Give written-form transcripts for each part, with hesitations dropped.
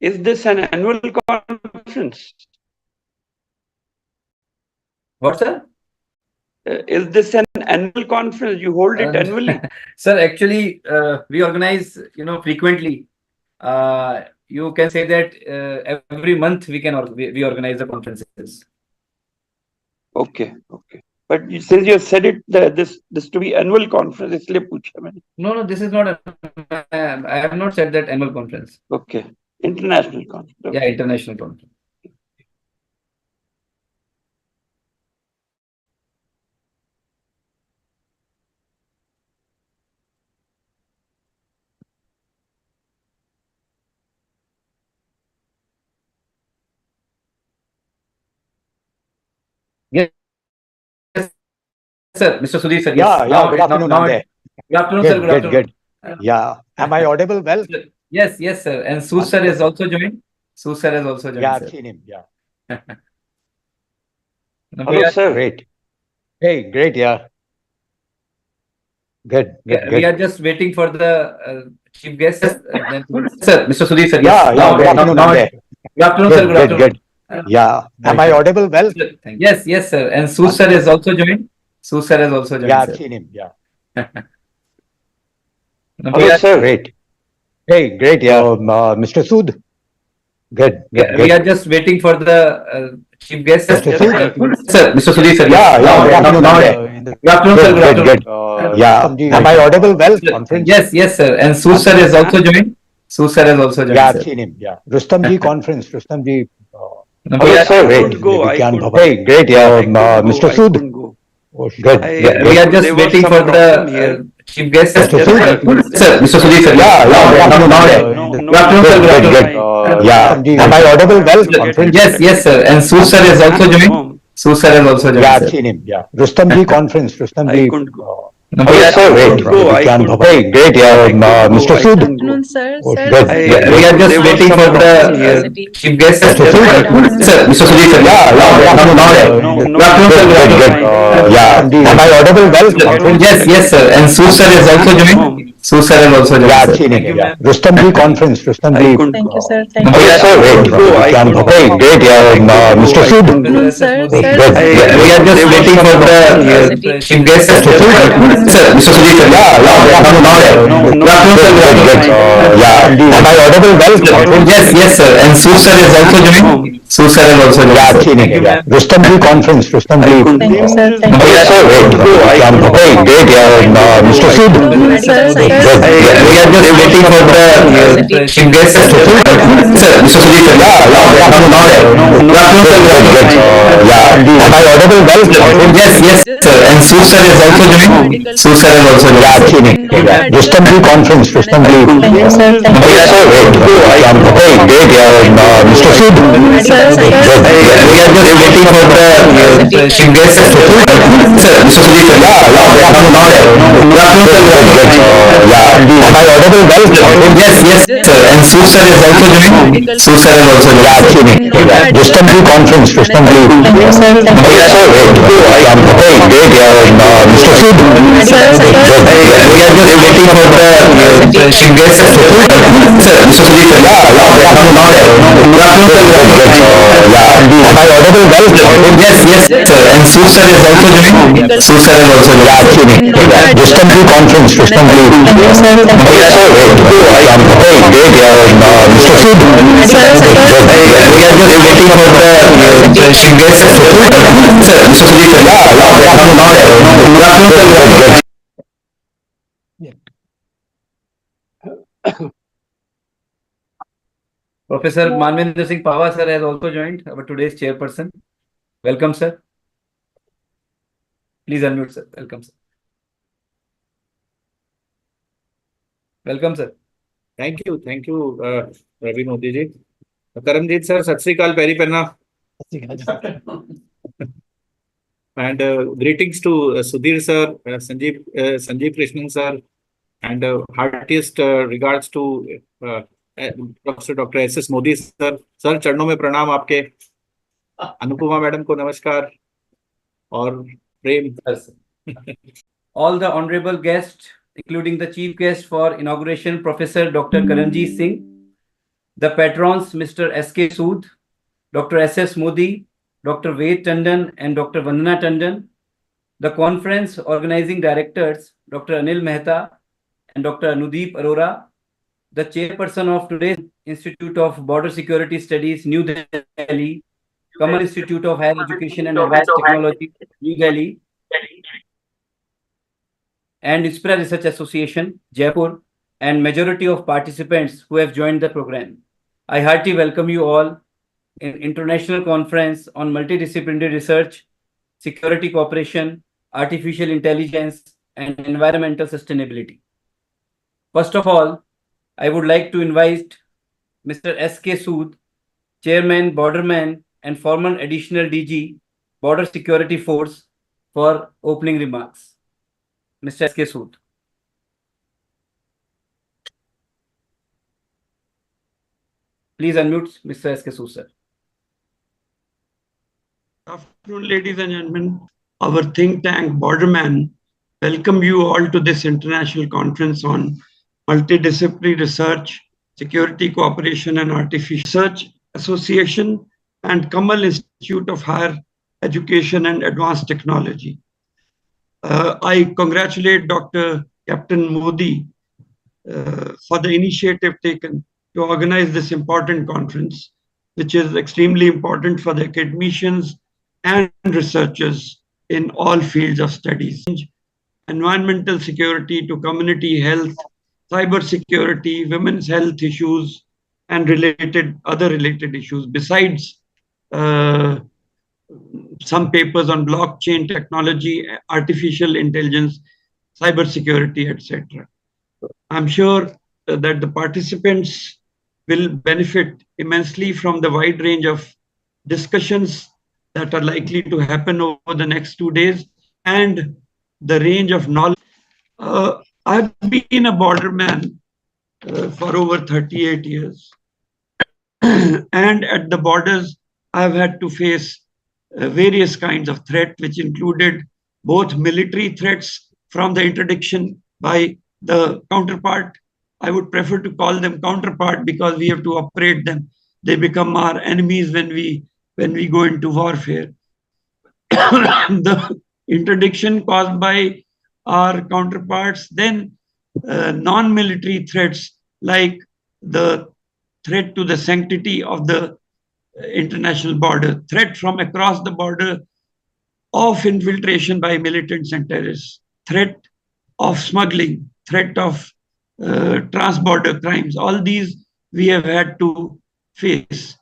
Is this an annual conference? What, sir? Is this an annual conference? You hold it annually? Sir, actually, we organize, frequently. You can say that every month we organize the conferences. Okay. But since you said it, this to be annual conference, इसलिए पूछा मैंने. No, this is not. I have not said that annual conference. Okay, international conference. Okay. Yeah, international conference. Yes, sir. Mr. Sudhir, sir. Yes. Yeah. Good afternoon. I'm there. Good afternoon, sir. Good afternoon. Good. Yeah. Am I audible well? Yes, sir. And Sud sir has also joined. Sud sir has also joined. Yeah, sir. I've seen him. Yeah. Hello, sir. Great. Hey, great. Yeah. Good. We are just waiting for the chief guest. Sir, Mr. Sudhir, sir. Yeah. Good afternoon. I'm there. Good afternoon, sir. Good afternoon. Good. Yeah. Am I audible well? Yes, sir. And Sud sir has also joined. Sud sir has also joined. Yeah, sir. I've seen him. Yeah. Hello, sir. Great. Hey, great. Yeah. Mr. Sood. Good. We are just waiting for the chief guest. Mr. Sood. Sir, Mr. Sudhir, sir. Yeah. Good afternoon. I'm there. Good afternoon, sir. Good afternoon. Good. Yeah. Am I audible well? Conference? Yes, sir. And Sud sir has also joined. Sud sir has also joined. Yeah, sir. I've seen him. Yeah. Rustamji conference. Rustamji. Hello, sir. Great. I couldn't go. Hey, great. Yeah. Mr. I Sood. couldn't go. Good. We are just There was waiting some for problem the here. chief guest. Mr. Sood. Sir, Mr. Sudhir, sir. Yeah. Good afternoon. I'm there. Good afternoon, sir. Good afternoon. Yeah. Am I audible well? Conference? Yes, sir. And Sud sir has also joined. Sud sir has also joined. Yeah, sir. I've seen him. Yeah. Rustamji conference. I Rustamji. couldn't go. Hello, sir. Great. I couldn't go. Hey, great. Yeah. Mr. Sood. Good afternoon, sir. Good. We are just There was waiting some for problem here. the chief guest. Mr. Sood. Sir, Mr. Sudhir, sir. Yeah. Good afternoon. I'm there. Good afternoon, sir. Good afternoon. Yeah. Am I audible well? Conference? Yes, sir. And Sud sir has also joined. Sud sir has also joined. Yeah, I've sir. seen him. Yeah. Rustamji conference. I Rustamji. couldn't Thank go. you, sir. Thank you. Great. Hey, great. Yeah. Mr. Sood. Afternoon, sir. Good. We are just waiting for the chief guest. Sir, Mr. Sudhir, sir. Yeah. Good afternoon. I'm there. Good afternoon, sir. Good afternoon. Yeah. Am I audible well? Conference? Yes, sir. And Sud sir has also joined. Sud sir has also joined. Yeah, I've sir. seen him. Yeah. Rustamji conference. I Rustamji. couldn't Thank you, go. sir. Thank you. Hey, great. Yeah. Mr. Sood. Afternoon, sir. Good. We are just waiting for the chief guest. Sir, Mr. Sudhir, sir. Yeah. Good afternoon. I'm there. Good afternoon, sir. Good afternoon. Yeah. Am I audible well? Conference? Yes, sir. And Sud sir has also joined. Sud sir has also Yeah, I've joined. seen him. Yeah. Rustamji conference. Rustamji. Thank you, sir. Thank you. Hey, great. Yeah. Mr. Sood. Sir, Good. We are just waiting for the chief guest. Sir, Mr. Sudhir, sir. Yeah. Good afternoon. I'm there. Good afternoon, sir. Good afternoon. Yeah. Am I audible well? Conference? Yes, sir. And Sud sir has also joined. Sud sir has also Yeah, I've joined. seen him. Yeah. Rustamji conference. Rustamji. Thank you, sir. Thank you. Hey, great. Mr. Sood. Sir, Good. We are just waiting for the chief guest. Sir, Mr. Sudhir, sir. Yeah. Good afternoon. I'm there. Good afternoon, sir. Good afternoon. Yeah. Am I audible well? Yes, sir. And Sud sir has also joined. Sud sir has also Yeah, I've joined. seen him. Yeah. Rustamji conference. Rustamji. Thank you, sir. Thank you. Hey, great. Mr. Sood. Sir, Good. We are just waiting for the chief guest. Sir, Mr. Sudhir, sir. Yeah. Good afternoon. I'm there. Good afternoon, sir. Good afternoon. Professor Manvinder Singh Pahwa sir has also joined, our today's chairperson. Welcome, sir. Please unmute, sir. Welcome, sir. Welcome, sir. Thank you, Ravi Modi ji. Karamjit sir, Sat Sri Akal, Peri Penna. And greetings to Sudhir sir, Sanjeev Krishnan sir, and heartiest regards to Professor Dr. S.S. Modi sir. Sir, चरणों में प्रणाम आपके. Anupama madam को नमस्कार और प्रेम. All the honorable guests, including the chief guest for inauguration, Professor Dr. Karanjit Singh, The patrons, Mr. S.K. Sood, Dr. S.S. Modi, Dr. Ved Tandon, and Dr. Vandana Tandon. The conference organizing directors, Dr. Anil Mehta and Dr. Anudeep Arora. The chairperson of today's Institute of Border Security Studies, New Delhi, Kamal Institute of Higher Education and Advanced Technology, New Delhi, and Inspira Research Association, Jaipur, and majority of participants who have joined the program. I heartily welcome you all in International Conference on Multidisciplinary Research, Security Cooperation, Artificial Intelligence, and Environmental Sustainability. First of all, I would like to invite Mr. S.K. Sood, Chairman, Borderman, and former Additional DG, Border Security Force, for opening remarks. Mr. S.K. Sood. Please unmute Mr. S.K. Sood, sir. Good afternoon, ladies and gentlemen. Our think tank, Borderman, welcome you all to this international conference on multidisciplinary research, security cooperation, and artificial research association, and Kamal Institute of Higher Education and Advanced Technology. I congratulate Dr. Captain Modi for the initiative taken to organize this important conference, which is extremely important for the academicians and researchers in all fields of studies. Environmental security to community health, cyber security, women's health issues, and other related issues, besides some papers on blockchain technology, artificial intelligence, cyber security, etc. I'm sure that the participants will benefit immensely from the wide range of discussions that are likely to happen over the next 2 days and the range of knowledge. I've been a borderman for over 38 years. And at the borders, I've had to face various kinds of threat, which included both military threats from the interdiction by the counterpart. I would prefer to call them counterpart because we have to operate them. They become our enemies when we go into warfare. The interdiction caused by our counterparts, then non-military threats like the threat to the sanctity of the international border, threat from across the border of infiltration by militants and terrorists, threat of smuggling, threat of trans-border crimes. All these we have had to face.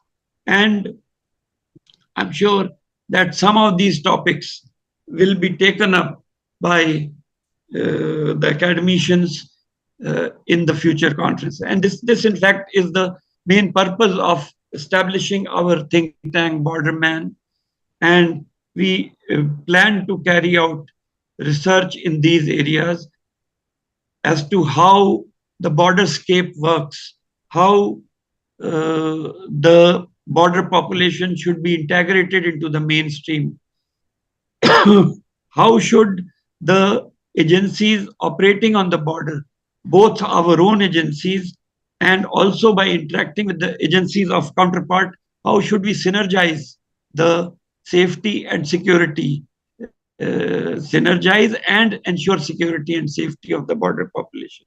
And I'm sure that some of these topics will be taken up by the academicians in the future conference. And this in fact is the main purpose of establishing our think tank, Borderman. And we plan to carry out research in these areas as to how the borderscape works, how the border population should be integrated into the mainstream. How should the agencies operating on the border, both our own agencies and also by interacting with the agencies of counterpart, how should we synergize the safety and security, synergize and ensure security and safety of the border population.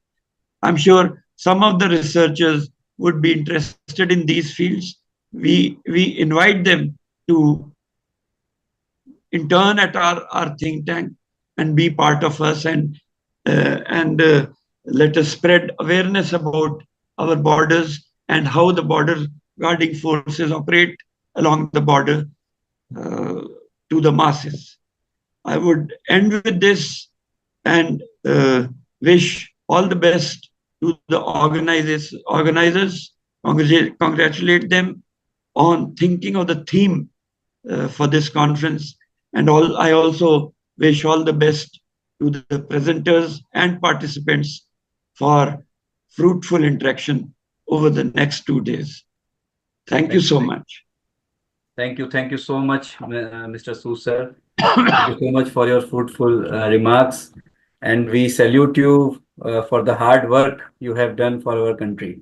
I'm sure some of the researchers would be interested in these fields. We invite them to intern at our think tank and be part of us, and let us spread awareness about our borders and how the border guarding forces operate along the border to the masses. I would end with this and wish all the best to the organizers, congratulate them on thinking of the theme for this conference. And I also wish all the best to the presenters and participants for fruitful interaction over the next 2 days. Thank you so much. Thank you so much, Mr. Sood, sir. Thank you so much for your fruitful remarks, and we salute you for the hard work you have done for our country.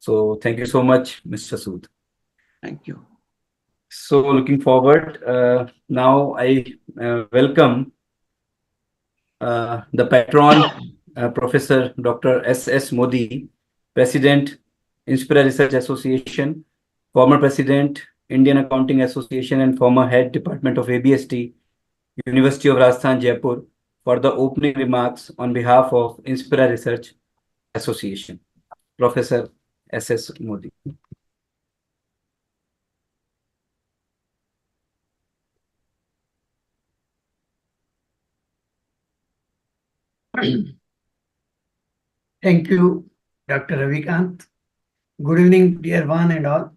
So thank you so much, Mr. Sood. Thank you. So looking forward, now I welcome the patron, Professor Dr. S.S. Modi, President, Inspira Research Association, former President, Indian Accounting Association, and former Head Department of ABST, University of Rajasthan, Jaipur, for the opening remarks on behalf of Inspira Research Association. Professor S.S. Modi. Thank you, Dr. Ravikant. Good evening, dear one and all.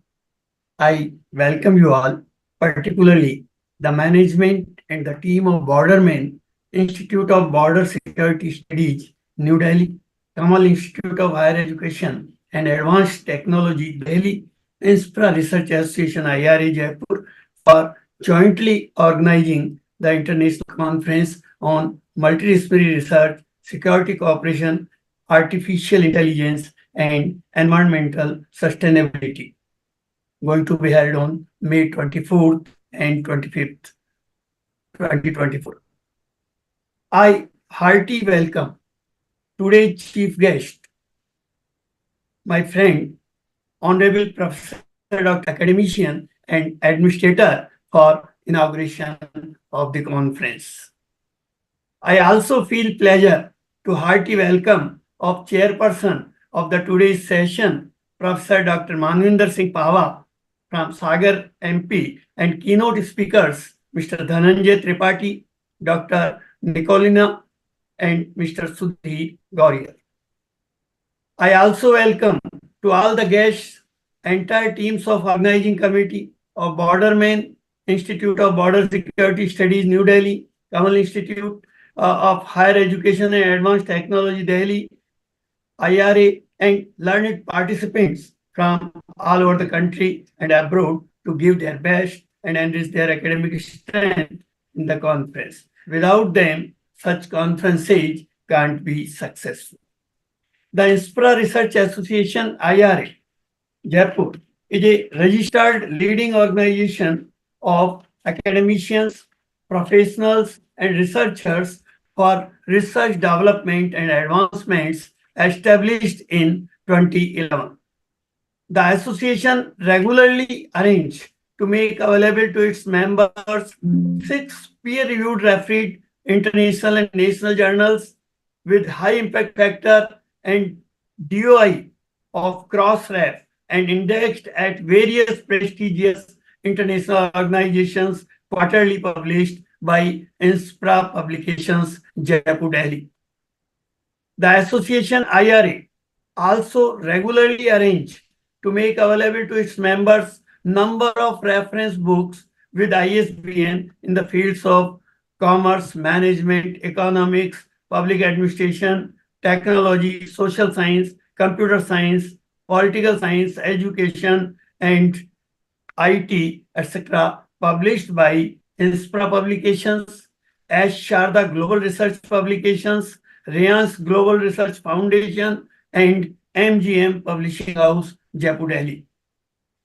I welcome you all, particularly the management and the team of Borderman, Institute of Border Security Studies, New Delhi, Kamal Institute of Higher Education and Advanced Technology, Delhi, Inspira Research Association-IRA, Jaipur, for jointly organizing the International Conference on Multidisciplinary Research, Security Cooperation, Artificial Intelligence, and Environmental Sustainability, going to be held on May 24th and 25th, 2024. I heartily welcome today's chief guest, my friend, Honorable Professor Dr. Academician and Administrator for inauguration of the conference. I also feel pleasure to heartily welcome of Chairperson of the today's session, Professor Dr. Manvinder Singh Pahwa from Sagar MP, and keynote speakers, Mr. Dhananjay Tripathi, Dr. Nicolina, and Mr. Sudhir Gaurier. I also welcome to all the guests, entire teams of organizing committee of Borderman, Institute of Border Security Studies, New Delhi, Kamal Institute of Higher Education and Advanced Technology, Delhi, IRA, and learned participants from all over the country and abroad to give their best and enrich their academic strength in the conference. Without them, such conferences can't be successful. The Inspira Research Association-IRA, Jaipur, is a registered leading organization of academicians, professionals, and researchers for research development and advancements established in 2011. The association regularly arranges to make available to its members 6 peer-reviewed refereed international and national journals with high impact factor and DOI of cross-ref and indexed at various prestigious international organizations quarterly published by Inspira Publications, Jaipur, Delhi. The association IRA also regularly arranges to make available to its members number of reference books with ISBN in the fields of commerce, management, economics, public administration, technology, social science, computer science, political science, education, and IT, etc., published by Inspira Publications, Ash Sharda Global Research Publications, Reliance Global Research Foundation, and MGM Publishing House, Jaipur, Delhi.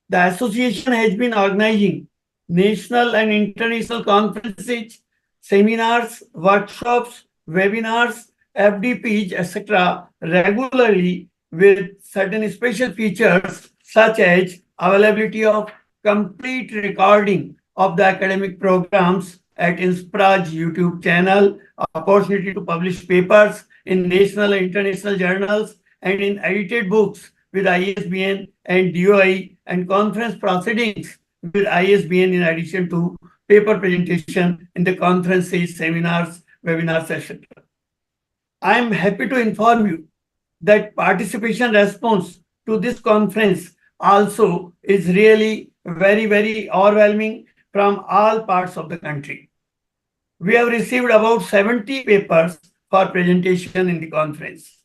The association has been organizing national and international conferences, seminars, workshops, webinars, FDPs, etc., regularly with certain special features such as availability of complete recording of the academic programs at Inspira's YouTube channel, opportunity to publish papers in national and international journals and in edited books with ISBN and DOI, and conference proceedings with ISBN in addition to paper presentation in the conferences, seminars, webinars, etc. I am happy to inform you that participation response to this conference also is really very overwhelming from all parts of the country. We have received about 70 papers for presentation in the conference.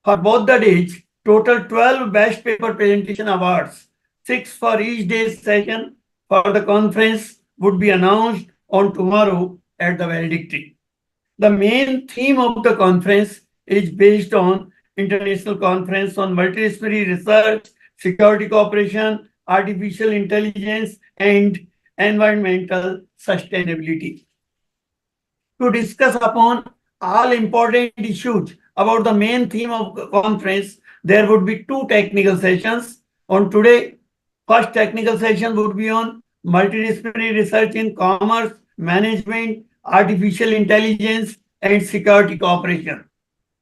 For both the days, total 12 best paper presentation awards, 6 for each day's session for the conference, would be announced on tomorrow at the valedictory. The main theme of the conference is based on International Conference on Multidisciplinary Research, security cooperation, artificial intelligence, and environmental sustainability. To discuss upon all important issues about the main theme of the conference, there would be two technical sessions. On today, first technical session would be on multidisciplinary research in commerce, management, artificial intelligence, and security cooperation.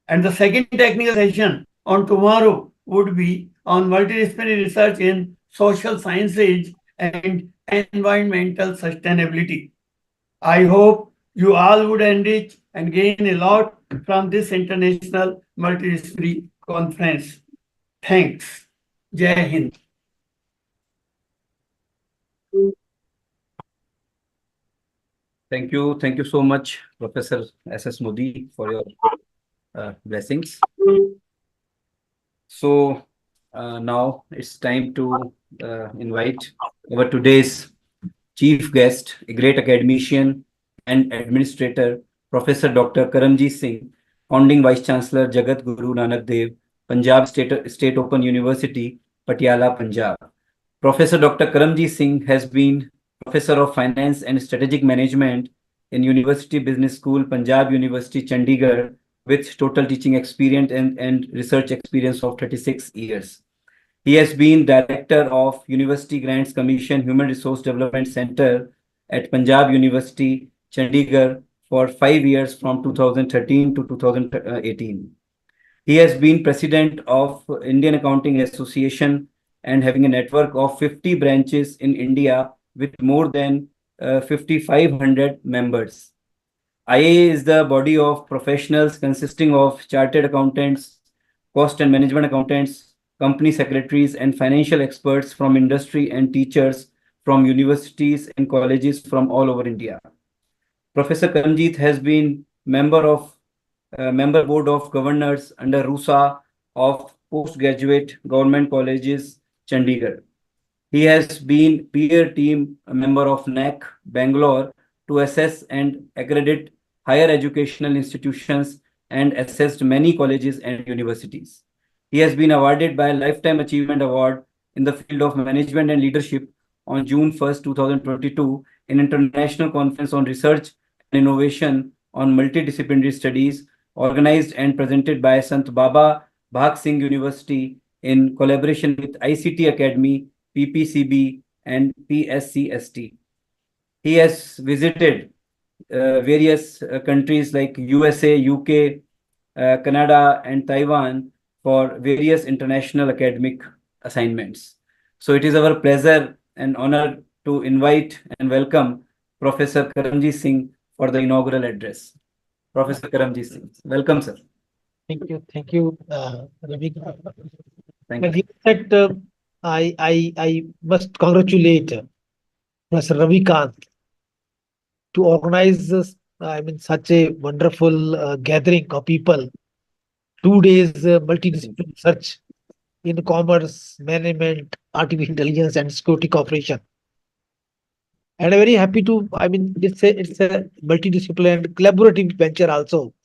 And the second technical session on tomorrow would be on multidisciplinary research in social sciences and environmental sustainability. I hope you all would enrich and gain a lot from this international multidisciplinary conference. Thanks. Jai Hind. Thank you. Thank you so much, Professor S.S. Modi, for your blessings. So now it's time to invite our today's chief guest, a great academician and administrator, Professor Dr. Karamjit Singh, founding Vice Chancellor, Jagat Guru Nanak Dev, Punjab State Open University, Patiala, Punjab. Professor Dr. Karamjit Singh has been Professor of Finance and Strategic Management in University Business School, Punjab University, Chandigarh, with total teaching experience and research experience of 36 years. He has been Director of University Grants Commission Human Resource Development Center at Punjab University, Chandigarh for 5 years from 2013 to 2018. He has been President of Indian Accounting Association and having a network of 50 branches in India with more than 5,500 members. IAA is the body of professionals consisting of chartered accountants, cost and management accountants, company secretaries, and financial experts from industry and teachers from universities and colleges from all over India. Professor Karamjit has been member board of governors under RUSA of postgraduate government colleges, Chandigarh. He has been peer team member of NAC Bangalore to assess and accredit higher educational institutions and assessed many colleges and universities. He has been awarded by a Lifetime Achievement Award in the field of management and leadership on June 1st, 2022 in International Conference on Research and Innovation on Multidisciplinary Studies organized and presented by Sant Baba Bhag Singh University in collaboration with ICT Academy, PPCB, and PSCST. He has visited various countries like USA, UK, Canada, and Taiwan for various international academic assignments. So it is our pleasure and honor to invite and welcome Professor Karamjit Singh for the inaugural address. Professor Karamjit Singh, welcome, sir. Thank you, Ravi. Thank you. In fact, I must congratulate Professor Ravikant to organize this, such a wonderful gathering of people. 2 days multidisciplinary research in commerce, management, artificial intelligence, and security cooperation. And I'm very happy to, it's a multidisciplinary collaborative venture also,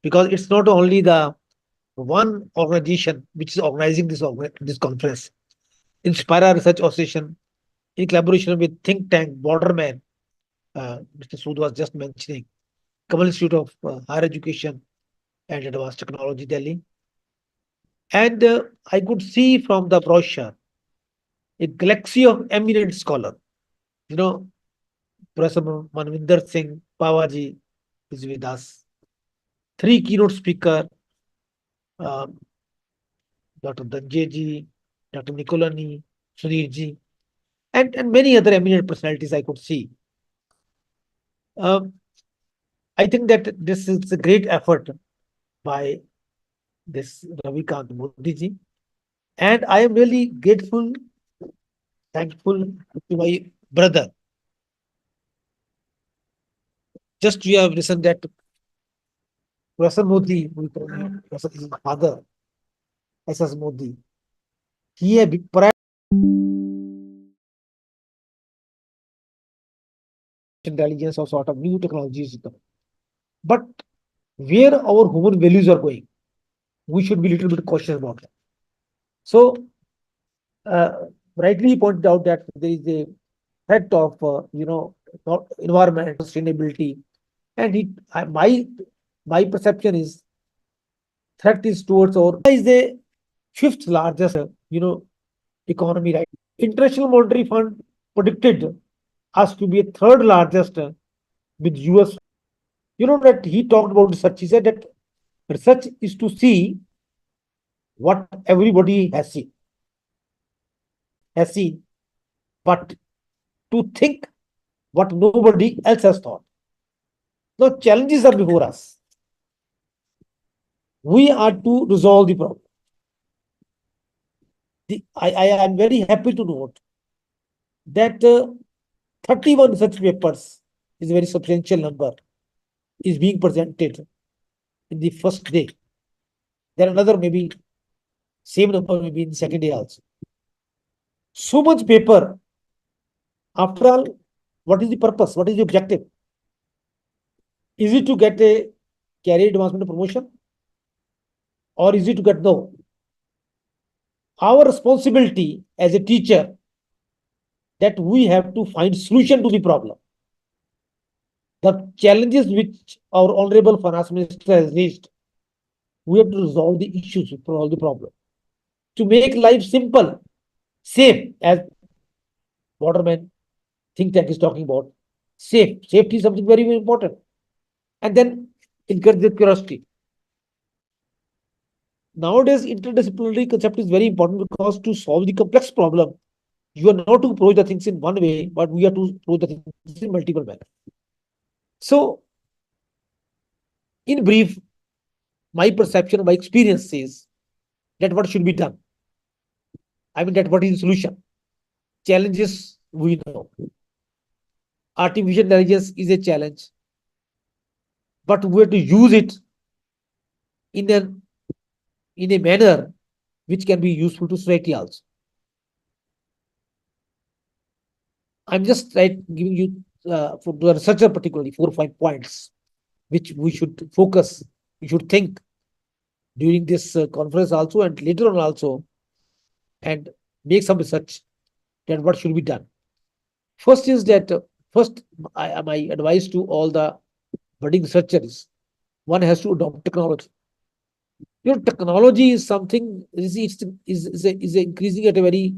because it's not only the one organization which is organizing this conference. Inspira Research Association, in collaboration with think tank Borderman, Mr. Sood was just mentioning, Kamal Institute of Higher Education and Advanced Technology, Delhi. And I could see from the brochure a galaxy of eminent scholars. Professor Manvinder Singh Pawaji is with us. 3 keynote speakers, Dr. Danjeji, Dr. Nikolani, Sunirji, and many other eminent personalities I could see. I think that this is a great effort by this Ravikant Modi ji, and I am really grateful, thankful to my brother. Just we have listened that Professor Modi, his father, S.S. Modi, he had big pride intelligence or sort of new technologies. But where our human values are going, we should be a little bit cautious about that. So rightly pointed out that there is a threat of, environment sustainability, and my perception is threat is towards our is the fifth largest, economy. Right, International Monetary Fund predicted us to be a third largest with US. That he talked about research. He said that research is to see what everybody has seen, but to think what nobody else has thought. The challenges are before us. We are to resolve the problem. I am very happy to note that 31 such papers is a very substantial number is being presented in the first day. There are another maybe same number maybe in the second day also. So much paper. After all, what is the purpose? What is the objective? Is it to get a career advancement or promotion? Or is it to get no? Our responsibility as a teacher that we have to find solution to the problem. The challenges which our Honorable Finance Minister has raised, we have to resolve the issues, resolve the problem. To make life simple, safe, as Borderman think tank is talking about. Safety is something very, very important. And then encourage the curiosity. Nowadays, interdisciplinary concept is very important because to solve the complex problem, you are not to approach the things in one way, but we are to approach the things in multiple manners. So, in brief, my perception, my experience says that what should be done. I mean, that what is the solution? Challenges we know. Artificial intelligence is a challenge, but we have to use it in a manner which can be useful to society also. I'm just giving you for the researcher particularly 4 or 5 points which we should focus, we should think during this conference also and later on also, and make some research that what should be done. First is that my advice to all the budding researchers, one has to adopt technology. Technology is something is increasing at a very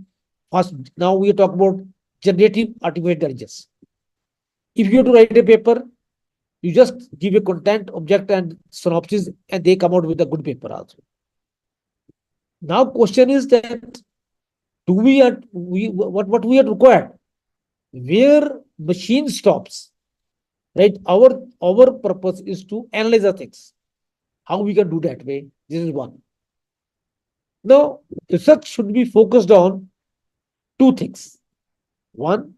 fast. Now we are talking about generative artificial intelligence. If you have to write a paper, you just give a content, object, and synopsis, and they come out with a good paper also. Now, question is that what we are required, where machine stops, right? Our purpose is to analyze the things. How we can do that way? This is one. Now, research should be focused on 2 things. One,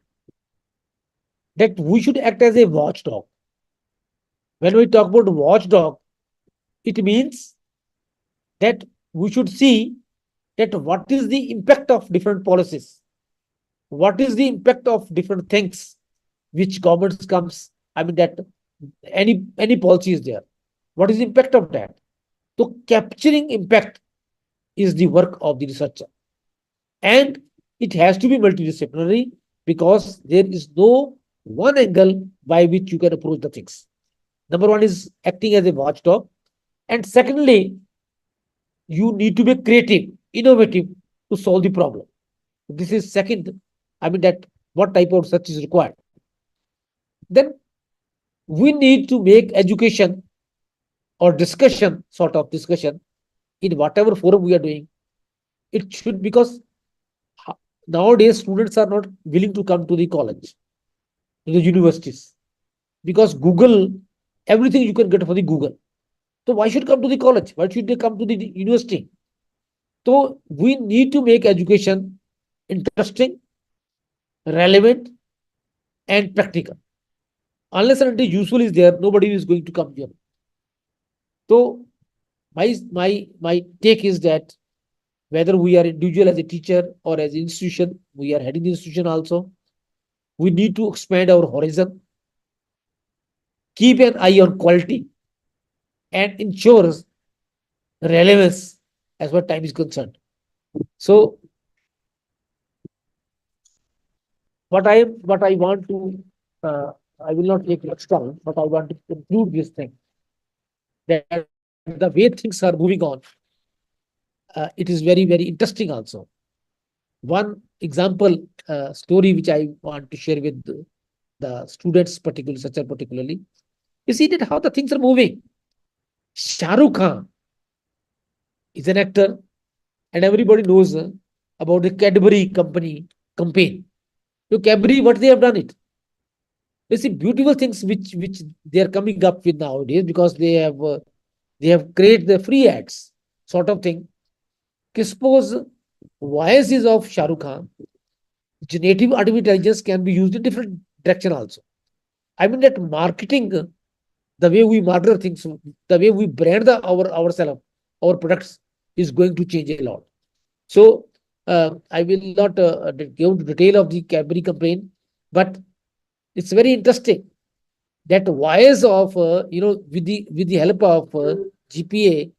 that we should act as a watchdog. When we talk about watchdog, it means that we should see that what is the impact of different policies, what is the impact of different things which governments comes. I mean that any policy is there. What is the impact of that? So capturing impact is the work of the researcher, and it has to be multidisciplinary because there is no one angle by which you can approach the things. Number one is acting as a watchdog, and secondly, you need to be creative, innovative to solve the problem. This is second. I mean that what type of research is required. Then we need to make education or discussion, sort of discussion, in whatever forum we are doing. It should, because nowadays students are not willing to come to the college, to the universities, because Google, everything you can get for the Google. So why should come to the college? Why should they come to the university? So we need to make education interesting, relevant, and practical. Unless and until useful is there, nobody is going to come here. So my take is that whether we are individual as a teacher or as an institution, we are heading the institution also, we need to expand our horizon, keep an eye on quality, and ensures relevance as far as time is concerned. So what I want to, I will not take much time, but I want to conclude this thing that the way things are moving on, it is very, very interesting also. One example story which I want to share with the students, particularly, you see that how the things are moving. Shah Rukh Khan is an actor, and everybody knows about the Cadbury company campaign. So Cadbury, what they have done it. You see beautiful things which they are coming up with nowadays, because they have created the free ads sort of thing. Suppose voices of Shah Rukh Khan, generative artificial intelligence can be used in different direction also. I mean that marketing, the way we market things, the way we brand ourselves, our products is going to change a lot. So I will not go into detail of the Cadbury campaign, but it's very interesting that voice of with the help of GPA,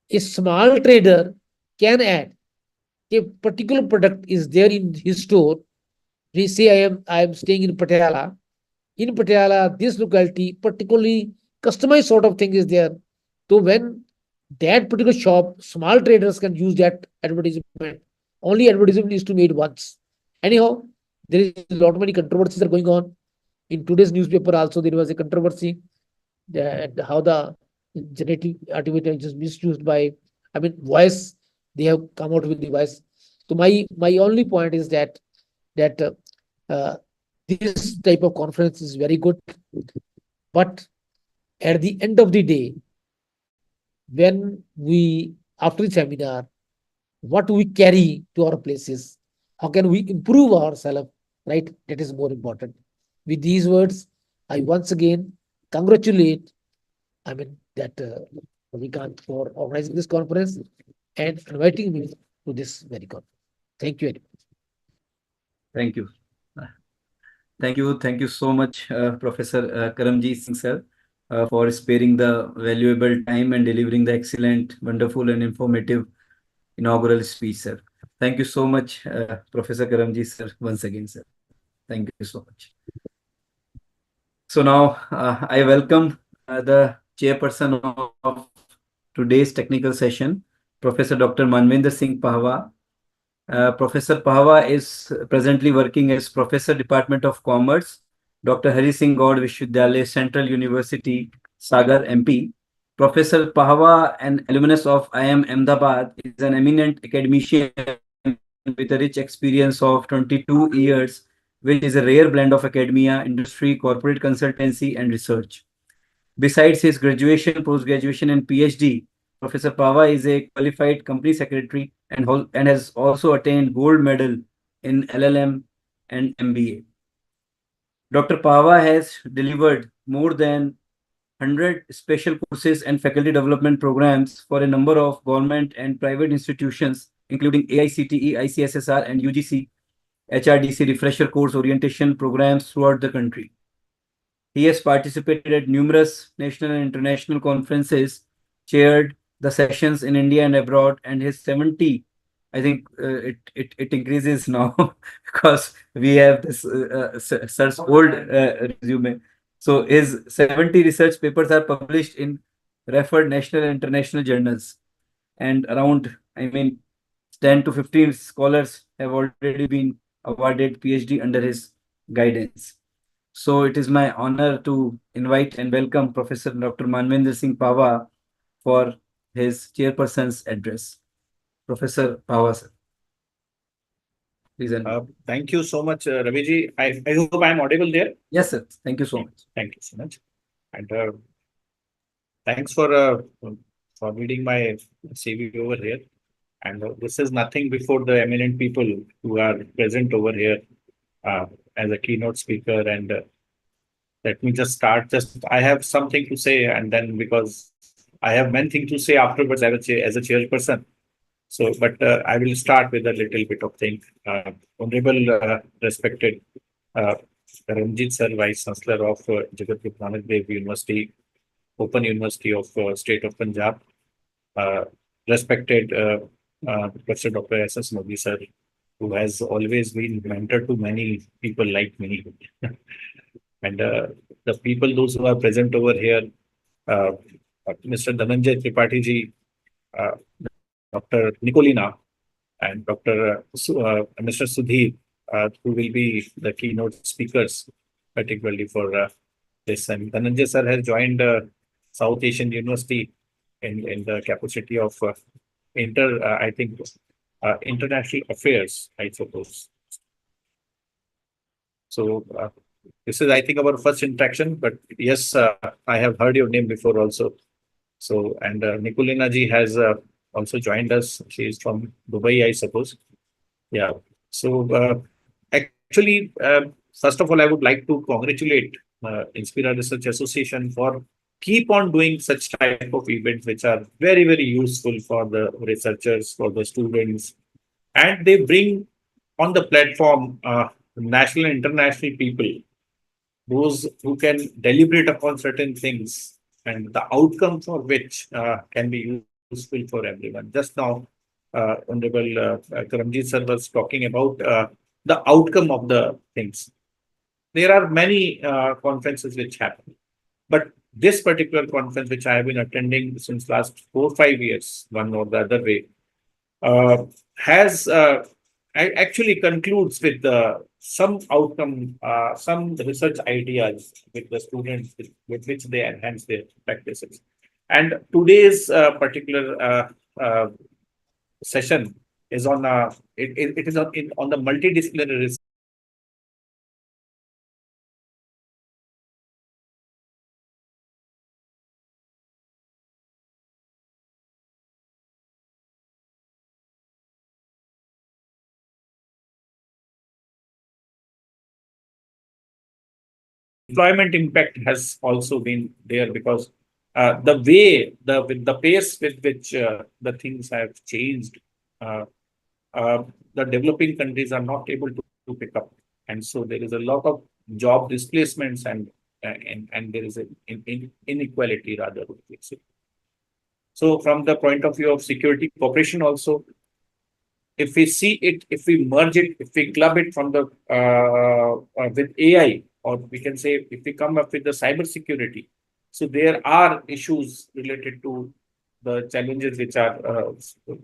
a small trader can add a particular product is there in his store. We say I am staying in Patiala. In Patiala, this locality, particularly customized sort of thing is there. So when that particular shop, small traders can use that advertisement. Only advertisement is to made once. Anyhow, there is a lot many controversies are going on. In today's newspaper also there was a controversy that how the generative artificial intelligence is misused by, I mean, voice. They have come out with the voice. So my only point is that this type of conference is very good, but at the end of the day, when we after the seminar, what we carry to our places, how can we improve ourselves, right? That is more important. With these words, I once again congratulate, I mean, that Ravikant for organizing this conference and inviting me to this very conference. Thank you very much. Thank you. Thank you so much, Professor Karamjit Singh sir, for sparing the valuable time and delivering the excellent, wonderful and informative inaugural speech, sir. Thank you so much, Professor Karamjit sir, once again, sir. Thank you so much. So now I welcome the chairperson of today's technical session, Professor Dr. Manvinder Singh Pahwa. Professor Pahwa is presently working as Professor Department of Commerce, Dr. Hari Singh Gaud Vishwavidyalaya, Central University, Sagar, MP. Professor Pahwa, an alumnus of IIM Ahmedabad, is an eminent academician with a rich experience of 22 years, which is a rare blend of academia, industry, corporate consultancy, and research. Besides his graduation, post-graduation, and PhD, Professor Pahwa is a qualified company secretary and has also attained gold medal in LLM and MBA. Dr. Pahwa has delivered more than 100 special courses and faculty development programs for a number of government and private institutions, including AICTE, ICSSR, and UGC, HRDC refresher course orientation programs throughout the country. He has participated at numerous national and international conferences, chaired the sessions in India and abroad, and his 70, I think it increases now because we have this sir's old resume. So his 70 research papers are published in referred national and international journals, and around, 10 to 15 scholars have already been awarded PhD under his guidance. So it is my honor to invite and welcome Professor Dr. Manvinder Singh Pahwa for his chairperson's address. Professor Pahwa, sir. Please. Thank you so much, Raviji. I hope I am audible there. Yes, sir. Thank you so much. Thank you so much. And thanks for reading my CV over here. And this is nothing before the eminent people who are present over here as a keynote speaker. And let me just start. I have something to say, and then because I have many things to say afterwards as a chairperson. So, but I will start with a little bit of thing. Honorable, respected Karamjit sir, Vice Chancellor of Jagat Guru Nanak Dev University, Open University of State of Punjab, respected Professor Dr. S.S. Modi sir, who has always been mentor to many people like me. And the people, those who are present over here, uh, Mr. Dhananjay Tripathi ji, uh, Dr. Nicolina, and Mr. Sudhir, who will be the keynote speakers, particularly for this. And Dhananjay sir has joined South Asian University in the capacity of international affairs, I suppose. So this is, I think, our first interaction. But yes, I have heard your name before also. So, and Nicolina ji has also joined us. She is from Dubai, I suppose. Yeah. So actually, first of all, I would like to congratulate Inspira Research Association for keep on doing such type of events, which are very, very useful for the researchers, for the students, and they bring on the platform national and international people, those who can deliberate upon certain things and the outcome for which can be useful for everyone. Just now, Honorable Karamjit sir was talking about the outcome of the things. There are many conferences which happen, but this particular conference, which I have been attending since last 4 or 5 years, one or the other way, has actually concludes with some outcome, some research ideas with the students with which they enhance their practices. And today's particular session is on it is on the multidisciplinary research. Employment impact has also been there because the way the pace with which the things have changed, the developing countries are not able to pick up, and so there is a lot of job displacements and there is an inequality rather. So from the point of view of security cooperation also, if we see it, if we merge it, if we club it from the with AI, or we can say if we come up with the cyber security, so there are issues related to the challenges which are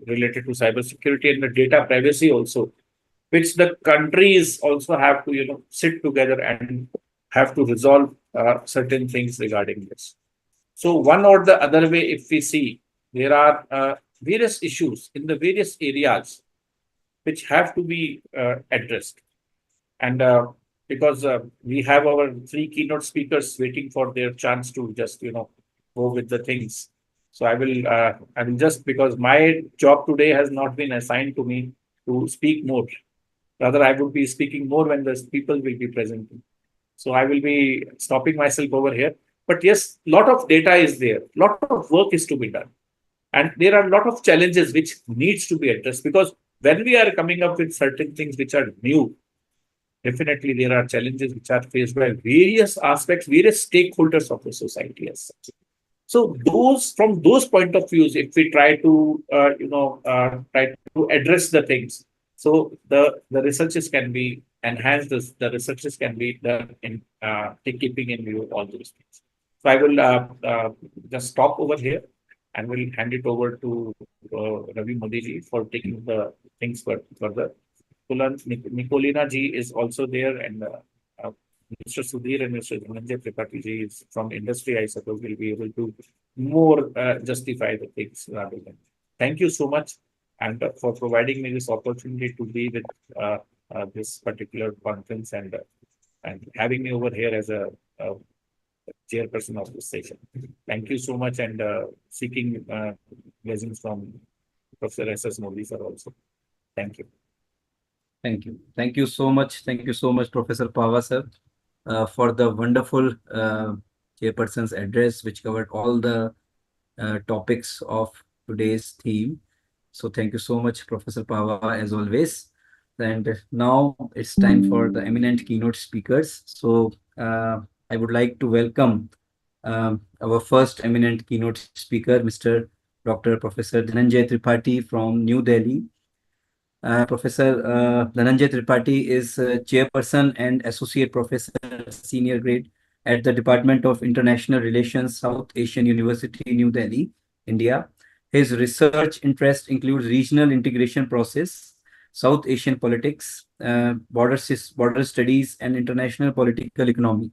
related to cyber security and the data privacy also, which the countries also have to sit together and have to resolve certain things regarding this. So one or the other way, if we see, there are various issues in the various areas which have to be addressed. And because we have our 3 keynote speakers waiting for their chance to just, go with the things. So I will just, because my job today has not been assigned to me to speak more. Rather, I would be speaking more when the people will be presenting. So I will be stopping myself over here. But yes, lot of data is there. Lot of work is to be done. And there are a lot of challenges which needs to be addressed, because when we are coming up with certain things which are new, definitely there are challenges which are faced by various aspects, various stakeholders of the society as such. So from those point of views, if we try to try to address the things, so the researches can be enhanced, the researches can be done in keeping in view all those things. So I will just stop over here and will hand it over to Ravi Modi ji for taking the things further. Nicolina ji is also there, and Mr. Sudhir and Mr. Dhananjay Tripathi ji is from industry, I suppose, will be able to more justify the things rather than. Thank you so much, and for providing me this opportunity to be with this particular conference and having me over here as a chairperson of this session. Thank you so much, and seeking blessings from Professor S.S. Modi sir also. Thank you. Thank you. Thank you so much. Thank you so much, Professor Pava sir, for the wonderful chairperson's address, which covered all the topics of today's theme. So thank you so much, Professor Pava, as always. And now it's time for the eminent keynote speakers. So I would like to welcome our first eminent keynote speaker, Mr. Dr. Professor Dhananjay Tripathi from New Delhi. Professor Dhananjay Tripathi is Chairperson and Associate Professor, Senior Grade at the Department of International Relations, South Asian University, New Delhi, India. His research interest includes regional integration process, South Asian politics, border studies, and international political economy.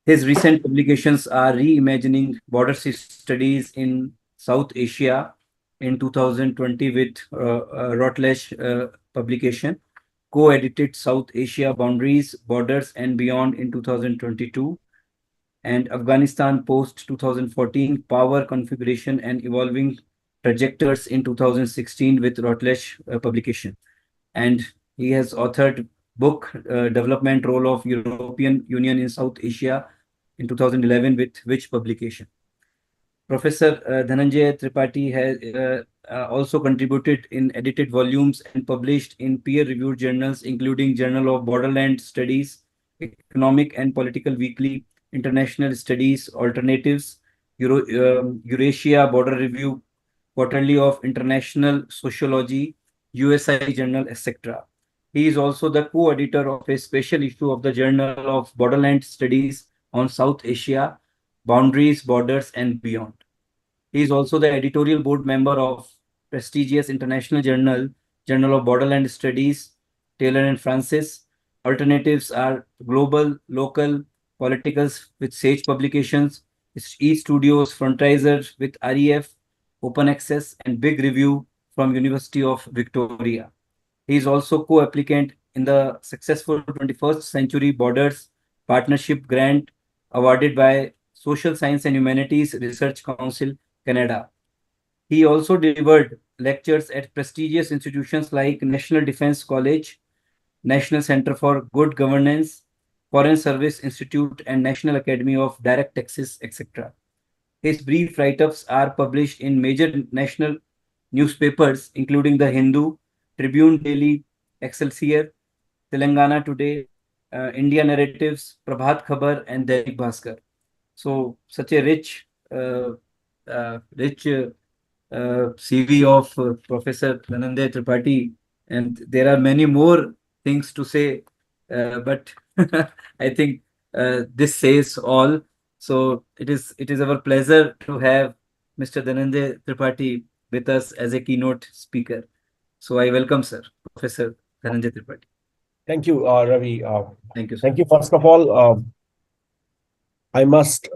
His recent publications are Reimagining Border Studies in South Asia in 2020 with Routledge publication, co-edited South Asia Boundaries, Borders and Beyond in 2022, and Afghanistan post 2014 Power Configuration and Evolving Trajectories in 2016 with Routledge publication. And he has authored book Development Role of European Union in South Asia in 2011 with which publication. Professor Dhananjay Tripathi has also contributed in edited volumes and published in peer-reviewed journals, including Journal of Borderland Studies, Economic and Political Weekly, International Studies, Alternatives, Eurasia Border Review, Quarterly of International Sociology, USI Journal, etc. He is also the co-editor of a special issue of the Journal of Borderland Studies on South Asia, Boundaries, Borders, and Beyond. He is also the editorial board member of prestigious international journal, Journal of Borderland Studies, Taylor and Francis. Alternatives are Global, Local, Politicals with Sage Publications, E-Studios, Frontiers with REF, Open Access, and Big Review from University of Victoria. He is also co-applicant in the successful 21st Century Borders Partnership Grant awarded by Social Science and Humanities Research Council, Canada. He also delivered lectures at prestigious institutions like National Defense College, National Center for Good Governance, Foreign Service Institute, and National Academy of Direct Taxes, etc. His brief write-ups are published in major national newspapers, including The Hindu, Tribune Daily, Excelsior, Telangana Today, India Narratives, Prabhat Khabar, and Dainik Bhaskar. So, such a rich CV of Professor Dhananjay Tripathi, and there are many more things to say, but I think this says all. So it is our pleasure to have Mr. Dhananjay Tripathi with us as a keynote speaker. So I welcome, sir, Professor Dhananjay Tripathi. Thank you, Ravi. Thank you, sir. Thank you. First of all, I must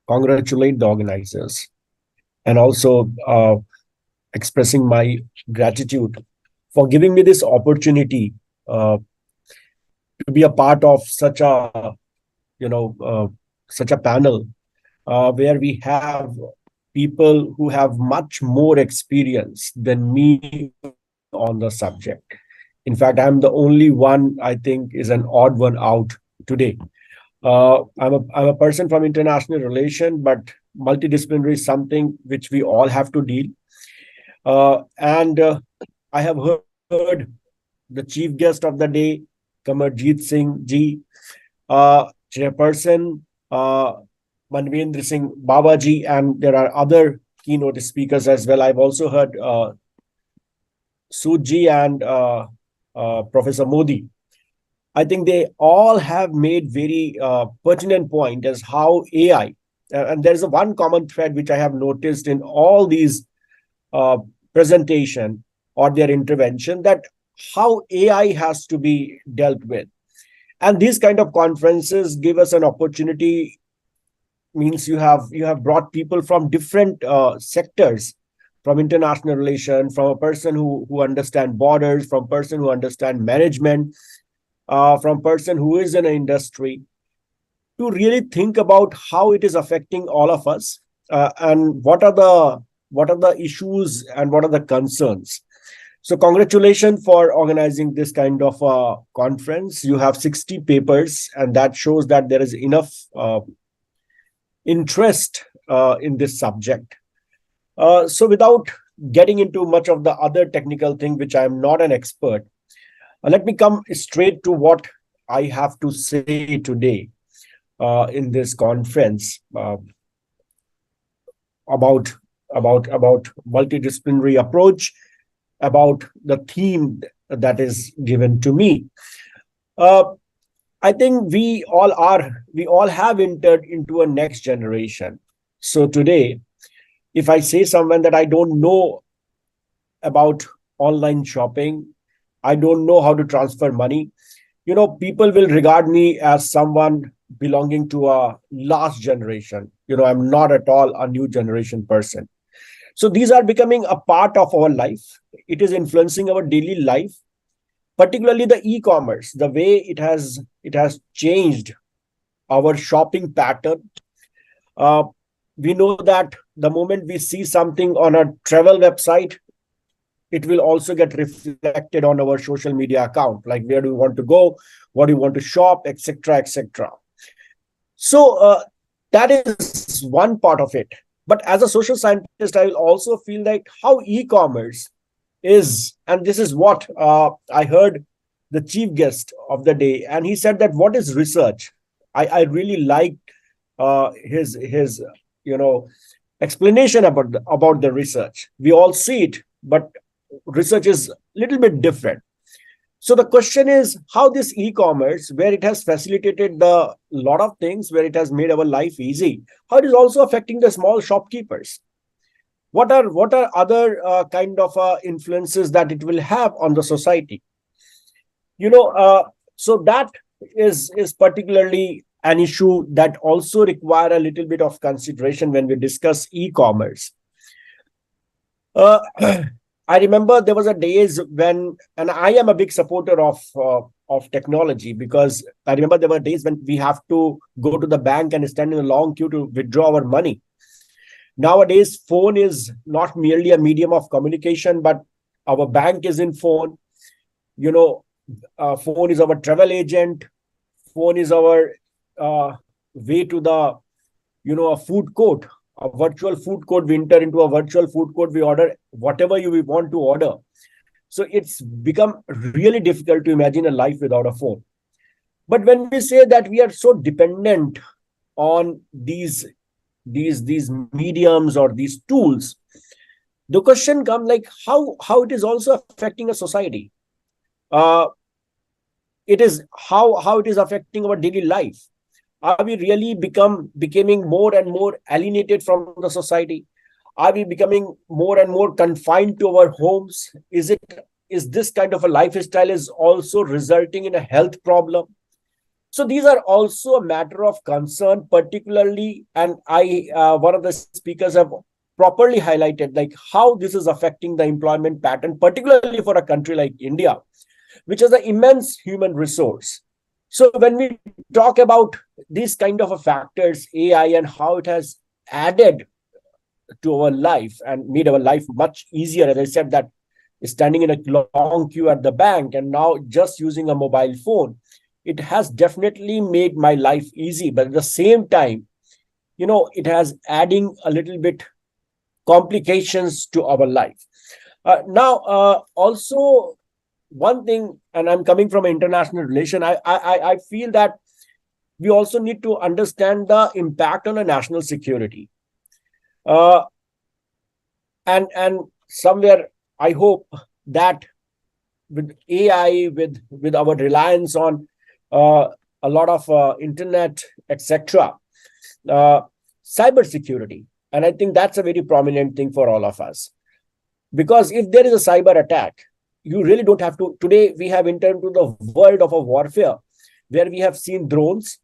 congratulate the organizers and also expressing my gratitude for giving me this opportunity to be a part of such a, such a panel where we have people who have much more experience than me on the subject. In fact, I'm the only one, I think, is an odd one out today. I'm a person from international relation, but multidisciplinary is something which we all have to deal. And I have heard the chief guest of the day, Kamal Singh ji, Chairperson Manvendra Singh Babaji, and there are other keynote speakers as well. I've also heard Sood ji and Professor Modi. I think they all have made very pertinent point as how AI, and there's a one common thread which I have noticed in all these presentation or their intervention, that how AI has to be dealt with. And these kind of conferences give us an opportunity, means you have brought people from different sectors, from international relations, from a person who understand borders, from person who understand management, from person who is in an industry, to really think about how it is affecting all of us, and what are the issues and what are the concerns. So congratulations for organizing this kind of conference. You have 60 papers, and that shows that there is enough interest in this subject. So without getting into much of the other technical thing, which I am not an expert, let me come straight to what I have to say today in this conference about multidisciplinary approach about the theme that is given to me. I think we all have entered into a next generation. So today, if I say someone that I don't know about online shopping, I don't know how to transfer money, people will regard me as someone belonging to a last generation. I'm not at all a new generation person. So these are becoming a part of our life. It is influencing our daily life, particularly the e-commerce, the way it has changed our shopping pattern. We know that the moment we see something on a travel website, it will also get reflected on our social media account, like where do we want to go, what do you want to shop, etc., etc. So that is one part of it. But as a social scientist, I will also feel like how e-commerce is, and this is what I heard the chief guest of the day, and he said that what is research? I really liked his explanation about the research. We all see it, but research is a little bit different. So the question is how this e-commerce, where it has facilitated the lot of things, where it has made our life easy, how it is also affecting the small shopkeepers. What are other kind of influences that it will have on the society? So that is particularly an issue that also require a little bit of consideration when we discuss e-commerce. I remember there was a days when, and I am a big supporter of technology, because I remember there were days when we have to go to the bank and stand in a long queue to withdraw our money. Nowadays, phone is not merely a medium of communication, but our bank is in phone. Phone is our travel agent. Phone is our way to the, a food court, a virtual food court. We enter into a virtual food court. We order whatever we want to order. So it's become really difficult to imagine a life without a phone. But when we say that we are so dependent on these mediums or these tools, the question comes like how it is also affecting a society. It is how it is affecting our daily life. Are we really becoming more and more alienated from the society? Are we becoming more and more confined to our homes? Is this kind of a lifestyle is also resulting in a health problem? So these are also a matter of concern, particularly, and one of the speakers have properly highlighted like how this is affecting the employment pattern, particularly for a country like India, which is an immense human resource. So when we talk about these kind of factors, AI, and how it has added to our life and made our life much easier, as I said, that standing in a long queue at the bank and now just using a mobile phone, it has definitely made my life easy. But at the same time, it has adding a little bit complications to our life. Now, also one thing, and I'm coming from an international relation, I feel that we also need to understand the impact on a national security. And somewhere I hope that with AI, with our reliance on a lot of internet, etc., cybersecurity, and I think that's a very prominent thing for all of us. Because if there is a cyber attack, you really don't have to. Today, we have entered into the world of a warfare where we have seen drones.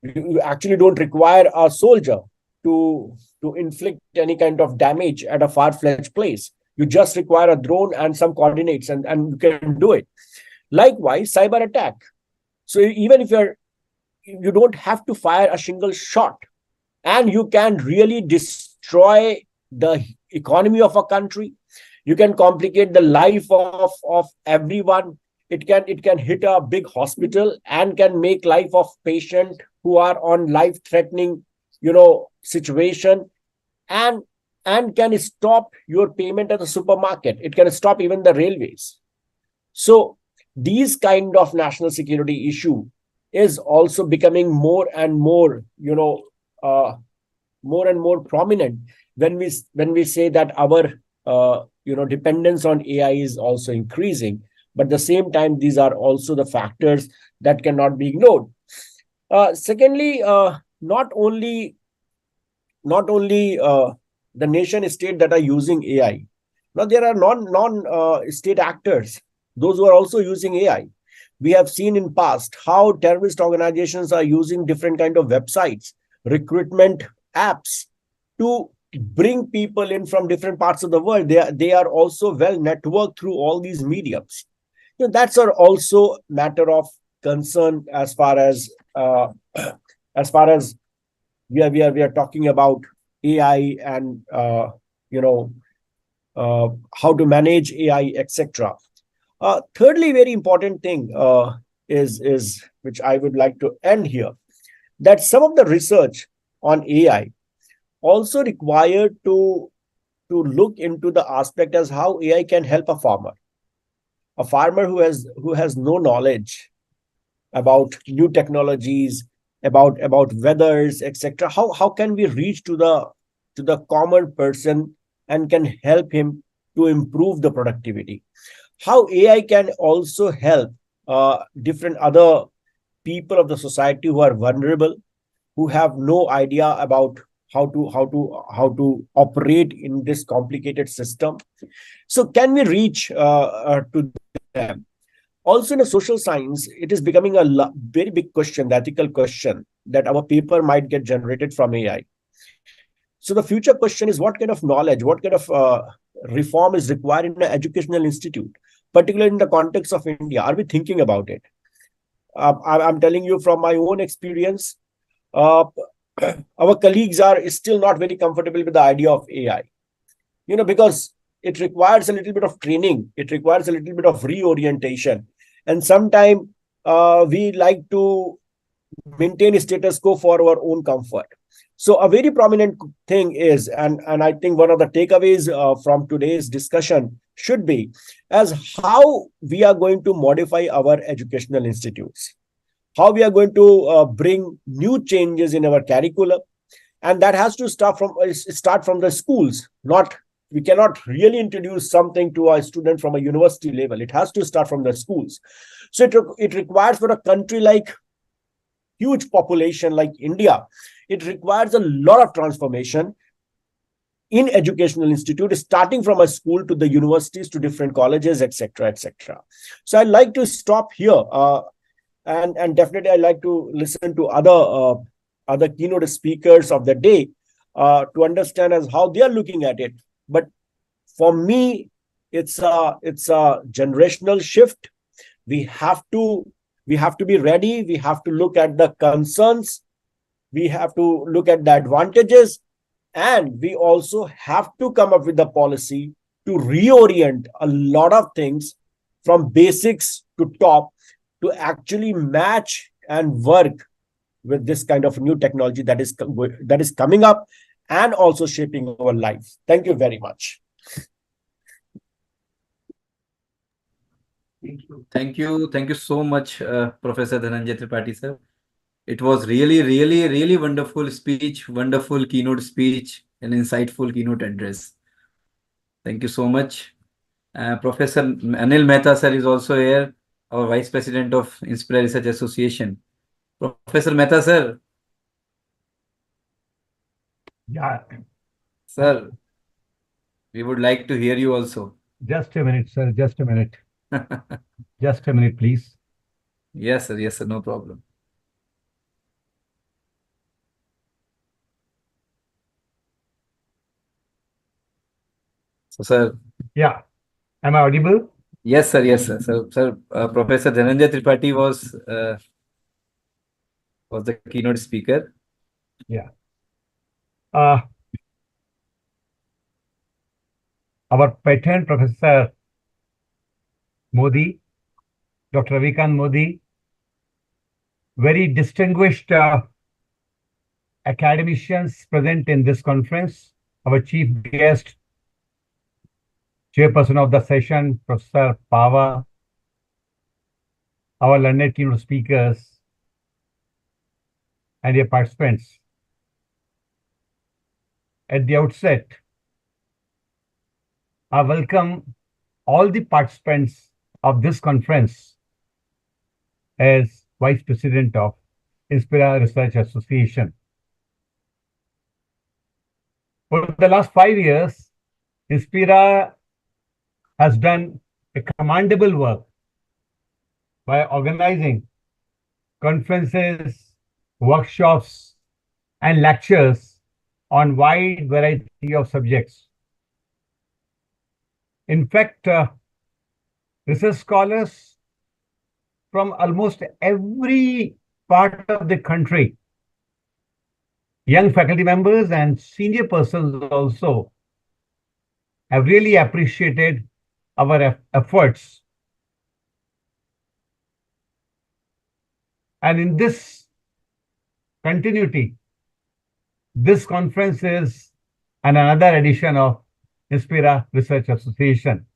You actually don't require a soldier to inflict any kind of damage at a far-fetched place. You just require a drone and some coordinates, and you can do it. Likewise, cyber attack. So even if you don't have to fire a single shot, and you can really destroy the economy of a country. You can complicate the life of everyone. It can hit a big hospital and can make life of patient who are on life-threatening, situation, and can stop your payment at the supermarket. It can stop even the railways. So these kind of national security issue is also becoming more and more, more and more prominent when we say that our dependence on AI is also increasing. But at the same time, these are also the factors that cannot be ignored. Secondly, not only the nation state that are using AI. Now there are non state actors, those who are also using AI. We have seen in past how terrorist organizations are using different kind of websites, recruitment apps to bring people in from different parts of the world. They are also well networked through all these mediums. That's also matter of concern as far as as far as we are talking about AI and how to manage AI, etc. Thirdly, very important thing is which I would like to end here, that some of the research on AI also required to look into the aspect as how AI can help a farmer who has no knowledge about new technologies, about weathers, etc. How can we reach to the common person and can help him to improve the productivity? How AI can also help different other people of the society who are vulnerable, who have no idea about how to operate in this complicated system. So can we reach to them? Also in a social science, it is becoming a very big question, the ethical question, that our paper might get generated from AI. So the future question is, what kind of knowledge, what kind of reform is required in an educational institute, particularly in the context of India? Are we thinking about it? I'm telling you from my own experience, our colleagues are still not very comfortable with the idea of AI, because it requires a little bit of training, it requires a little bit of reorientation, and sometimes we like to maintain a status quo for our own comfort. So a very prominent thing is, and I think one of the takeaways from today's discussion should be as how we are going to modify our educational institutes, how we are going to bring new changes in our curriculum, and that has to start from the schools. We cannot really introduce something to a student from a university level. It has to start from the schools. So it requires, for a country like huge population like India, it requires a lot of transformation in educational institute, starting from a school to the universities to different colleges, etc., etc. So I'd like to stop here, and definitely I'd like to listen to other keynote speakers of the day to understand as how they are looking at it. But for me, it's a generational shift. We have to be ready. We have to look at the concerns. We have to look at the advantages, and we also have to come up with a policy to reorient a lot of things from basics to top to actually match and work with this kind of new technology that is coming up and also shaping our lives. Thank you very much. Thank you so much, Professor Dhananjay Tripathi sir. It was really wonderful speech, wonderful keynote speech, and insightful keynote address. Thank you so much. Professor Anil Mehta sir is also here, our Vice President of Inspira Research Association. Professor Mehta sir. Yeah. Sir, we would like to hear you also. Just a minute, sir. Just a minute. Just a minute, please. Yes, sir. Yes, sir. No problem. So, sir. Yeah. Am I audible? Yes, sir. Yes, sir. Sir, Professor Dhananjay Tripathi was the keynote speaker. Yeah. Our patent Professor Modi, Dr. Ravikant Modi, very distinguished academicians present in this conference. Our chief guest, chairperson of the session, Professor Pava, our learned keynote speakers, and dear participants. At the outset, I welcome all the participants of this conference as Vice President of Inspira Research Association. For the last 5 years, Inspira has done a commendable work by organizing conferences, workshops, and lectures on wide variety of subjects. In fact, research scholars from almost every part of the country, young faculty members and senior persons also, have really appreciated our efforts. And in this continuity, this conference is another edition of Inspira Research Association.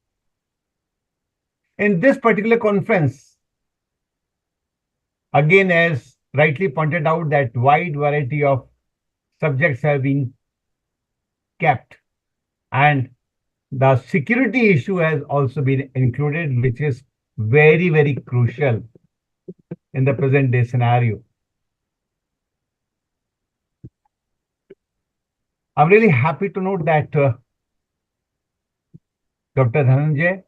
In this particular conference, again, as rightly pointed out, that wide variety of subjects have been kept, and the security issue has also been included, which is very, very crucial in the present day scenario. I'm really happy to note that Dr. Dhananjay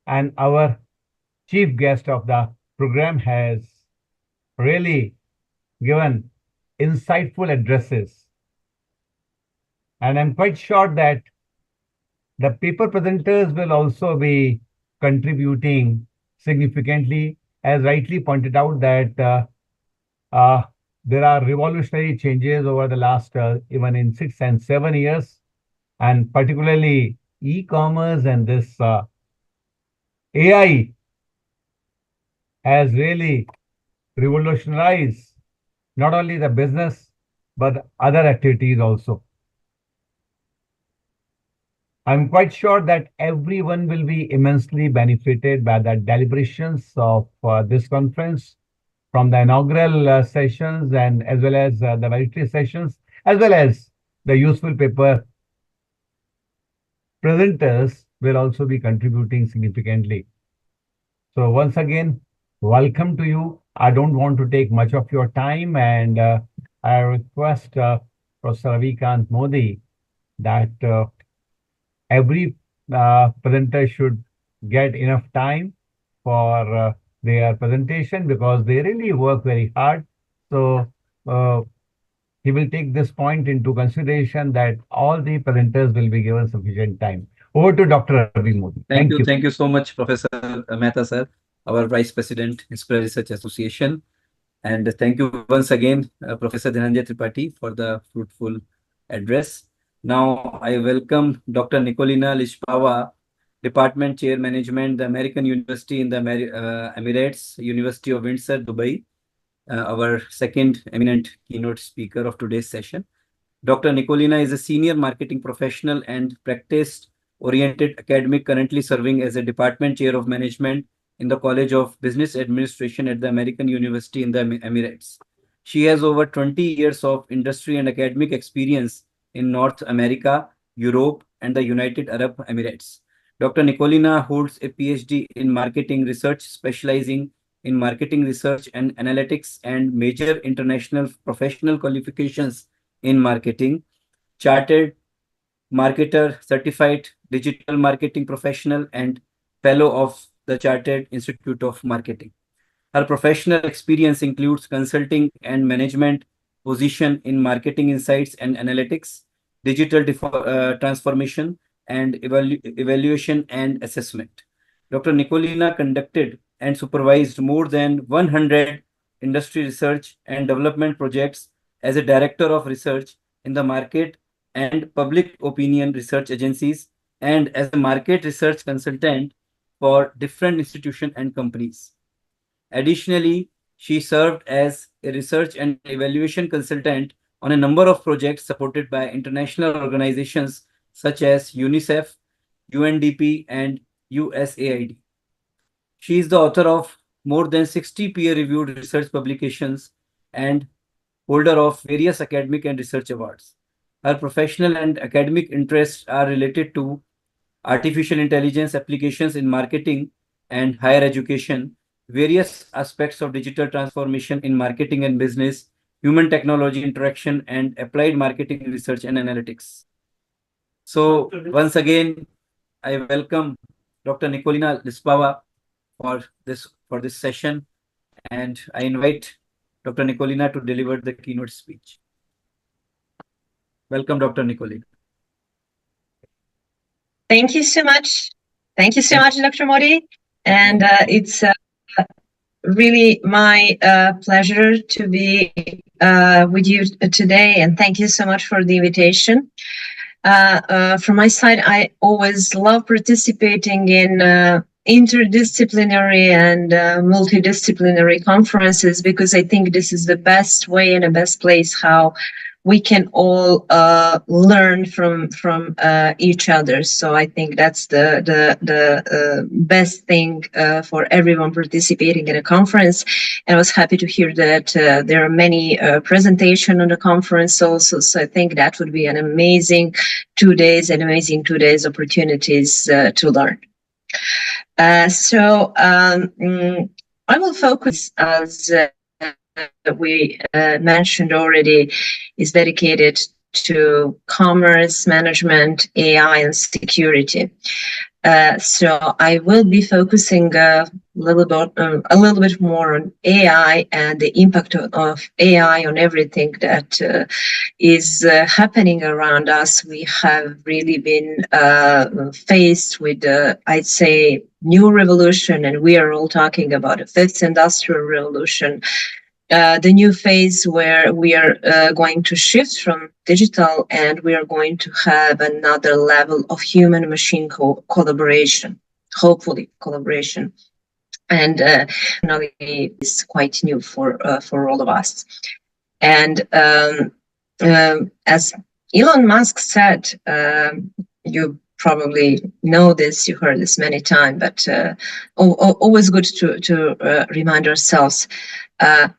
and our chief guest of the program has really given insightful addresses. And I'm quite sure that the paper presenters will also be contributing significantly, as rightly pointed out that there are revolutionary changes over the last even in 6 and 7 years, and particularly e-commerce and this AI has really revolutionized not only the business but other activities also. I'm quite sure that everyone will be immensely benefited by the deliberations of this conference, from the inaugural sessions and as well as the valedictory sessions, as well as the useful paper presenters will also be contributing significantly. So once again, welcome to you. I don't want to take much of your time, and I request Professor Ravikant Modi that every presenter should get enough time for their presentation, because they really work very hard. So he will take this point into consideration, that all the presenters will be given sufficient time. Over to Dr. Ravi Modi. Thank you. Thank you so much, Professor Mehta, sir, our Vice President, Inspira Research Association. And thank you once again, Professor Dhananjay Tripathi, for the fruitful address. Now, I welcome Dr. Nikolina Lishpava, Department Chair Management, the American University in the Emirates, University of Windsor, Dubai, our second eminent keynote speaker of today's session. Dr. Nikolina is a senior marketing professional and practice-oriented academic, currently serving as a Department Chair of Management in the College of Business Administration at the American University in the Emirates. She has over 20 years of industry and academic experience in North America, Europe, and the United Arab Emirates. Dr. Nikolina holds a PhD in marketing research, specializing in marketing research and analytics, and major international professional qualifications in marketing, chartered marketer, certified digital marketing professional, and fellow of the Chartered Institute of Marketing. Her professional experience includes consulting and management position in marketing insights and analytics, digital transformation, and evaluation and assessment. Dr. Nikolina conducted and supervised more than 100 industry research and development projects as a director of research in the market and public opinion research agencies, and as a market research consultant for different institutions and companies. Additionally, she served as a research and evaluation consultant on a number of projects supported by international organizations such as UNICEF, UNDP, and USAID. She is the author of more than 60 peer-reviewed research publications and holder of various academic and research awards. Her professional and academic interests are related to artificial intelligence applications in marketing and higher education, various aspects of digital transformation in marketing and business, human technology interaction, and applied marketing research and analytics. So once again, I welcome Dr. Nikolina Lispava for this session, and I invite Dr. Nikolina to deliver the keynote speech. Welcome, Dr. Nikolina. Thank you so much. Thank you so much, Dr. Modi. And it's really my pleasure to be with you today. And thank you so much for the invitation. From my side, I always love participating in interdisciplinary and multidisciplinary conferences, because I think this is the best way and the best place how we can all learn from each other. So I think that's the best thing for everyone participating in a conference. And I was happy to hear that there are many presentations on the conference also. So I think that would be an amazing 2 days, opportunities to learn. I will focus, as we mentioned already, is dedicated to commerce, management, AI, and security. So I will be focusing a little bit more on AI and the impact of AI on everything that is happening around us. We have really been faced with, I'd say, new revolution, and we are all talking about a fifth industrial revolution. The new phase where we are going to shift from digital, and we are going to have another level of human-machine collaboration, hopefully collaboration. And technology is quite new for all of us. And as Elon Musk said, you probably know this, you heard this many times, but always good to remind ourselves.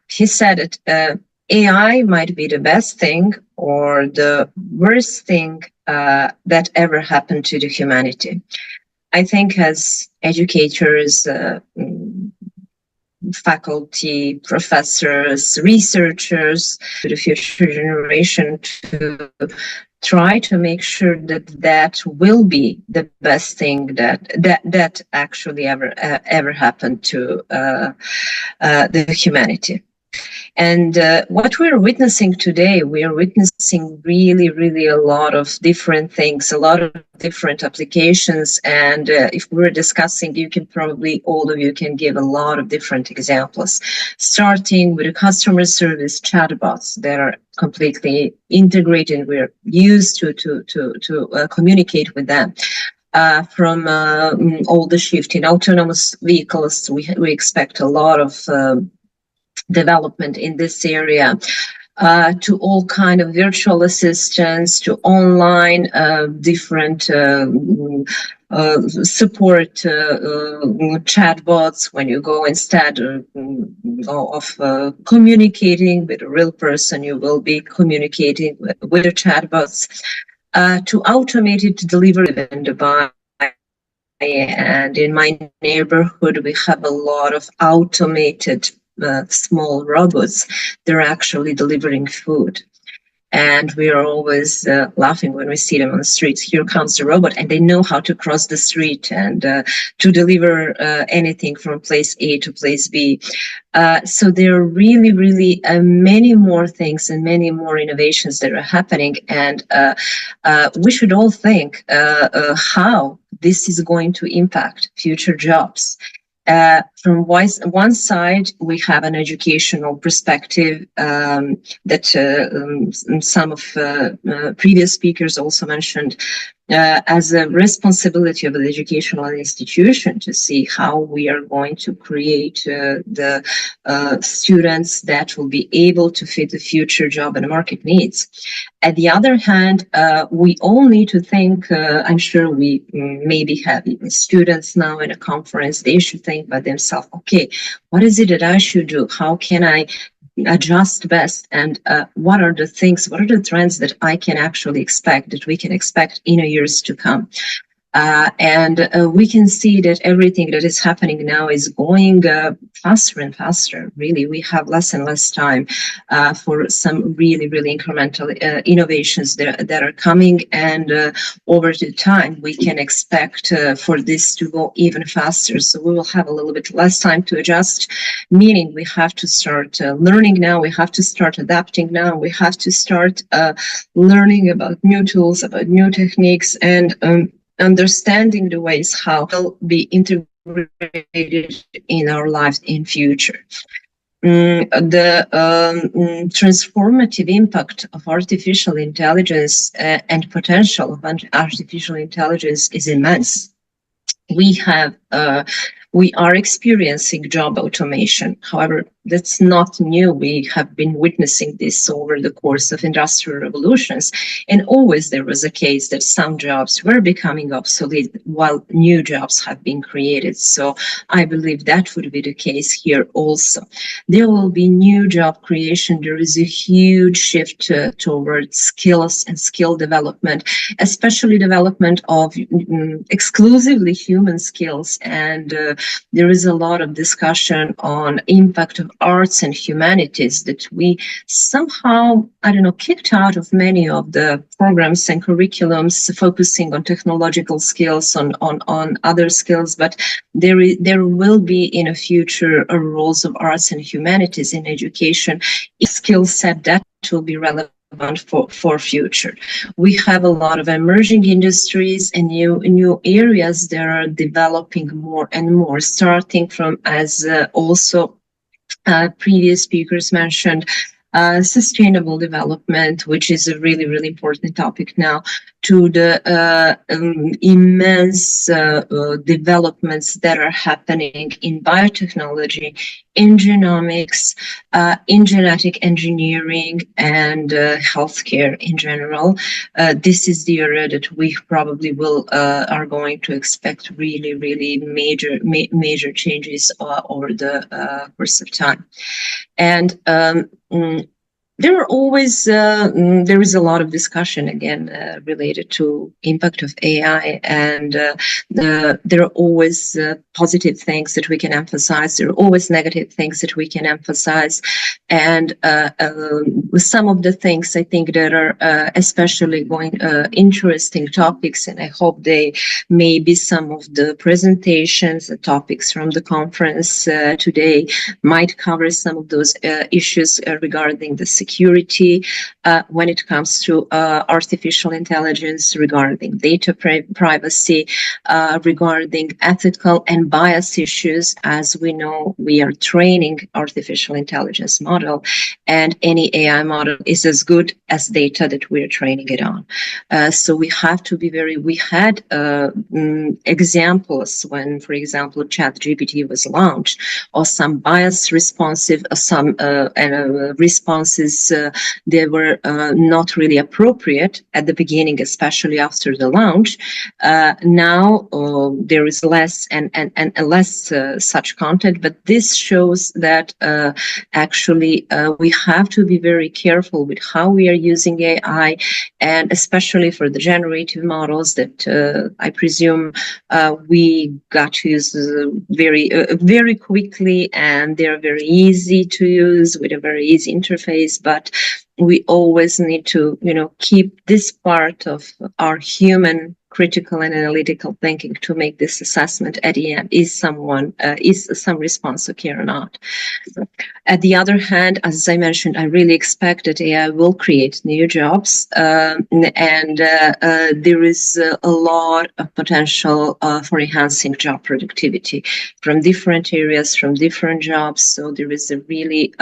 He said that AI might be the best thing or the worst thing that ever happened to the humanity. I think as educators, faculty, professors, researchers, to the future generation, to try to make sure that that will be the best thing that actually ever happened to the humanity. And what we're witnessing today, we are witnessing really a lot of different things, a lot of different applications. And if we're discussing, you can probably, all of you can give a lot of different examples, starting with the customer service chatbots that are completely integrated. We're used to communicate with them. From all the shift in autonomous vehicles, we expect a lot of development in this area, to all kind of virtual assistants, to online different support chatbots. When you go, instead of communicating with a real person, you will be communicating with the chatbots, to automated delivery and buy. And in my neighborhood, we have a lot of automated small robots. They're actually delivering food. And we are always laughing when we see them on the streets. Here comes the robot, and they know how to cross the street and to deliver anything from place A to place B. So there are really many more things and many more innovations that are happening. And we should all think how this is going to impact future jobs. From one side, we have an educational perspective that some of previous speakers also mentioned, as a responsibility of the educational institution to see how we are going to create the students that will be able to fit the future job and market needs. At the other hand, we all need to think, I'm sure we maybe have students now in a conference, they should think by themselves, okay, what is it that I should do? How can I adjust best? And what are the things, what are the trends that I can actually expect, that we can expect in the years to come? We can see that everything that is happening now is going faster and faster. Really, we have less and less time for some really, really incremental innovations that are coming. And over the time, we can expect for this to go even faster. So we will have a little bit less time to adjust, meaning we have to start learning now. We have to start adapting now. We have to start learning about new tools, about new techniques, and understanding the ways how it will be integrated in our lives in future. The transformative impact of artificial intelligence and potential of artificial intelligence is immense. We are experiencing job automation. However, that's not new. We have been witnessing this over the course of industrial revolutions. And always there was a case that some jobs were becoming obsolete while new jobs have been created. So I believe that would be the case here also. There will be new job creation. There is a huge shift towards skills and skill development, especially development of exclusively human skills. And there is a lot of discussion on impact of arts and humanities that we somehow, kicked out of many of the programs and curriculums focusing on technological skills, on other skills. But there will be in a future roles of arts and humanities in education, a skill set that will be relevant for future. We have a lot of emerging industries and new areas that are developing more and more, starting from, as also previous speakers mentioned, sustainable development, which is a really, really important topic now, to the immense developments that are happening in biotechnology, in genomics, in genetic engineering, and healthcare in general. This is the area that we probably are going to expect really, really major changes over the course of time. And there is a lot of discussion again related to impact of AI, and there are always positive things that we can emphasize. There are always negative things that we can emphasize, and some of the things I think that are especially interesting topics, and I hope they may be some of the presentations, the topics from the conference today might cover some of those issues regarding the security when it comes to artificial intelligence, regarding data privacy, regarding ethical and bias issues. As we know, we are training artificial intelligence model, and any AI model is as good as data that we're training it on. So we have to be we had examples when, for example, ChatGPT was launched, or some bias responsive, some responses they were not really appropriate at the beginning, especially after the launch. Now there is less and less such content, but this shows that actually we have to be very careful with how we are using AI, and especially for the generative models that I presume we got to use very quickly, and they're very easy to use with a very easy interface. But we always need to, keep this part of our human critical and analytical thinking to make this assessment at the end. Is some response okay or not? At the other hand, as I mentioned, I really expect that AI will create new jobs, and there is a lot of potential for enhancing job productivity from different areas, from different jobs. So there is a really,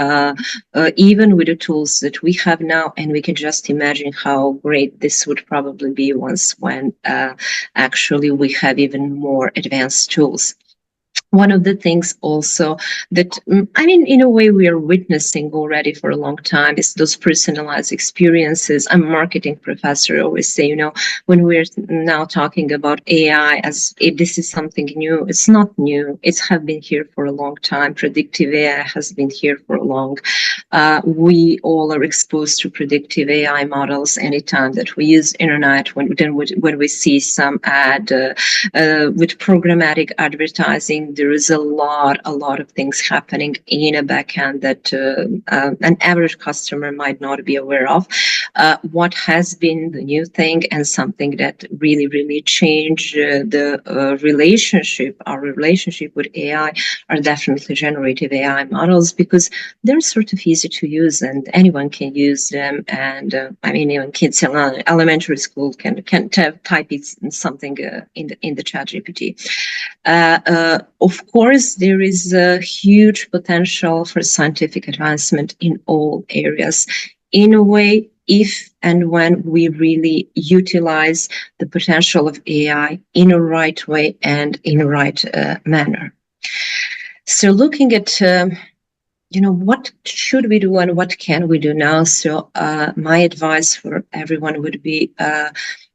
even with the tools that we have now, and we can just imagine how great this would probably be when actually we have even more advanced tools. One of the things also that, in a way we are witnessing already for a long time is those personalized experiences. I'm a marketing professor. I always say, when we're now talking about AI as if this is something new, it's not new. It's have been here for a long time. Predictive AI has been here for a long. We all are exposed to predictive AI models anytime that we use internet. When we see some ad with programmatic advertising, there is a lot of things happening in a backend that an average customer might not be aware of. What has been the new thing and something that really changed our relationship with AI are definitely generative AI models, because they're sort of easy to use and anyone can use them. And even kids in elementary school can type it something in the chat GPT. Of course, there is a huge potential for scientific advancement in all areas. In a way, if and when we really utilize the potential of AI in a right way and in a right manner. So looking at what should we do and what can we do now? So my advice for everyone would be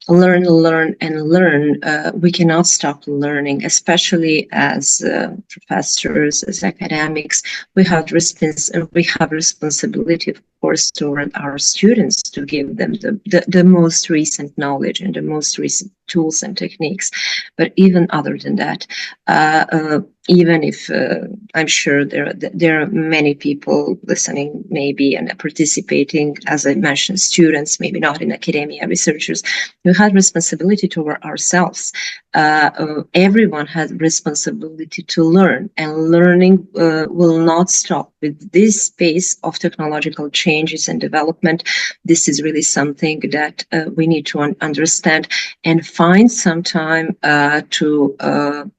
learn, and learn. We cannot stop learning, especially as professors, as academics. We have responsibility, of course, toward our students to give them the most recent knowledge and the most recent tools and techniques. But even other than that, even if I'm sure there are many people listening, maybe, and participating, as I mentioned, students, maybe not in academia, researchers, we have responsibility toward ourselves. Everyone has responsibility to learn, and learning will not stop with this pace of technological changes and development. This is really something that we need to understand and find some time to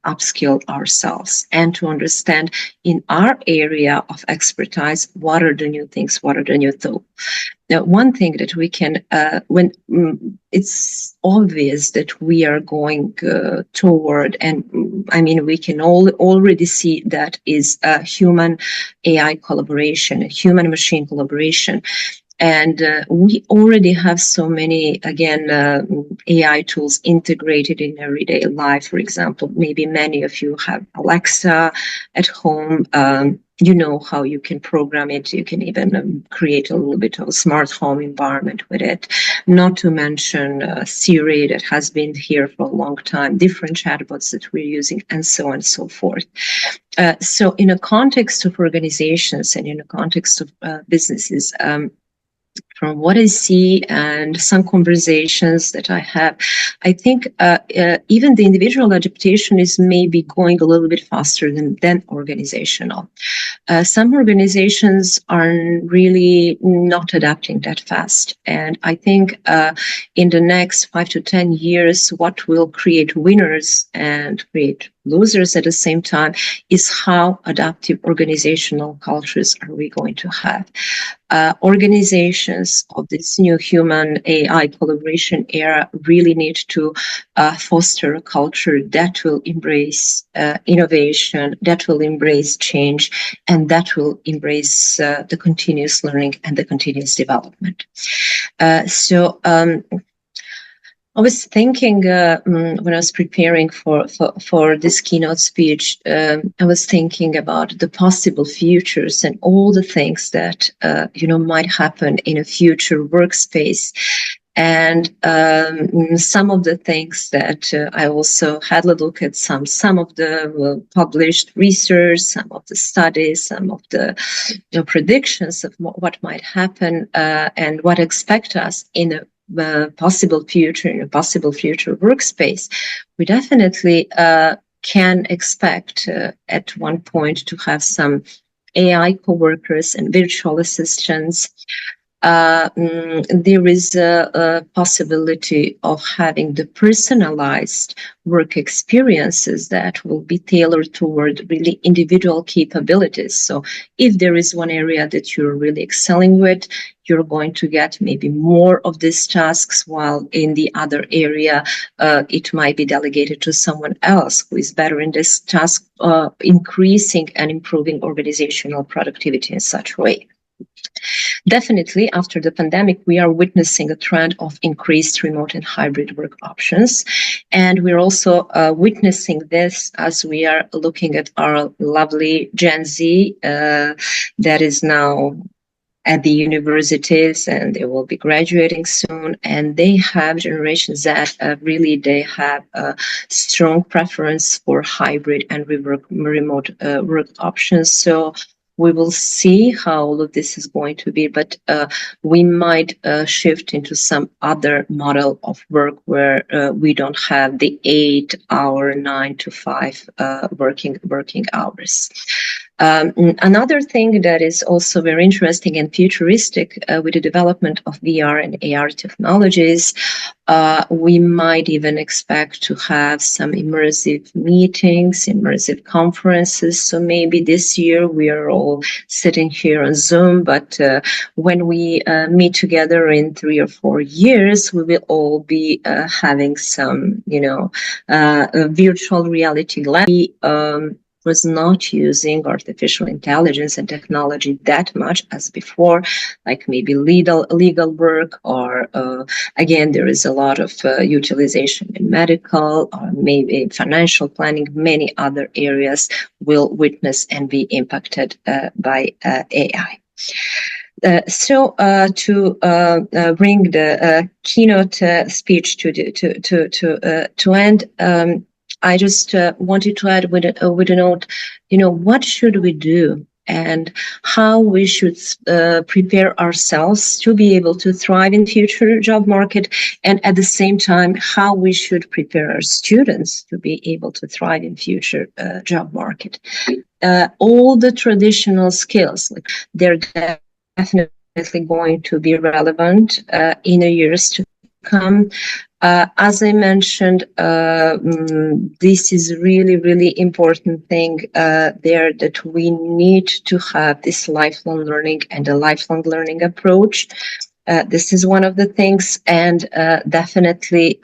upskill ourselves and to understand in our area of expertise what are the new things, what are the new thoughts. Now, one thing that we can, when it's obvious that we are going toward, and we can already see that is human AI collaboration, human machine collaboration. And we already have so many, again, AI tools integrated in everyday life. For example, maybe many of you have Alexa at home. You know how you can program it. You can even create a little bit of a smart home environment with it. Not to mention Siri, that has been here for a long time, different chatbots that we're using, and so on and so forth. So in a context of organizations and in a context of businesses, from what I see and some conversations that I have, I think even the individual adaptation is maybe going a little bit faster than organizational. Some organizations are really not adapting that fast. And I think in the next 5 to 10 years, what will create winners and create losers at the same time is how adaptive organizational cultures are we going to have. Organizations of this new human AI collaboration era really need to foster a culture that will embrace innovation, that will embrace change, and that will embrace the continuous learning and the continuous development. I was thinking when I was preparing for this keynote speech, I was thinking about the possible futures and all the things that might happen in a future workspace. And some of the things that I also had a look at some of the published research, some of the studies, some of the predictions of what might happen and what expect us in a possible future workspace. We definitely can expect at one point to have some AI coworkers and virtual assistants. There is a possibility of having the personalized work experiences that will be tailored toward really individual capabilities. So if there is one area that you're really excelling with, you're going to get maybe more of these tasks, while in the other area, it might be delegated to someone else who is better in this task, increasing and improving organizational productivity in such a way. Definitely, after the pandemic, we are witnessing a trend of increased remote and hybrid work options. And we're also witnessing this as we are looking at our lovely Gen Z that is now at the universities, and they will be graduating soon. And they have Generation Z, really, they have a strong preference for hybrid and remote work options. So we will see how all of this is going to be, but we might shift into some other model of work where we don't have the 8-hour 9 to 5 working hours. Another thing that is also very interesting and futuristic with the development of VR and AR technologies, we might even expect to have some immersive meetings, immersive conferences. So maybe this year we are all sitting here on Zoom, but when we meet together in 3 or 4 years, we will all be having some, virtual reality glasses. Was not using artificial intelligence and technology that much as before, like maybe legal work, or again, there is a lot of utilization in medical, or maybe financial planning. Many other areas will witness and be impacted by AI. So to bring the keynote speech to end, I just wanted to add with a note, what should we do and how we should prepare ourselves to be able to thrive in future job market, and at the same time, how we should prepare our students to be able to thrive in future job market. All the traditional skills, they're definitely going to be relevant in the years to come. As I mentioned, this is really, really important thing there, that we need to have this lifelong learning and a lifelong learning approach. This is one of the things, and definitely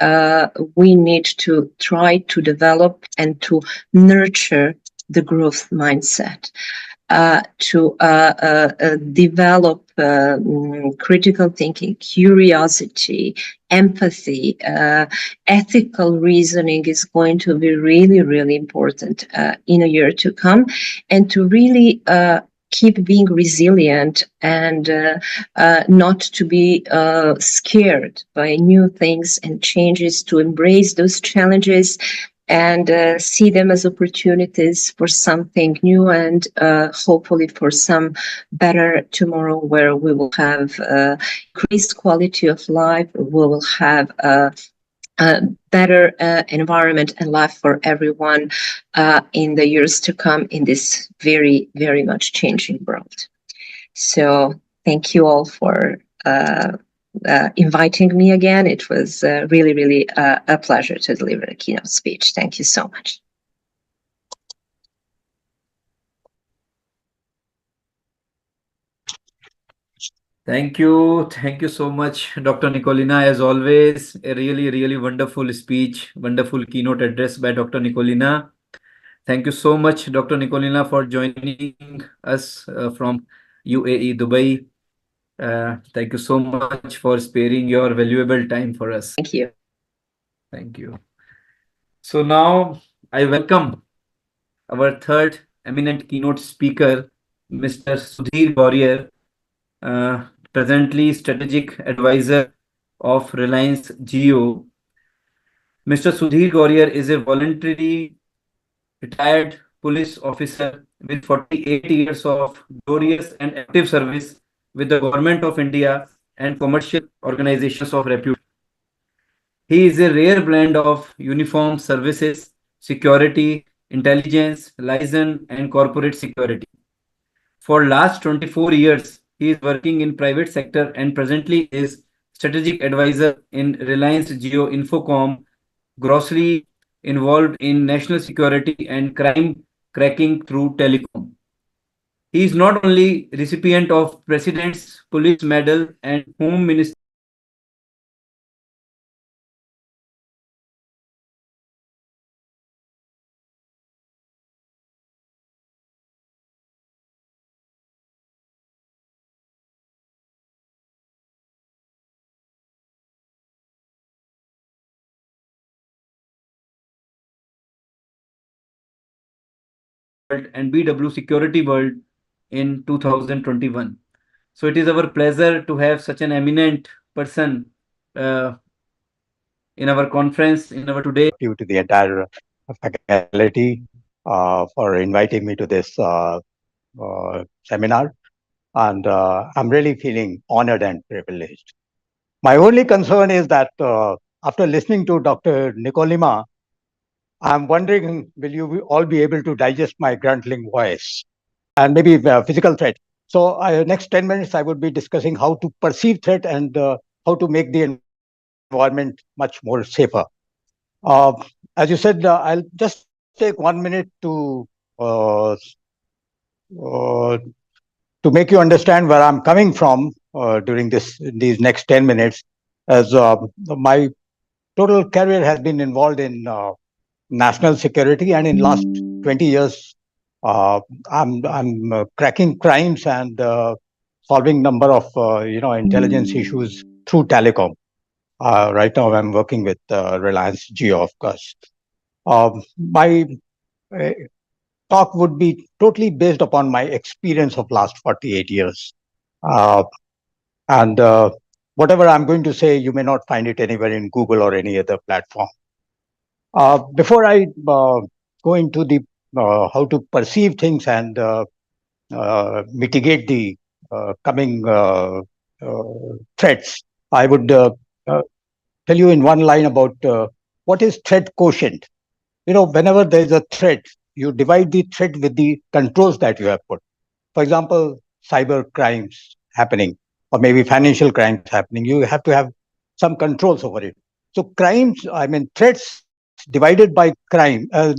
we need to try to develop and to nurture the growth mindset. To develop critical thinking, curiosity, empathy, ethical reasoning is going to be really, really important in a year to come, and to really keep being resilient and not to be scared by new things and changes, to embrace those challenges and see them as opportunities for something new, and hopefully for some better tomorrow, where we will have increased quality of life, we will have a better environment and life for everyone in the years to come in this very, very much changing world. So thank you all for inviting me again. It was really, really a pleasure to deliver a keynote speech. Thank you so much. Thank you. Thank you so much, Dr. Nicolina. As always, a really, really wonderful speech, wonderful keynote address by Dr. Nicolina. Thank you so much, Dr. Nicolina, for joining us from UAE, Dubai. Thank you so much for sparing your valuable time for us. Thank you. Thank you. So now I welcome our third eminent keynote speaker, Mr. Sudhir Gaurier, presently strategic advisor of Reliance Jio. Mr. Sudhir Gaurier is a voluntarily retired police officer with 48 years of glorious and active service with the Government of India and commercial organizations of repute. He is a rare blend of uniform services, security, intelligence, liaison, and corporate security. For last 24 years, he is working in private sector and presently is strategic advisor in Reliance Jio Infocom, grossly involved in national security and crime cracking through telecom. He is not only recipient of President's Police Medal and Home Minister and BW Security World in 2021. So it is our pleasure to have such an eminent person in our conference, in our today. You to the entire faculty for inviting me to this seminar. And I'm really feeling honored and privileged. My only concern is that after listening to Dr. Nicolima, I'm wondering, will you all be able to digest my gruntling voice and maybe physical threat? So next 10 minutes, I would be discussing how to perceive threat and how to make the environment much more safer. As you said, I'll just take 1 minute uh, to make you understand where I'm coming from during these next 10 minutes, as my total career has been involved in national security, and in last 20 years, I'm cracking crimes and solving number of intelligence issues through telecom. Right now, I'm working with Reliance Jio, of course. My talk would be totally based upon my experience of last 48 years. And whatever I'm going to say, you may not find it anywhere in Google or any other platform. Before I go into the how to perceive things and mitigate the coming threats, I would tell you in one line about what is threat quotient. Whenever there is a threat, you divide the threat with the controls that you have put. For example, cyber crimes happening, or maybe financial crimes happening, you have to have some controls over it. So threats divided by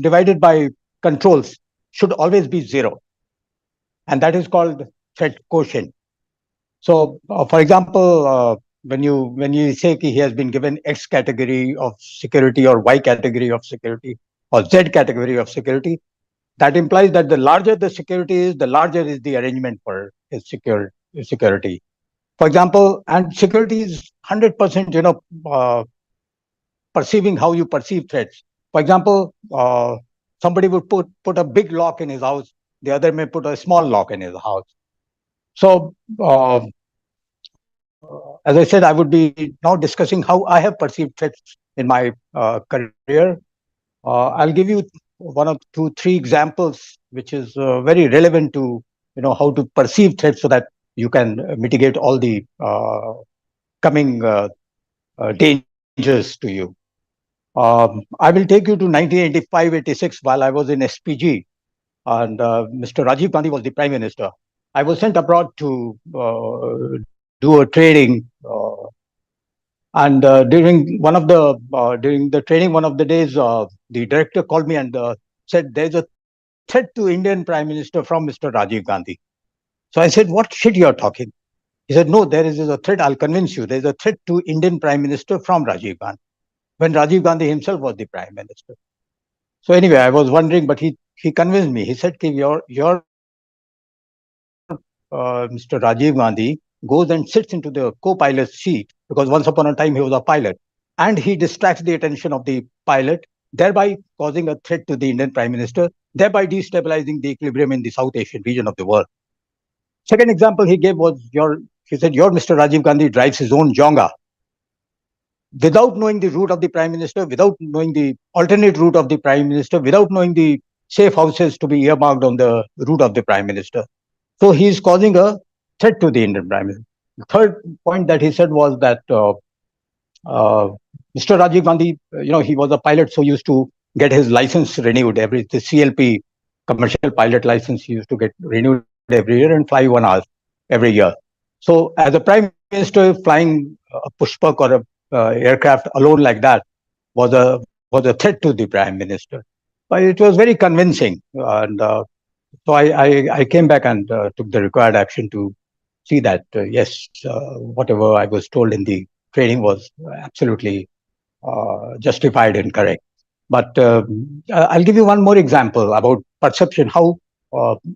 divided by controls should always be 0. And that is called threat quotient. So, for example, when you say he has been given X category of security or Y category of security or Z category of security, that implies that the larger the security is, the larger is the arrangement for his security. For example, and security is 100%, perceiving how you perceive threats. For example, somebody would put a big lock in his house, the other may put a small lock in his house. So, as I said, I would be now discussing how I have perceived threats in my career. I'll give you one or two, three examples, which is very relevant to how to perceive threats so that you can mitigate all the coming dangers to you. I will take you to 1985-86 while I was in SPG, and Mr. Rajiv Gandhi was the Prime Minister. I was sent abroad to do a training, and during the training, one of the days, the director called me and said, "There's a threat to Indian Prime Minister from Mr. Rajiv Gandhi." So I said, "What shit you're talking?" He said, "No, there is a threat. I'll convince you. There's a threat to Indian Prime Minister from Rajiv Gandhi," when Rajiv Gandhi himself was the Prime Minister. So anyway, I was wondering, but he convinced me. He said, "Your Mr. Rajiv Gandhi goes and sits into the co-pilot's seat, because once upon a time he was a pilot, and he distracts the attention of the pilot, thereby causing a threat to the Indian Prime Minister, thereby destabilizing the equilibrium in the South Asian region of the world." Second example he gave was he said, "Your Mr. Rajiv Gandhi drives his own Jonga," without knowing the route of the Prime Minister, without knowing the alternate route of the Prime Minister, without knowing the safe houses to be earmarked on the route of the Prime Minister. So he is causing a threat to the Indian Prime Minister. The third point that he said was that Mr. Rajiv Gandhi, he was a pilot, so used to get his license renewed the CLP commercial pilot license, he used to get renewed every year and fly 1 hour every year. So as a Prime Minister, flying a Pushpak or a aircraft alone like that was a threat to the Prime Minister. But it was very convincing, and So I came back and took the required action to see that, yes, whatever I was told in the training was absolutely justified and correct. But I'll give you one more example about perception, how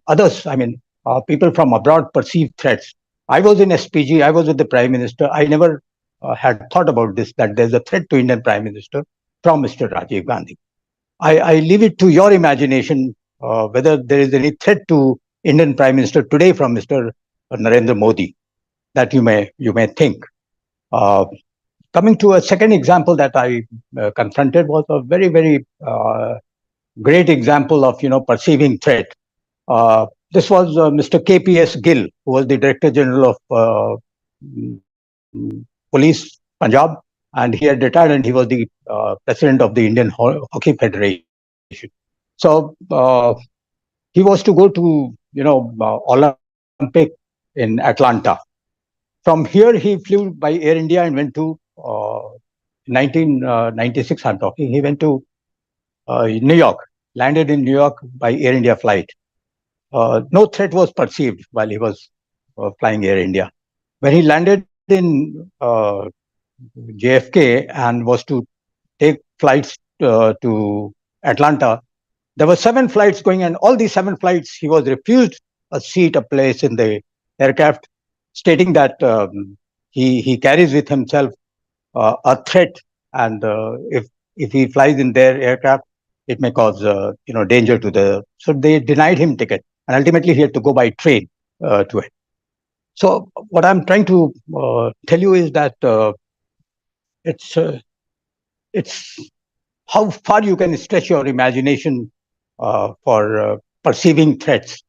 others, people from abroad perceive threats. I was in SPG, I was with the Prime Minister. I never had thought about this, that there's a threat to Indian Prime Minister from Mr. Rajiv Gandhi. I leave it to your imagination whether there is any threat to Indian Prime Minister today from Mr. Narendra Modi that you may think. Coming to a second example that I confronted was a very, very great example of perceiving threat. This was Mr. KPS Gill, who was the Director General of Police Punjab, and he had retired, and he was the president of the Indian Hockey Federation. So he was to go to Olympic in Atlanta. From here, he flew by Air India and went to 1996. I'm talking. He went to New York, landed in New York by Air India flight. No threat was perceived while he was flying Air India. When he landed in JFK and was to take flights to Atlanta, there were 7 flights going, and all these 7 flights, he was refused a seat, a place in the aircraft, stating that he carries with himself a threat, and if he flies in their aircraft, it may cause danger to the. So they denied him ticket, and ultimately he had to go by train to it. So what I'm trying to tell you is that it's how far you can stretch your imagination for perceiving threats,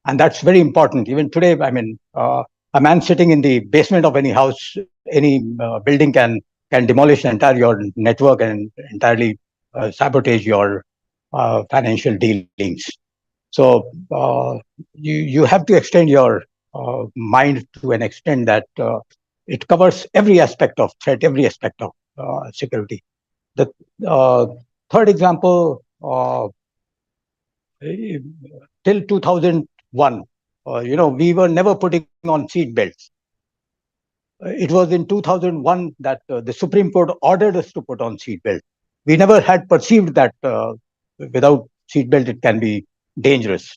and that's very important. Even today, a man sitting in the basement of any house, any building can demolish your network and entirely sabotage your financial dealings. So you have to extend your mind to an extent that it covers every aspect of threat, every aspect of security. The third example, till 2001, we were never putting on seat belts. It was in 2001 that the Supreme Court ordered us to put on seat belt. We never had perceived that without seat belt it can be dangerous.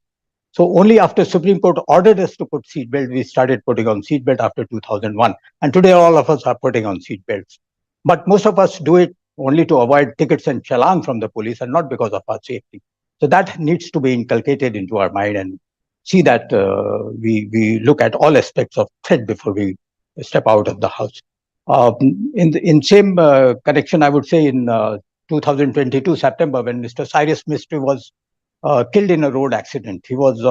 So only after Supreme Court ordered us to put seat belt, we started putting on seat belt after 2001. And today all of us are putting on seat belts. But most of us do it only to avoid tickets and challan from the police, and not because of our safety. So that needs to be inculcated into our mind, and see that we look at all aspects of threat before we step out of the house. In same connection, I would say in 2022 September, when Mr. Cyrus Mistry was killed in a road accident, he was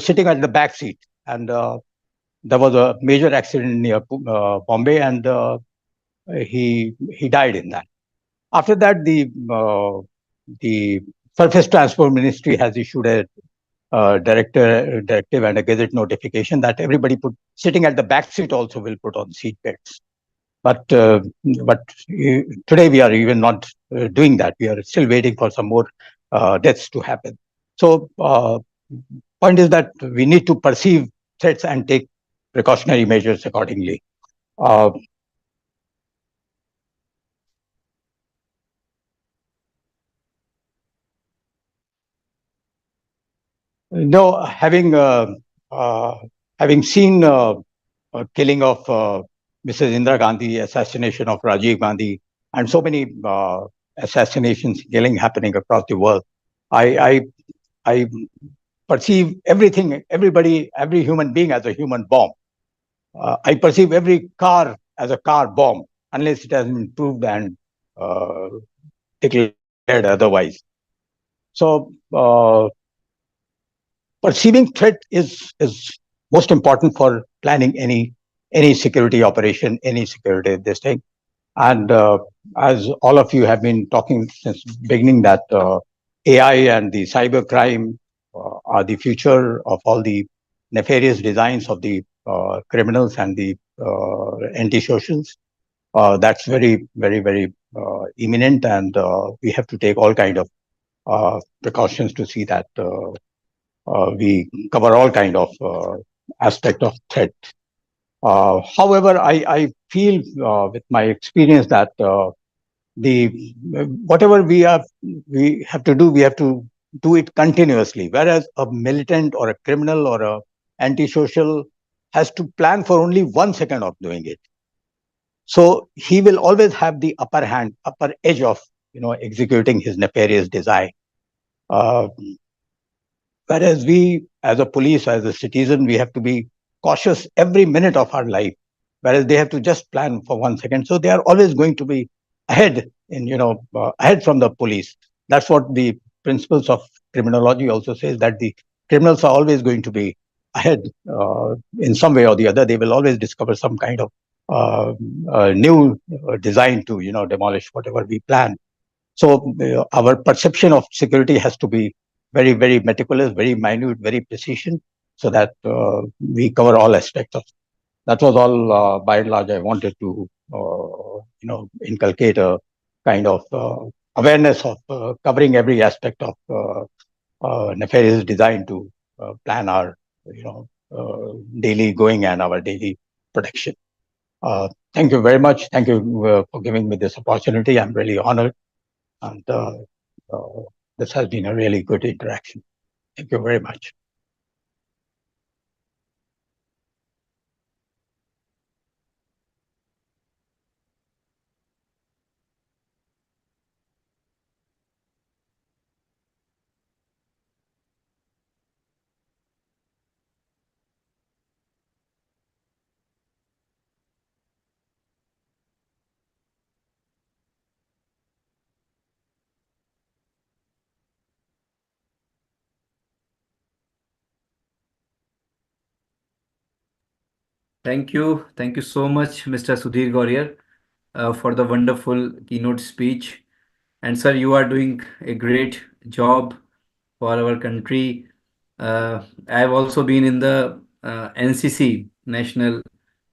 sitting at the back seat, and there was a major accident near Bombay, and he died in that. After that, the Surface Transport Ministry has issued a directive and a gazette notification that everybody sitting at the back seat also will put on seat belts. But today we are even not doing that. We are still waiting for some more deaths to happen. So point is that we need to perceive threats and take precautionary measures accordingly. No, having seen killing of Mrs. Indira Gandhi, assassination of Rajiv Gandhi, and so many assassinations, killing happening across the world, I perceive everything, everybody, every human being as a human bomb. I perceive every car as a car bomb, unless it has been proved and declared otherwise. So perceiving threat is most important for planning any security operation, any security this thing. And as all of you have been talking since beginning, that AI and the cyber crime are the future of all the nefarious designs of the criminals and the anti-socials. That's very, very, very imminent, and we have to take all kind of precautions to see that we cover all kind of aspect of threat. However, I feel with my experience that the whatever we have to do, we have to do it continuously. Whereas a militant or a criminal or a antisocial has to plan for only 1 second of doing it. So he will always have the upper hand, upper edge of executing his nefarious design. Whereas we, as a police, as a citizen, we have to be cautious every minute of our life. Whereas they have to just plan for 1 second, so they are always going to be ahead ahead from the police. That's what the principles of criminology also says, that the criminals are always going to be ahead in some way or the other. They will always discover some kind of new design to demolish whatever we plan. So our perception of security has to be very, very meticulous, very minute, very precision, so that we cover all aspects of. That was all by and large I wanted to inculcate a kind of awareness of covering every aspect of nefarious design to plan our daily going and our daily protection. Thank you very much. Thank you for giving me this opportunity. I'm really honored, and this has been a really good interaction. Thank you very much. Thank you. Thank you so much, Mr. Sudhir Gaurier, for the wonderful keynote speech. And sir, you are doing a great job for our country. I have also been in the NCC, National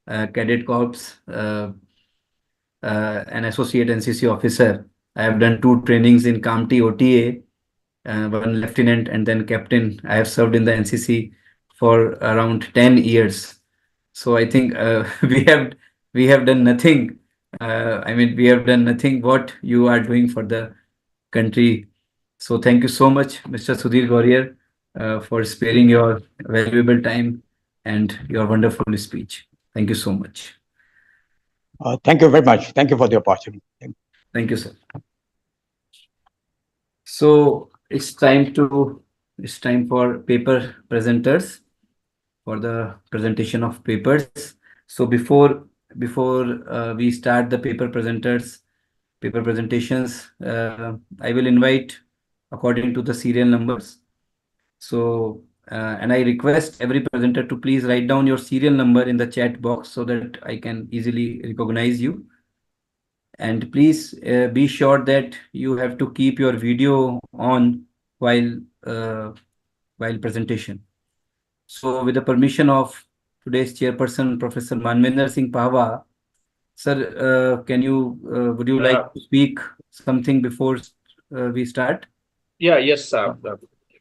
Cadet Corps, an associate NCC officer. I have done 2 trainings in Kamti OTA, one lieutenant and then captain. I have served in the NCC for around 10 years. So I think we have done nothing. I mean, we have done nothing what you are doing for the country. So thank you so much, Mr. Sudhir Gaurier, for sparing your valuable time and your wonderful speech. Thank you so much. Thank you very much. Thank you for the opportunity. Thank you, sir. So it's time for paper presenters, for the presentation of papers. So before we start the paper presentations, I will invite according to the serial numbers. So and I request every presenter to please write down your serial number in the chat box so that I can easily recognize you. And please be sure that you have to keep your video on while presentation. So with the permission of today's chairperson, Professor Manvinder Singh Pahwa, sir, would you like to speak something before we start? Yes,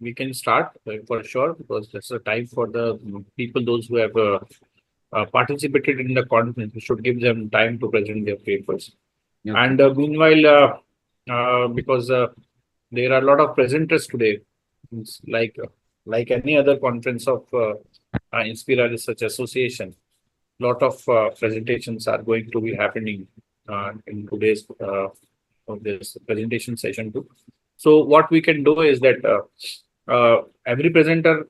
we can start for sure, because that's the time for the people, those who have participated in the conference. We should give them time to present their papers. Okay. And meanwhile, because there are a lot of presenters today, it's like any other conference of Inspira Research Association, lot of presentations are going to be happening in today's of this presentation session too. So what we can do is that every presenter,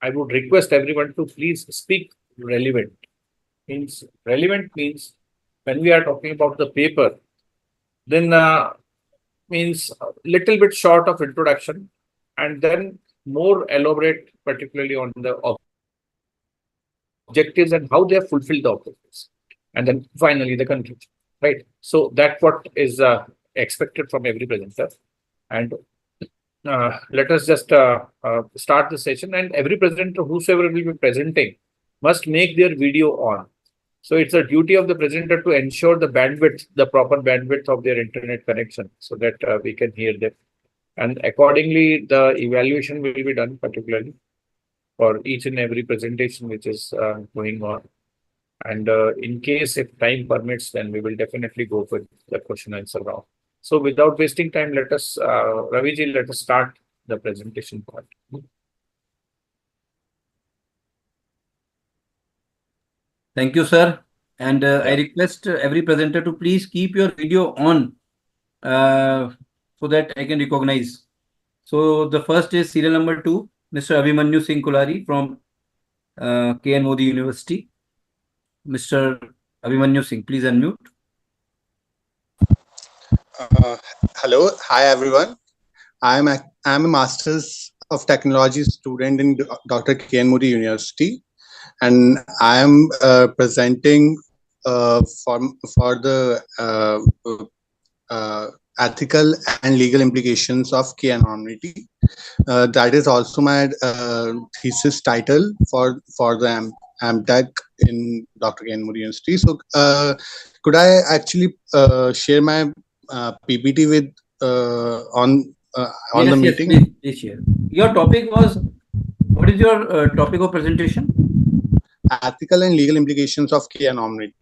I would request everyone to please speak relevant. Relevant means when we are talking about the paper, then means a little bit short of introduction and then more elaborate, particularly on the objectives and how they have fulfilled the objectives. And then finally the conclusion, right? So that's what is expected from every presenter. And let us just start the session, and every presenter, whosoever will be presenting, must make their video on. So it's a duty of the presenter to ensure the bandwidth, the proper bandwidth of their internet connection, so that we can hear them. And accordingly, the evaluation will be done particularly. for each and every presentation which is going on. And in case if time permits, then we will definitely go for the question answer round. So without wasting time, let us, Raviji, let us start the presentation part. Thank you, sir. And I request every presenter to please keep your video on so that I can recognize. So the first is serial number 2, Mr. Abhimanyu Singh Kulari from KN Modi University. Mr. Abhimanyu Singh, please unmute. Hello, hi everyone. I'm a Master's of Technology student in Dr. KN Modi University, and I am presenting for the ethical and legal implications of k-anonymity. That is also my thesis title for the MTech in Dr. KN Modi University. So could I actually share my PPT with on the meeting? Yes, please share. Your topic was, what is your topic of presentation? Ethical and legal implications of k-anonymity.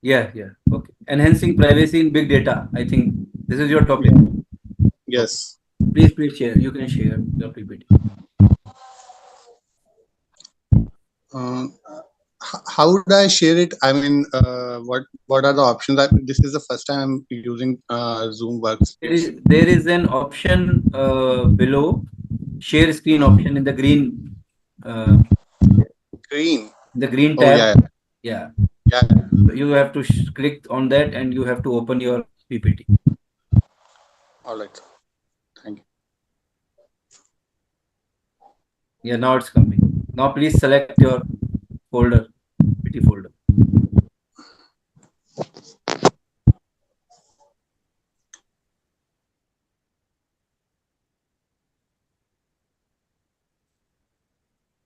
Yeah. Okay. Enhancing privacy in big data. I think this is your topic. Yes. Please share. You can share your PPT. How would I share it? I mean, what are the options? This is the first time I'm using Zoom Workspace. There is an option below, share screen option in the green. Green. The green tab. Yeah. You have to click on that and you have to open your PPT. All right. Thank you. Yeah, now it's coming. Now please select your folder, PPT folder.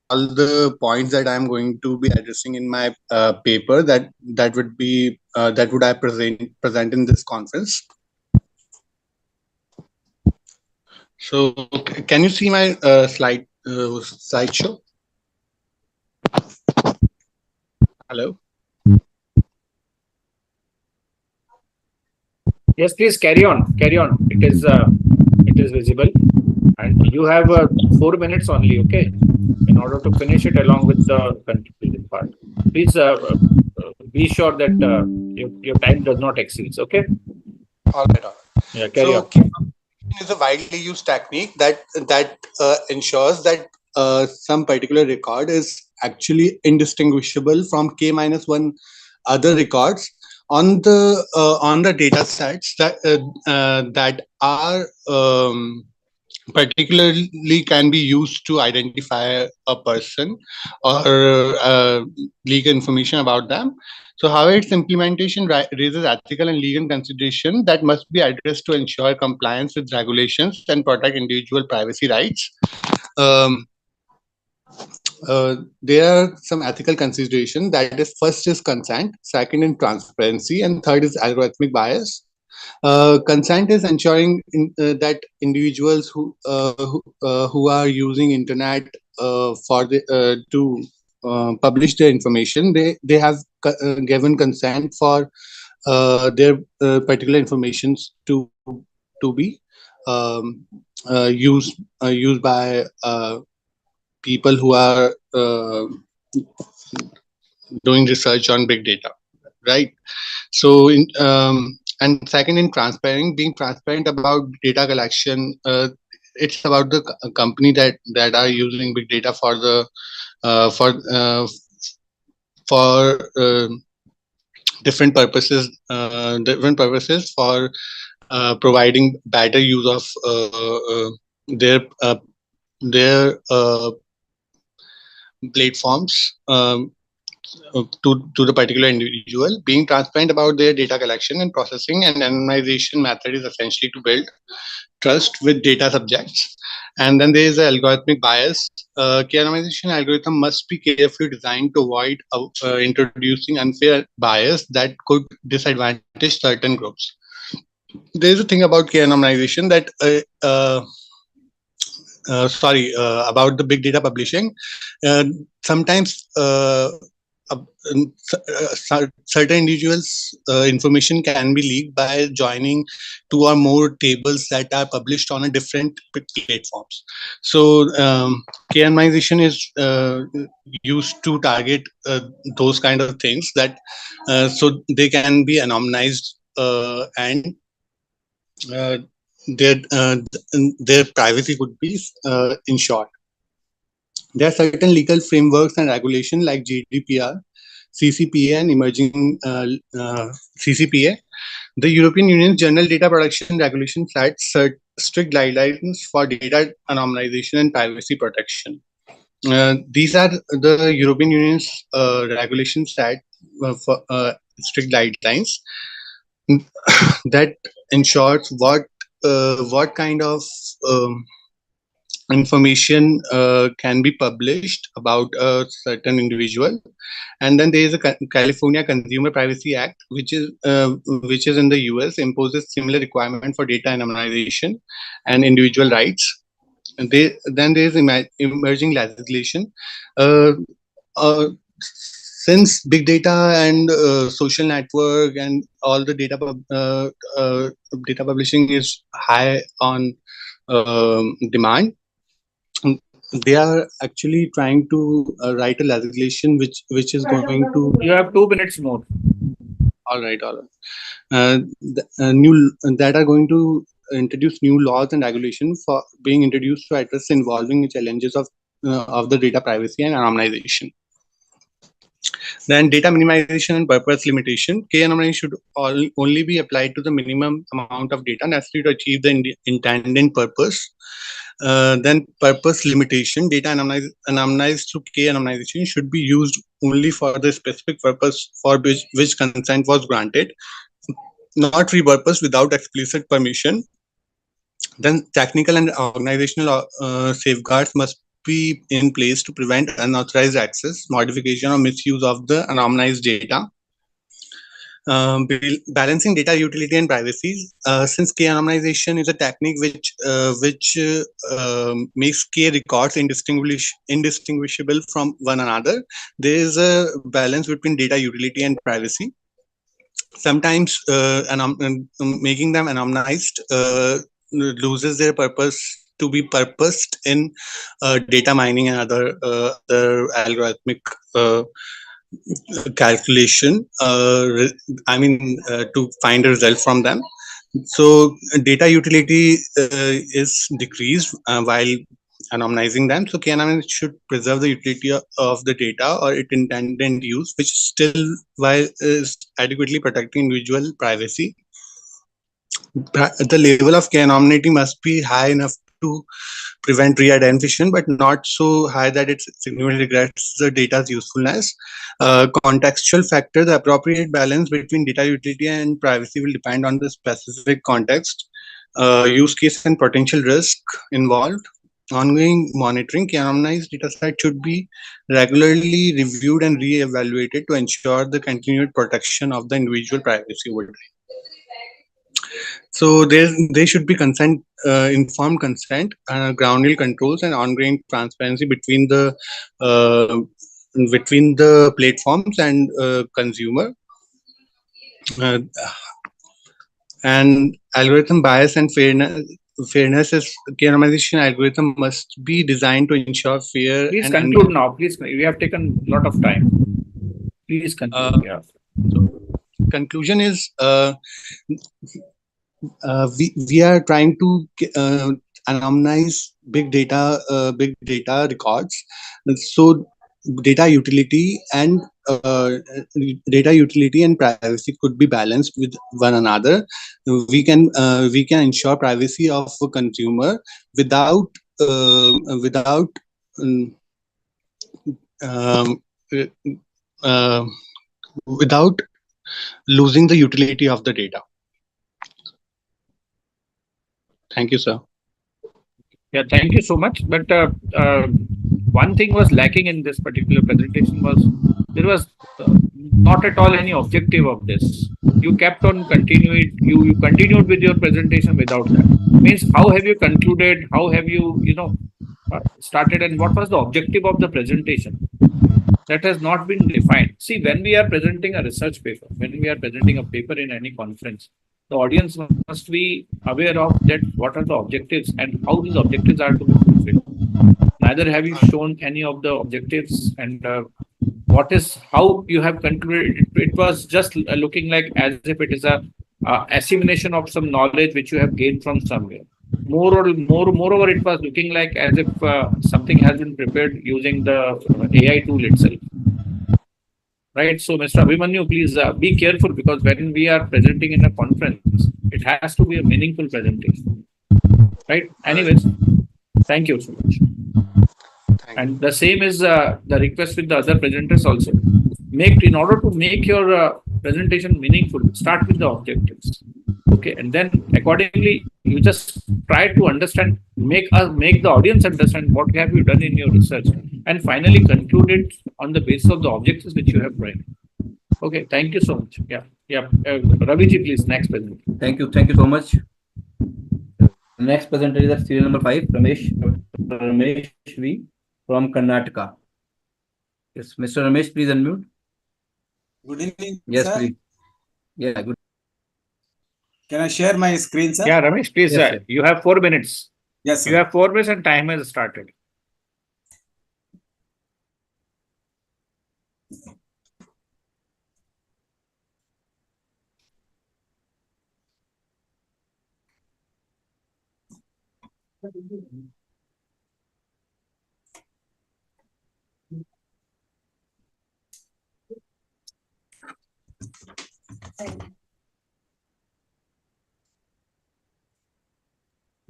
All the points that I'm going to be addressing in my paper that would I present in this conference. So can you see my slideshow? Hello. Yes, please carry on. It is visible, and you have 4 minutes only. Okay, in order to finish it along with the concluding part. Please be sure that your time does not exceed. Okay. All right. Yeah, carry on. Is a widely used technique that ensures that some particular record is actually indistinguishable from k-1 other records on the data sets that are particularly can be used to identify a person or legal information about them. So however, its implementation raises ethical and legal consideration that must be addressed to ensure compliance with regulations and protect individual privacy rights. There are some ethical considerations. That is, first is consent, second is transparency, and third is algorithmic bias. Consent is ensuring that individuals who are using internet to publish their information, they have given consent for their particular informations to be used by people who are doing research on big data, right? So and second, in being transparent about data collection. It's about the company that are using big data for the different purposes for providing better use of their platforms to the particular individual. Being transparent about their data collection and processing and anonymization method is essentially to build trust with data subjects. And then there is an algorithmic bias. K-anonymization algorithm must be carefully designed to avoid introducing unfair bias that could disadvantage certain groups. There is a thing about K-anonymization that about the big data publishing. Sometimes certain individuals' information can be leaked by joining two or more tables that are published on a different platforms. So KMization is used to target those kind of things that so they can be anonymized and their privacy would be ensured. There are certain legal frameworks and regulations like GDPR, CCPA, and emerging CCPA. The European Union's General Data Protection Regulation sets strict guidelines for data anonymization and privacy protection. These are the European Union's regulations set for strict guidelines that ensures what kind of information can be published about a certain individual. And then there is a California Consumer Privacy Act, which is in the US, imposes similar requirement for data anonymization and individual rights. And then there is emerging legislation. Since big data and social network and all the data publishing is high on demand, they are actually trying to write a legislation which is going to. You have 2 minutes more. All right. New that are going to introduce new laws and regulations for being introduced to address involving challenges of the data privacy and anonymization. Then data minimization and purpose limitation. K-anonymization should only be applied to the minimum amount of data necessary to achieve the intended purpose. Then purpose limitation. Data anonymized through K-anonymization should be used only for the specific purpose for which consent was granted, not repurposed without explicit permission. Then technical and organizational safeguards must be in place to prevent unauthorized access, modification, or misuse of the anonymized data. Balancing data utility and privacy. Since K-anonymization is a technique which makes K records indistinguishable from one another, there is a balance between data utility and privacy. Sometimes making them anonymized loses their purpose to be purposed in data mining and other algorithmic calculation. To find a result from them. So data utility is decreased while anonymizing them. So K-anonymization should preserve the utility of the data or its intended use, which still while is adequately protecting individual privacy. The level of K-anonymity must be high enough to prevent re-identification, but not so high that it significantly regrets the data's usefulness. Contextual factor. The appropriate balance between data utility and privacy will depend on the specific context, use case, and potential risk involved. Ongoing monitoring. K-anonymized data set should be regularly reviewed and re-evaluated to ensure the continued protection of the individual privacy over time. So there should be consent, informed consent, ground-level controls, and ongoing transparency between the platforms and consumer. And algorithm bias and fairness is K-anonymization algorithm must be designed to ensure fair. Please conclude now. Please, we have taken a lot of time. Please conclude. So conclusion is we are trying to anonymize big data records. So data utility and privacy could be balanced with one another. We can ensure privacy of a consumer without losing the utility of the data. Thank you, sir. Yeah, thank you so much. But one thing was lacking in this particular presentation was there was not at all any objective of this. You kept on continuing. You continued with your presentation without that. Means how have you concluded? How have you started, and what was the objective of the presentation? That has not been defined. See, when we are presenting a research paper, when we are presenting a paper in any conference, the audience must be aware of that what are the objectives and how these objectives are to be fulfilled. Neither have you shown any of the objectives, and how you have concluded. It was just looking like as if it is a assimilation of some knowledge which you have gained from somewhere. Moreover, it was looking like as if something has been prepared using the AI tool itself. Right. So, Mr. Abhimanyu, please be careful, because when we are presenting in a conference, it has to be a meaningful presentation. Right. Anyways, thank you so much. And the same is the request with the other presenters also. In order to make your presentation meaningful, start with the objectives. Okay, and then accordingly, you just try to understand, make the audience understand what have you done in your research, and finally conclude it on the basis of the objectives which you have brought. Okay, thank you so much. Yeah. Raviji, please, next presenter. Thank you so much. The next presenter is at serial number 5, Ramesh V from Karnataka. Yes, Mr. Ramesh, please unmute. Good evening, Yes, sir. please. Yeah, good. Can I share my screen, sir? Yeah, Ramesh, please. Yes, sir. You have 4 minutes. Yes, sir. You have 4 minutes and time has started.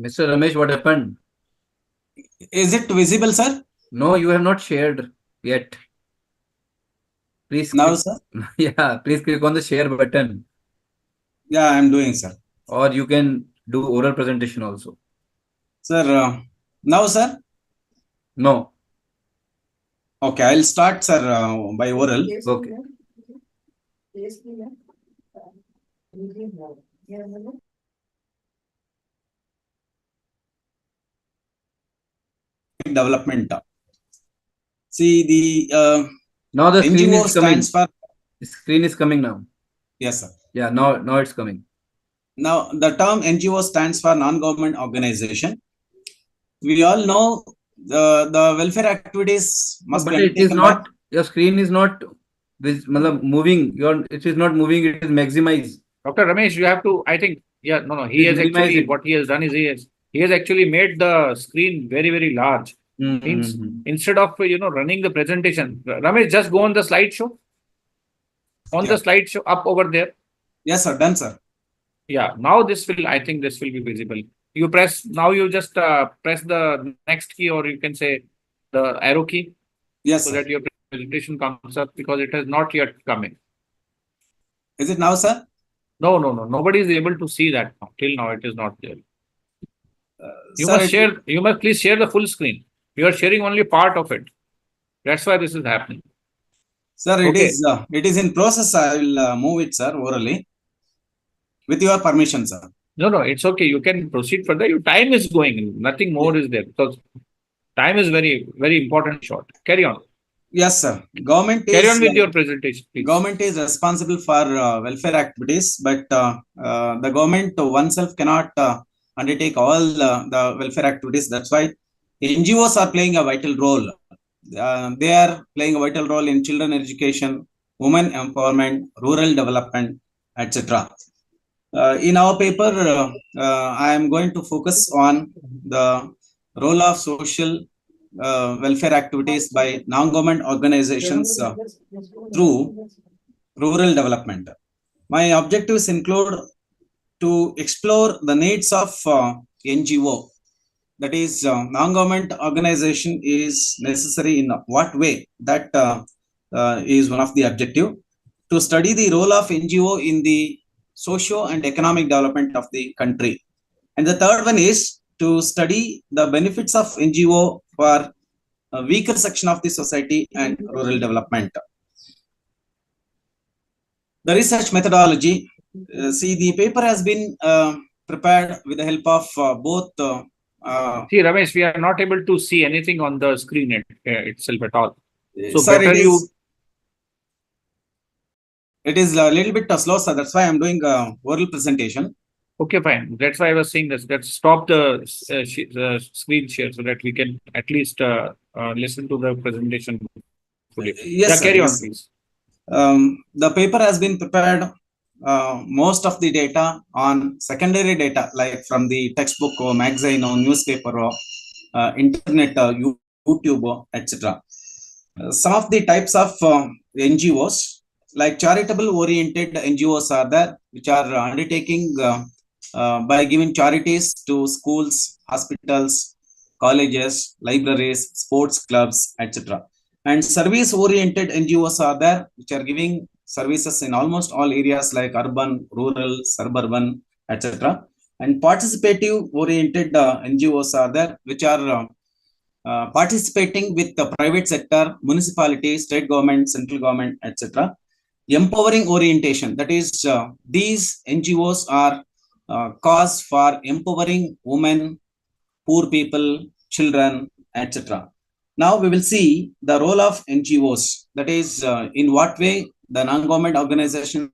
Mr. Ramesh, what happened? Is it visible, sir? No, you have not shared yet. Please. Now, sir? Yeah, please click on the share button. Yeah, I'm doing, sir. Or you can do oral presentation also. Sir, now, sir? No. Okay, I'll start, sir, by oral. Okay. Development. See, the now the screen NGO is coming. stands for... The screen is coming now. Yes, sir. Yeah, now it's coming. Now, the term NGO stands for non-government organization. We all know the welfare activities must But be it is undertaken not, your screen is not moving. It is not moving, it is maximized. Dr. Ramesh, you have to, I think, he has actually, what he has done is he has actually made the screen very, very large. Instead of, running the presentation, Ramesh, just go on the slideshow. On the slideshow, up over there. Yes, sir. Done, sir. Yeah. Now I think this will be visible. You just press the next key, or you can say the arrow key. Yes, so sir. that your presentation comes up, because it has not yet come in. Is it now, sir? No. Nobody is able to see that now. Till now, it is not there. You must please share the full screen. You are sharing only part of it. That's why this is happening. Sir, it is in process. I will move it, sir, orally. With your permission, sir. No, it's okay. You can proceed further. Your time is going. Nothing more is there, because time is very, very important. Short. Carry on. Yes, sir. Carry on with your presentation, please. Government is responsible for welfare activities, but the government oneself cannot undertake all the welfare activities. That's why NGOs are playing a vital role. They are playing a vital role in children education, women empowerment, rural development, etc. In our paper, I am going to focus on the role of social welfare activities by non-government organizations through rural development. My objectives include to explore the needs of NGO, that is non-government organization is necessary in what way, that is one of the objective. To study the role of NGO in the socio and economic development of the country. And the third one is to study the benefits of NGO for a weaker section of the society and rural development. The research methodology. See, the paper has been prepared with the help of both See, Ramesh, we are not able to see anything on the screen itself at all. So sir, better it is a little bit slow, sir. That's why I'm doing oral presentation. Okay, fine. That's why I was saying this. Let's stop the screen share so that we can at least listen to the presentation fully. Yes, sir, carry yes, on, please. The paper has been prepared, most of the data on secondary data, like from the textbook or magazine or newspaper or internet, YouTube, etc. Some of the types of NGOs, like charitable oriented NGOs are there, which are undertaking by giving charities to schools, hospitals, colleges, libraries, sports clubs, etc. And service oriented NGOs are there, which are giving services in almost all areas like urban, rural, suburban, etc. And participative oriented NGOs are there, which are participating with the private sector, municipality, state government, central government, etc. Empowering orientation, that is, these NGOs are cause for empowering women, poor people, children, etc. Now we will see the role of NGOs, that is, in what way the non-government organizations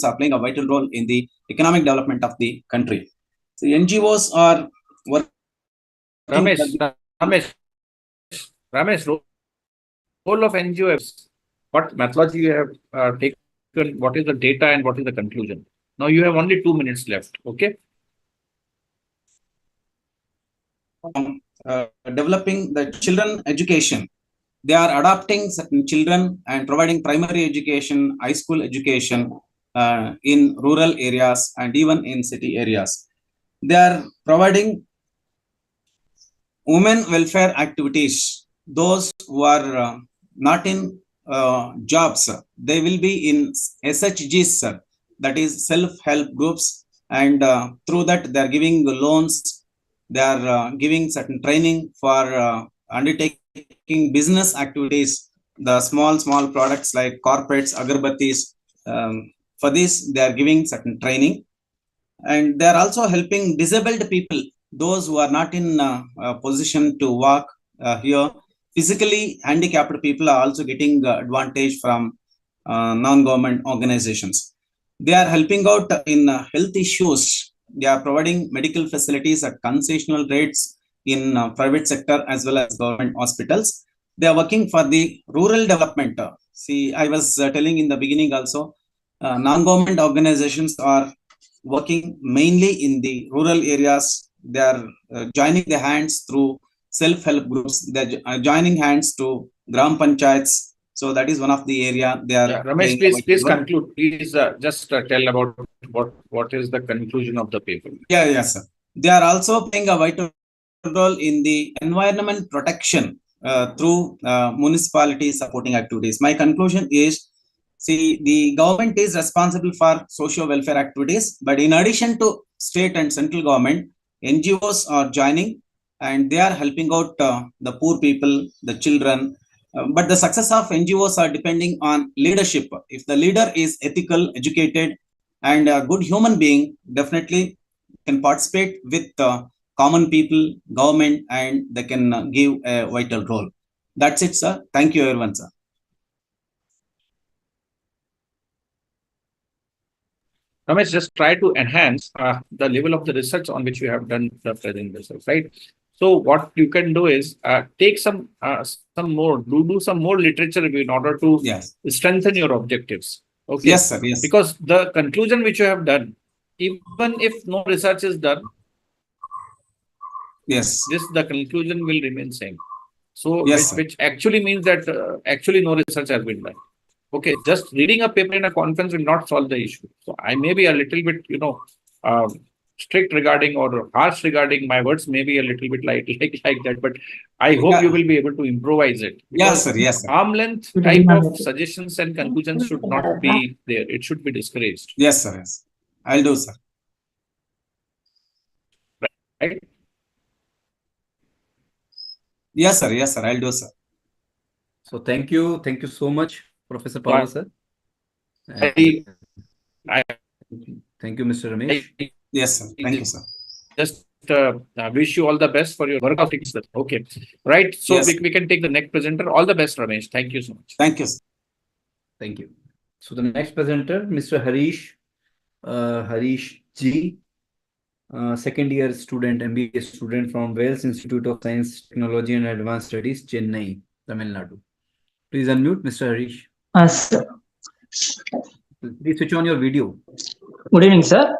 are playing a vital role in the economic development of the country. So NGOs are working. Ramesh, role of NGOs. What methodology you have taken? What is the data and what is the conclusion? Now you have only 2 minutes left. Okay. Developing the children education. They are adopting certain children and providing primary education, high school education in rural areas and even in city areas. They are providing women welfare activities. Those who are not in jobs, they will be in SHGs, that is self-help groups, and through that they are giving loans. They are giving certain training for undertaking business activities, the small products like corporates, agarbattis. For this, they are giving certain training, and they are also helping disabled people, those who are not in a position to walk here. Physically handicapped people are also getting advantage from non-government organizations. They are helping out in health issues. They are providing medical facilities at concessional rates in private sector as well as government hospitals. They are working for the rural development. See, I was telling in the beginning also, non-government organizations are working mainly in the rural areas. They are joining their hands through self-help groups. They are joining hands to gram panchayats. So that is one of the area they are. Ramesh, please conclude. Please just tell about what is the conclusion of the paper. Yes, sir. They are also playing a vital role in the environment protection through municipality supporting activities. My conclusion is, see, the government is responsible for social welfare activities, but in addition to state and central government, NGOs are joining and they are helping out the poor people, the children. But the success of NGOs are depending on leadership. If the leader is ethical, educated, and a good human being, definitely can participate with common people, government, and they can give a vital role. That's it, sir. Thank you, everyone, sir. Ramesh, just try to enhance the level of the research on which you have done the present research, right? So what you can do is take some more, do some more literature review in order to strengthen your objectives. Okay. Yes, sir. Yes. Because the conclusion which you have done, even if no research is done, the conclusion will remain same. So which actually means that actually no research has been done. Okay, just reading a paper in a conference will not solve the issue. So I may be a little bit, strict regarding or harsh regarding my words, maybe a little bit like that, but I hope you will be able to improvise it. Yes, sir. Yes, sir. Arm length type of suggestions and conclusions should not be there. It should be discouraged. Yes, sir. Yes, I'll do, sir. Right? Yes, sir. Yes, sir. I'll do, sir. So thank you so much, Professor Paul, sir. Thank you, Mr. Ramesh. Yes, sir. Thank you, sir. Just wish you all the best for your work of sir. Okay, right. So Yes. we can take the next presenter. All the best, Ramesh. Thank you so much. Thank you. Thank you. So the next presenter, Mr. Harish G, second year student, MBA student from Wales Institute of Science, Technology and Advanced Studies, Chennai, Tamil Nadu. Please unmute, Mr. Harish. Sir. Please switch on your video. Good evening, sir.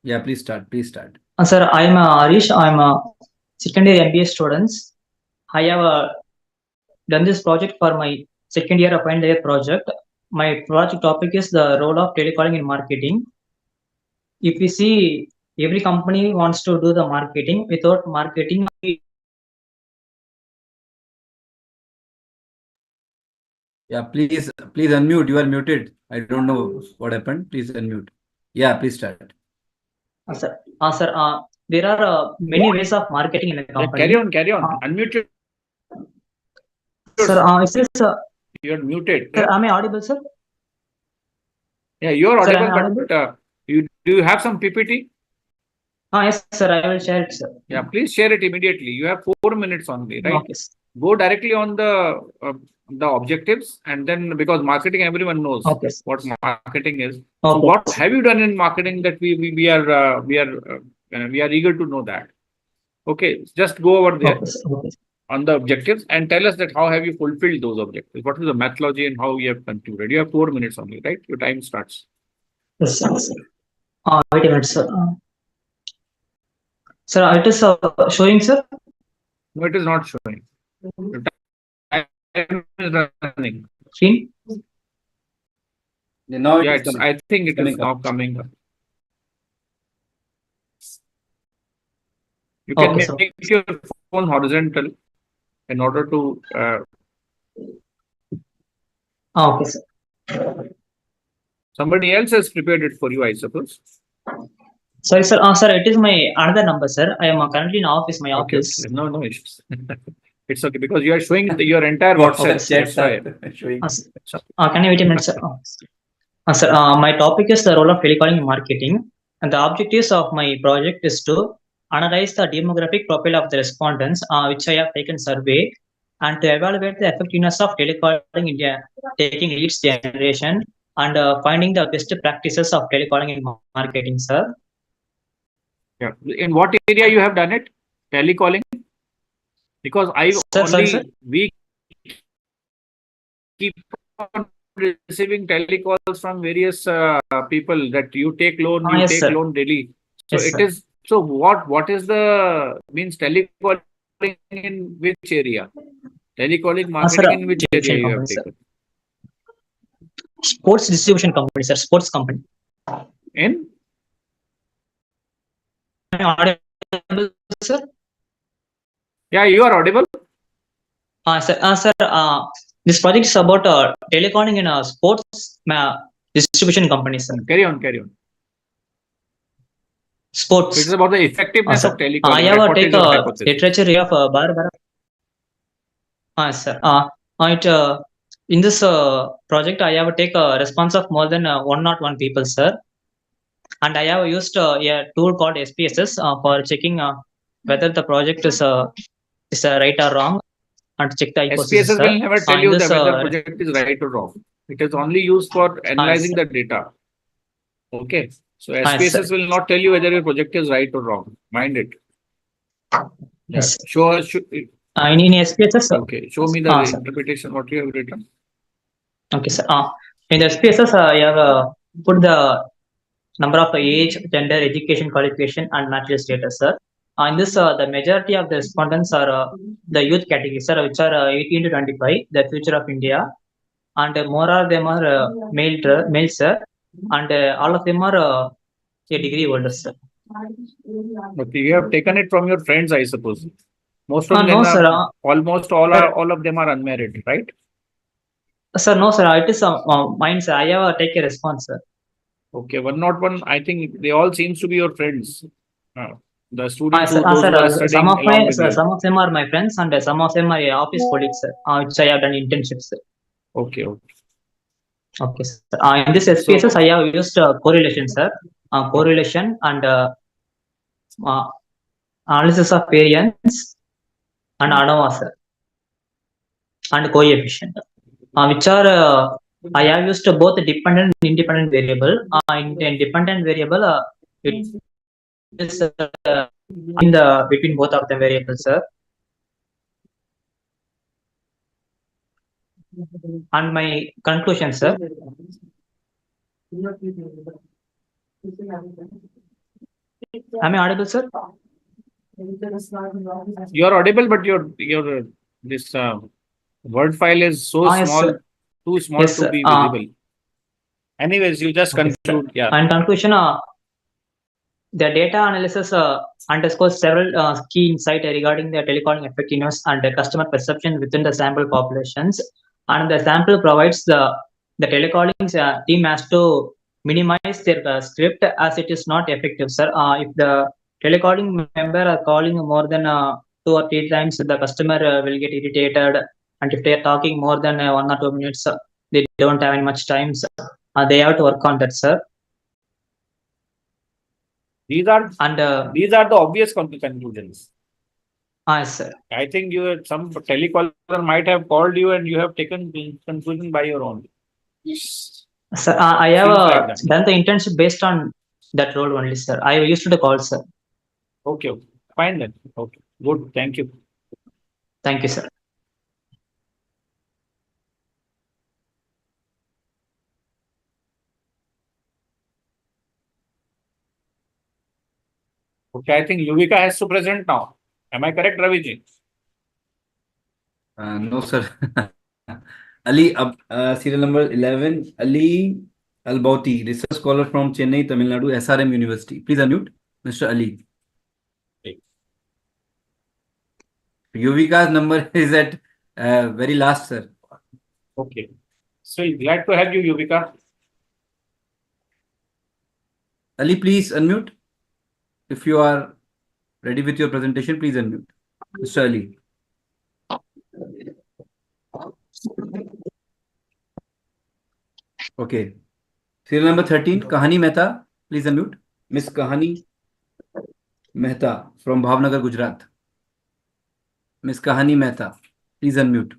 Yeah, please start. Please start. Sir, I am Harish. I am a second year MBA student. I have done this project for my second year of final year project. My project topic is the role of telecalling in marketing. If we see, every company wants to do the marketing. Without marketing, Yeah, please unmute. You are muted. I don't know what happened. Please unmute. Yeah, please start. sir, there are many ways of marketing in a company. Carry on. Unmute your. Sir, it says, You're muted. sir, am I audible, sir? Yeah, you're Sir, audible, am I but do you have some PPT? Yes, sir, I will share it, sir. Yeah, please share it immediately. You have 4 minutes only, right? Okay, sir. Go directly on the objectives, and then because marketing, everyone knows Okay, sir. what marketing is. Okay. So what have you done in marketing that we are eager to know that? Okay, just go over there. Okay, sir. Okay. On the objectives and tell us that how have you fulfilled those objectives? What is the methodology and how you have concluded? You have 4 minutes only, right? Your time starts. Yes, sir. Wait a minute, sir. Sir, it is showing, sir? No, it is not showing. Your time is running. Screen? Yeah, now Yeah, it is coming. I think it is Coming now up. coming up. You can Okay, sir. make your phone horizontal in order to Okay, sir. somebody else has prepared it for you, I suppose. Sorry, sir. Sir, it is my another number, sir. I am currently in office, my Okay, office. okay. No issues. It's okay because you are showing your entire WhatsApp. Chats That's why. are showing. Sir, can you wait a minute, sir? Sir, my topic is the role of telecalling in marketing, and the objectives of my project is to analyze the demographic profile of the respondents, which I have taken survey, and to evaluate the effectiveness of telecalling in India, taking leads generation, and finding the best practices of telecalling in marketing, sir. Yeah. In what area you have done it? Telecalling? Because we keep on receiving telecalls from various people that you take loan, Yes, take sir. loan daily. So Yes, it sir. is. So what is the means telecalling in which area? Telecalling marketing in which area you have company, sir. taken? Sports distribution company, sir. Sports company. In? Am I audible, sir? Yeah, you are audible. Sir, this project is about telecalling in a sports distribution company, sir. Carry on. Sports. It is about the effectiveness Sir, of telecalling. I have What is take your a hypothesis? literature of Barbara. Sir. In this project, I have take a response of more than 101 people, sir. And I have used a tool called SPSS for checking whether the project is right or wrong, and to check the hypothesis, SPSS sir. will never tell In you this, that whether project is right or wrong. It is only used for analyzing the data. Okay. So SPSS will not tell you whether your project is right or wrong. Mind it. Yeah. Yes. Show in SPSS, sir. Okay. Show me the interpretation what you have written. Okay, sir. In the SPSS, I have put the number of age, gender, education, qualification, and material status, sir. In this, the majority of the respondents are the youth category, sir, which are 18 to 25, the future of India, and more of them are male, sir, and all of them are a degree holders, sir. Okay, you have taken it from your friends, I suppose. Most of them no, sir. Almost all of them are unmarried, right? Sir, no, sir. It is mine, sir. I have take a response, sir. Okay, 101. I think they all seems to be your friends. The students sir, who are studying some of along with you. some of them are my friends, and some of them are office colleagues, sir, which I have done internships, sir. Okay. Okay, sir. In this SPSS, I have used correlation, sir. Correlation and analysis of variance and ANOVA, sir, and coefficient, which are I have used both dependent and independent variable. In dependent variable, it is in the between both of the variables, sir. And my conclusion, sir. Am I audible, sir? You're audible, but your this word file is so yes, small, sir. too small Yes, to sir. be visible. Anyways, you just Okay, conclude. Yeah. And conclusion, the data analysis underscores several key insights regarding the telecalling effectiveness and the customer perception within the sample populations. And the sample provides the telecalling team has to minimize their script as it is not effective, sir. If the telecalling member are calling more than 2 or 3 times, the customer will get irritated. And if they are talking more than 1 or 2 minutes, they don't have any much time. They have to work on that, sir. These are the obvious conclusions. Yes, sir. I think some telecaller might have called you and you have taken the conclusion by your own. Sir, I have done the internship based on that role only, sir. I used to call, sir. Okay, fine then. Okay, good. Thank you. Thank you, sir. Okay, I think Yuvika has to present now. Am I correct, Raviji? No, sir. Ali, serial number 11, Ali Albauti, research scholar from Chennai, Tamil Nadu, SRM University. Please unmute, Mr. Ali. Okay. Yuvika's number is at very last, sir. Okay. So glad to have you, Yuvika. Ali, please unmute. If you are ready with your presentation, please unmute. Mr. Ali. Okay. Serial number 13, Kahani Mehta. Please unmute. Miss Kahani Mehta from Bhavnagar, Gujarat. Miss Kahani Mehta, please unmute.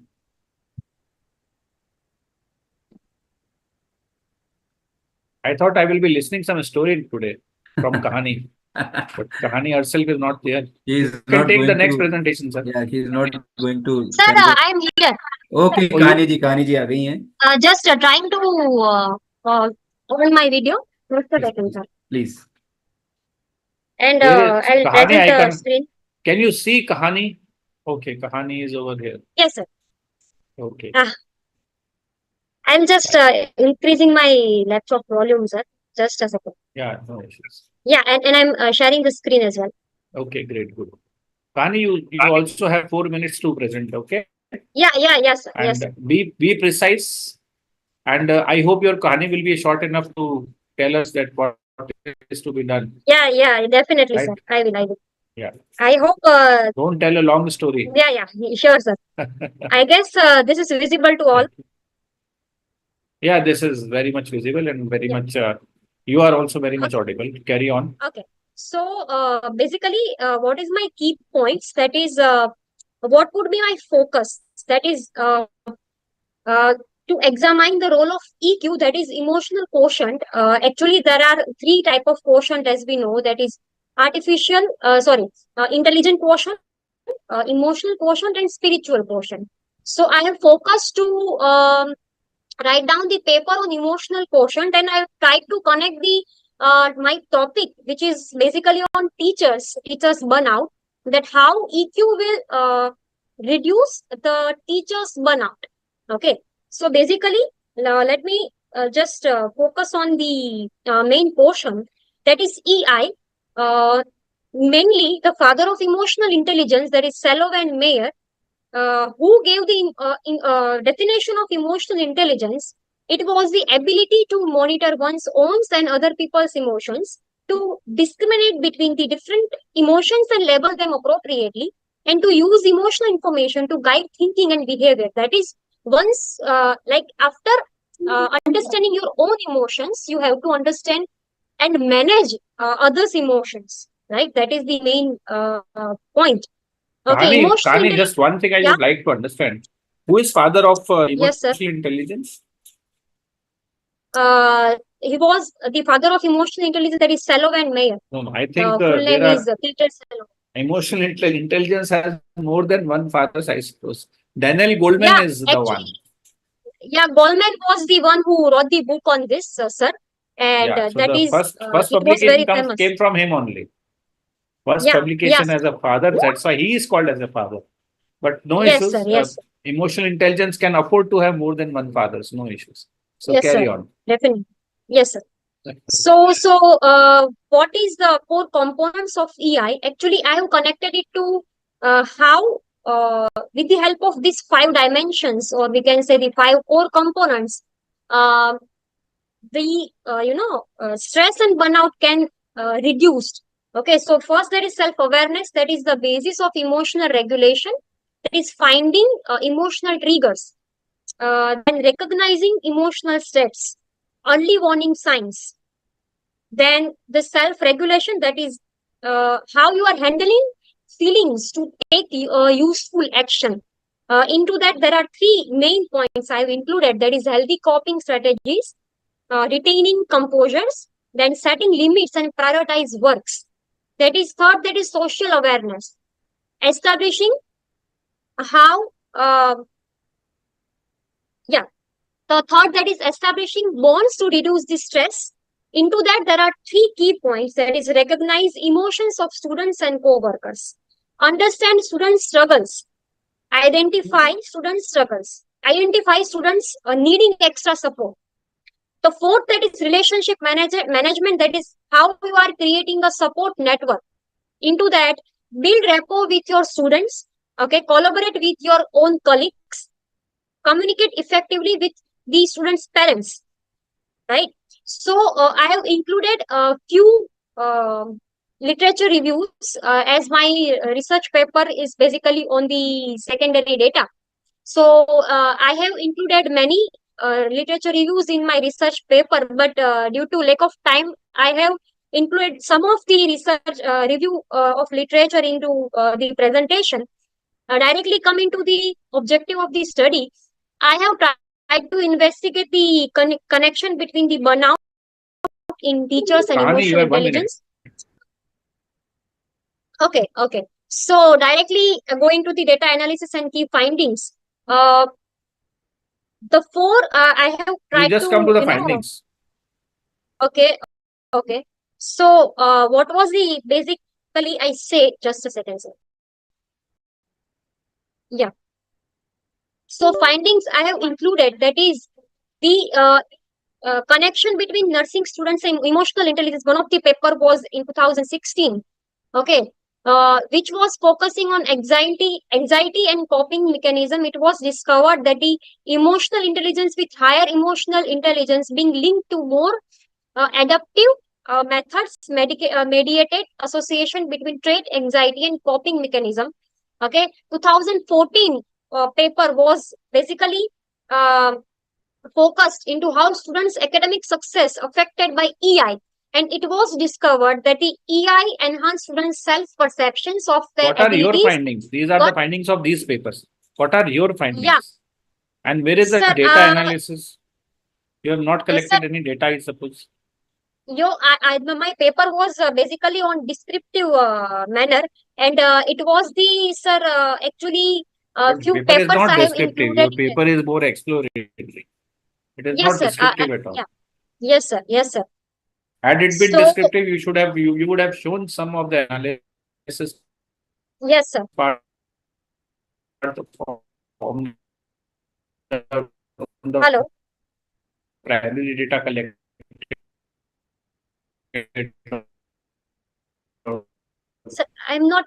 I thought I will be listening some story today from Kahani. But Kahani herself is not there. He can take the next presentation, sir. Yeah, he is not going to. Sir, I am here. Okay, Kahani ji आ गई हैं. Just trying to on my video. Just a second, sir. Please. And I'll present the screen. Can you see Kahani? Okay, Kahani is over here. Yes, sir. Okay. I'm just increasing my laptop volume, sir. Just a second. Yeah, no issues. Yeah, and I'm sharing the screen as well. Okay, great, good. Kahani, you also have 4 minutes to present, okay? Yes, sir. And yes, sir. Be precise. And I hope your Kahani will be short enough to tell us that what is to be done. Yeah, definitely, Right? sir. I will. Yeah. I hope. Don't tell a long story. Yeah, sure, sir. I guess this is visible to all. Yeah, this is very much visible and very much. You are also very much audible. Carry on. Okay. So basically, what is my key points? That is, what would be my focus? That is to examine the role of EQ, that is emotional quotient. Actually, there are 3 types of quotient, as we know. That is intelligent quotient, emotional quotient, and spiritual quotient. So I have focused to write down the paper on emotional quotient, and I have tried to connect the my topic, which is basically on teachers burnout, that how EQ will reduce the teachers burnout. Okay, so basically let me just focus on the main portion, that is EI. Mainly the father of emotional intelligence, that is Salow and Mayer, who gave the definition of emotional intelligence. It was the ability to monitor one's own and other people's emotions, to discriminate between the different emotions and label them appropriately, and to use emotional information to guide thinking and behavior. That is, once after understanding your own emotions, you have to understand and manage others' emotions. right? That is the main point. Okay, Kani, emotional Kani, intelligence. just one thing I Yeah. would like to understand. Who is father of Yes, sir. emotional intelligence? He was the father of emotional intelligence, that is Salo and Mayer. No, I think Full name there is are Peter Salo. emotional intelligence has more than one father, I suppose. Daniel Goldman Yeah, is the one. actually, yeah, Goldman was the one who wrote the book on this, sir, and Yeah, so that the is first it was very publication famous. came from him only. First Yeah, publication yes, as a father, that's why he is called as a father. But no yes, sir, issues. yes, sir. Emotional intelligence can afford to have more than one fathers. No issues. So Yes, carry sir, on. definitely. Yes, sir. So, what is the core components of EI? Actually, I have connected it to how, with the help of these 5 dimensions, or we can say the 5 core components, uh, the stress and burnout can reduced. Okay, so first there is self-awareness, that is the basis of emotional regulation. That is finding emotional triggers, then recognizing emotional states, early warning signs. Then the self-regulation, that is how you are handling feelings to take useful action. Into that, there are 3 main points I've included. That is healthy coping strategies, retaining composures, then setting limits and prioritize works. That is third, that is social awareness, establishing how, yeah, the third, that is establishing bonds to reduce the stress. Into that, there are 3 key points. That is recognize emotions of students and co-workers, understand students' struggles, identify students' struggles, identify students needing extra support. The fourth, that is relationship management, that is how you are creating a support network. Into that, build rapport with your students, okay, collaborate with your own colleagues, communicate effectively with the students' parents, right? So, I have included a few literature reviews, as my research paper is basically on the secondary data. So, I have included many literature reviews in my research paper, but due to lack of time, I have included some of the research review of literature into the presentation. Directly coming to the objective of the study, I have tried to investigate the connection between the burnout in teachers and Kani, you emotional have 1 minute. intelligence. Okay, okay. So directly going to the data analysis and key findings. The 4 I have You tried just to, come to the findings. Okay, okay. So what was the basically I say, just a second, sir. Yeah. So findings I have included, that is the connection between nursing students and emotional intelligence. One of the paper was in 2016. Okay. Which was focusing on anxiety and coping mechanism. It was discovered that the emotional intelligence with higher emotional intelligence being linked to more adaptive methods, mediated association between trait, anxiety, and coping mechanism. Okay, 2014 paper was basically focused into how students' academic success affected by EI, and it was discovered that the EI enhanced students' self-perceptions of their What are your abilities. findings? These are the findings of these papers. What are your findings? Yeah. And where is the Sir, data analysis? You have not collected any data, I suppose. My paper was basically on descriptive manner, and it was the, sir, actually But few paper is papers not I have descriptive. Your included. paper is more exploratory. It is Yes, not sir. descriptive at all. Yeah. Yes, sir. Yes, sir. Had it been So, descriptive, you would have shown some of the analysis yes, sir. part from the Hello. primary data collected. Sir, I'm not.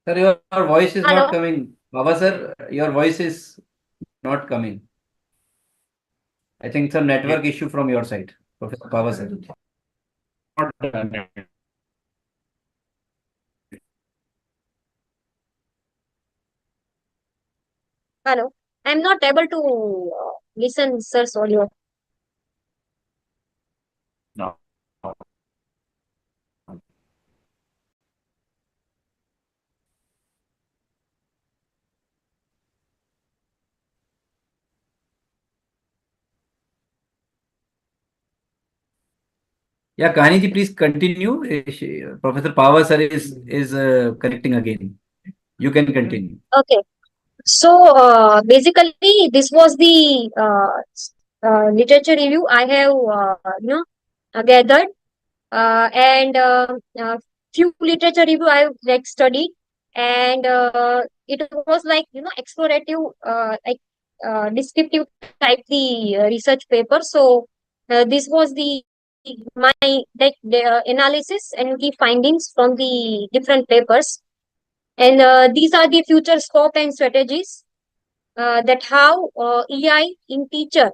Sir, your voice is Hello. not coming. Baba sir, your voice is not coming. I think it's a network issue from your side, Professor Baba sir. Hello. I'm not able to listen, sir's audio. No. Yeah, Kaniji, please continue. Professor Pawar sir is connecting again. You can continue. Okay. So basically, this was the literature review I have gathered, and few literature review I have like studied, and it was like explorative, like descriptive type the research paper. So this was the my like the analysis and the findings from the different papers, and these are the future scope and strategies that how EI in teacher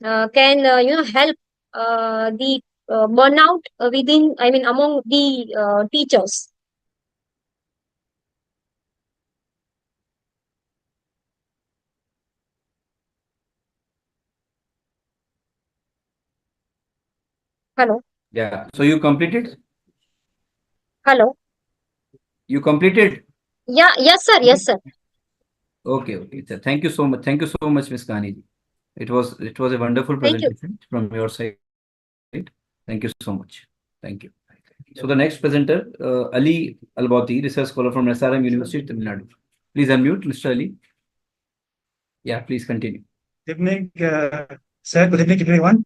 can help the burnout within, I mean, among the teachers. Hello. Yeah. So you completed? Hello. You completed? Yeah. Yes, sir. Yes, sir. Okay. Okay. Sir. Thank you so much. Thank you so much, Ms. Kaniji. It was a wonderful Thank you. presentation from your side. Thank you so much. Thank you. So the next presenter, Ali Albati, research scholar from SRM University, Tamil Nadu. Please unmute, Mr. Ali. Yeah, please continue. Good evening, sir. Good evening, everyone.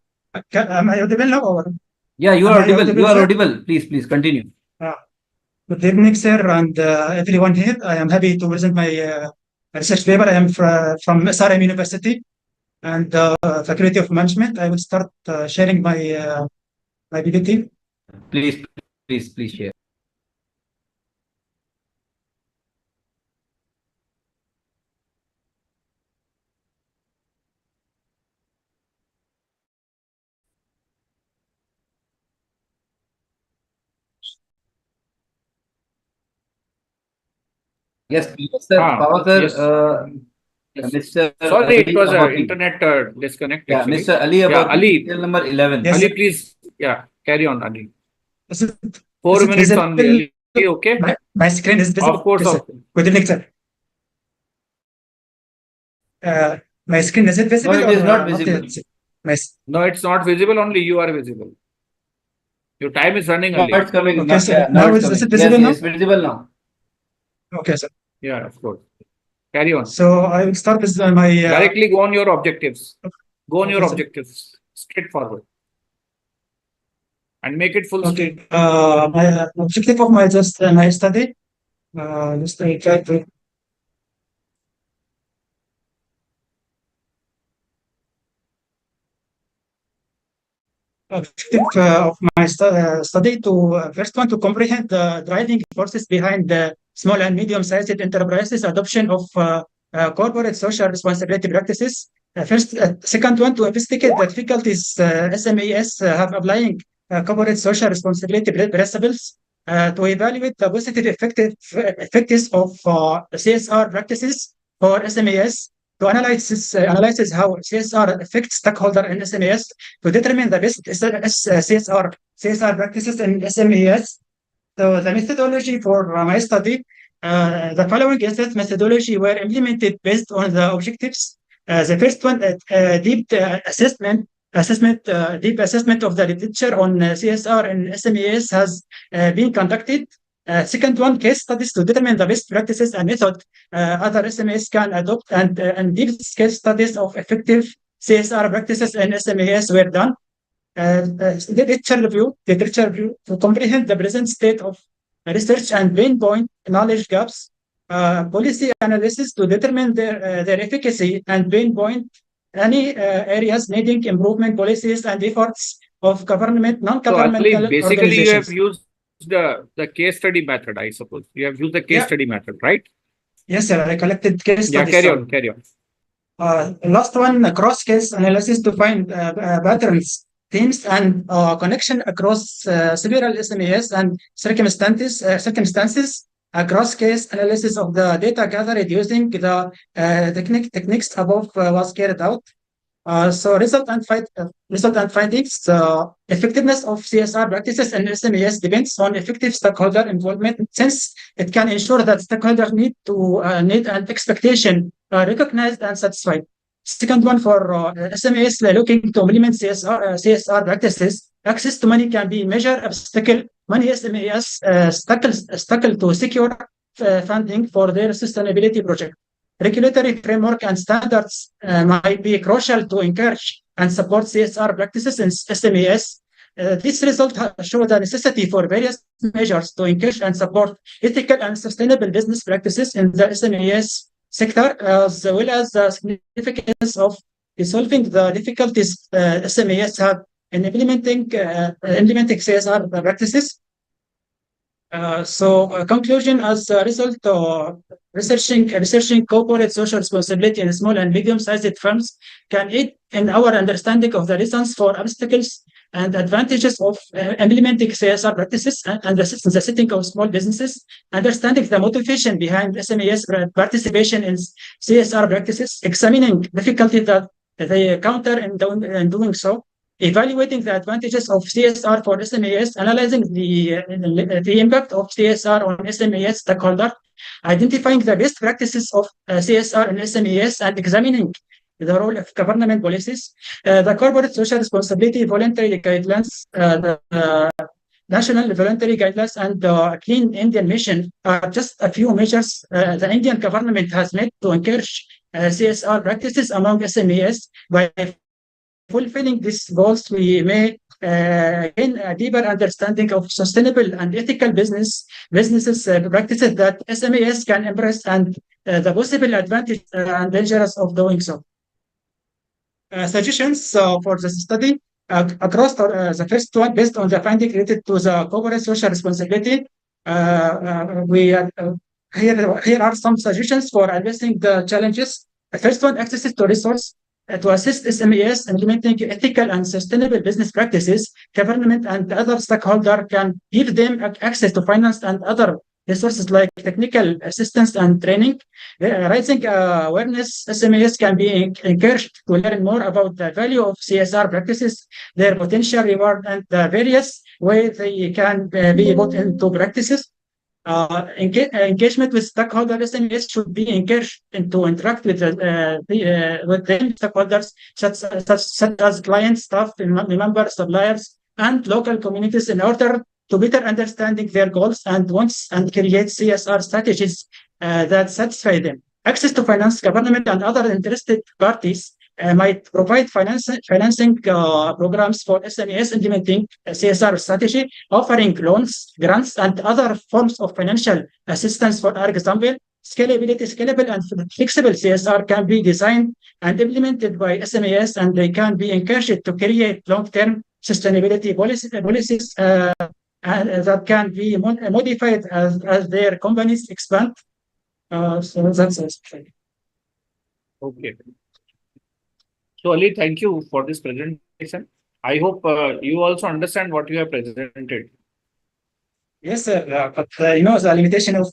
Am I audible now? Or? Yeah, you are audible. You are sir? audible. Please continue. Good evening, sir, and everyone here. I am happy to present my research paper. I am from SRM University and Faculty of Management. I will start sharing my my PPT. Please share. Yes, sir. Power, sir. Yes. Mr. Sorry, it was Abati. internet disconnect. Yeah, actually. Mr. Ali Yeah, Abati, Ali. detail number 11. Yes, Ali, sir. please. Yeah, carry on, Ali. Is it, 4 is it minutes visible? only, Ali. Okay. My screen is visible. Of course. Yes, sir. Good evening, sir. My screen is it visible? No, it is or, not visible. No, it's not visible. Only you are visible. Your time is running, Ali. Now it's coming. Okay, sir. Now Now it's is it coming. visible now? Yes, visible now. Okay, sir. Yeah, of course. Carry on. So I will start with my Directly go on your objectives. Go on your Okay, sir. objectives. Straightforward. And make it full Okay. screen. My objective of my my study. Just I try to. Objective of my study to first one to comprehend the driving forces behind the small and medium-sized enterprises adoption of corporate social responsibility practices. Second one to investigate the difficulties SMEs have applying corporate social responsibility principles to evaluate the positive effects of CSR practices for SMEs. To analyze how CSR affects stakeholder in SMEs, to determine the best CSR practices in SMEs. So the methodology for my study, the following methodology were implemented based on the objectives. The first one, deep assessment of the literature on CSR and SMEs has been conducted. Second one, case studies to determine the best practices and method other SMEs can adopt, and deep case studies of effective CSR practices and SMEs were done. Literature review to comprehend the present state of research and pinpoint knowledge gaps. Policy analysis to determine their efficacy and pinpoint any areas needing improvement policies and efforts of government, non-governmental So, Ali, basically you have organizations. used the case study method, I suppose. You have used the case study method, right? Yes, sir. I collected case studies. Yeah, carry on. Last one, cross-case analysis to find patterns, themes, and connection across several SMEs and circumstances. A cross-case analysis of the data gathered using the techniques above was carried out. So result and findings, effectiveness of CSR practices and SMEs depends on effective stakeholder involvement, since it can ensure that stakeholders need and expectation recognized and satisfied. Second one, for SMEs looking to implement CSR practices, Access to money can be major obstacle. Many SMEs struggle to secure funding for their sustainability project. Regulatory framework and standards might be crucial to encourage and support CSR practices in SMEs. This result shows the necessity for various measures to encourage and support ethical and sustainable business practices in the SMEs sector, as well as the significance of resolving the difficulties SMEs have in implementing CSR practices. Conclusion: as a result of researching corporate social responsibility in small and medium-sized firms can aid in our understanding of the reasons for obstacles and advantages of implementing CSR practices and the setting of small businesses, understanding the motivation behind SMEs participation in CSR practices, examining difficulties that they encounter in doing so, evaluating the advantages of CSR for SMEs, analyzing the impact of CSR on SMEs stakeholders, identifying the best practices of CSR in SMEs, and examining the role of government policies, the corporate social responsibility voluntary guidelines, the national voluntary guidelines, and the Clean Indian Mission are just a few measures the Indian government has made to encourage CSR practices among SMEs. By fulfilling these goals, we may gain a deeper understanding of sustainable and ethical businesses practices that SMEs can embrace and the possible advantage and dangers of doing so. Suggestions for the study across the first one, based on the finding related to the corporate social responsibility. Here are some suggestions for addressing the challenges. The first one, access to resource. To assist SMEs implementing ethical and sustainable business practices, government and other stakeholders can give them access to finance and other resources like technical assistance and training. Raising awareness, SMEs can be encouraged to learn more about the value of CSR practices, their potential reward, and the various ways they can be put into practices. Engagement with stakeholders, SMEs should be encouraged to interact with them stakeholders such as clients, staff, members, suppliers, and local communities in order to better understanding their goals and wants and create CSR strategies that satisfy them. Access to finance, government and other interested parties might provide financing programs for SMEs implementing a CSR strategy, offering loans, grants, and other forms of financial assistance. For example, scalable and flexible CSR can be designed and implemented by SMEs, and they can be encouraged to create long-term sustainability policies that can be modified as their companies expand. So that's it. Okay. So Ali, thank you for this presentation. I hope you also understand what you have presented. Yes, sir. But the limitation of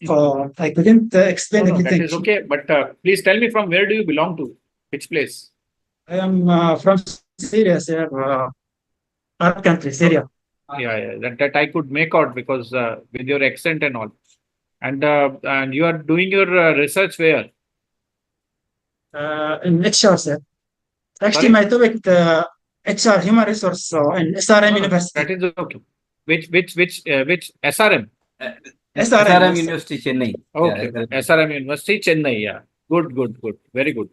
I couldn't explain everything. That is okay. But please tell me, from where do you belong to? Which place? I am from Syria, sir. Arab country, Syria. Yeah. That I could make out because with your accent and all. And you are doing your research where? In HR, sir. Actually, my topic HR, human resource in SRM University. That is okay. Which SRM? SRM University, Chennai. Okay. Yeah, SRM University, Chennai. Yeah. Good. Very good.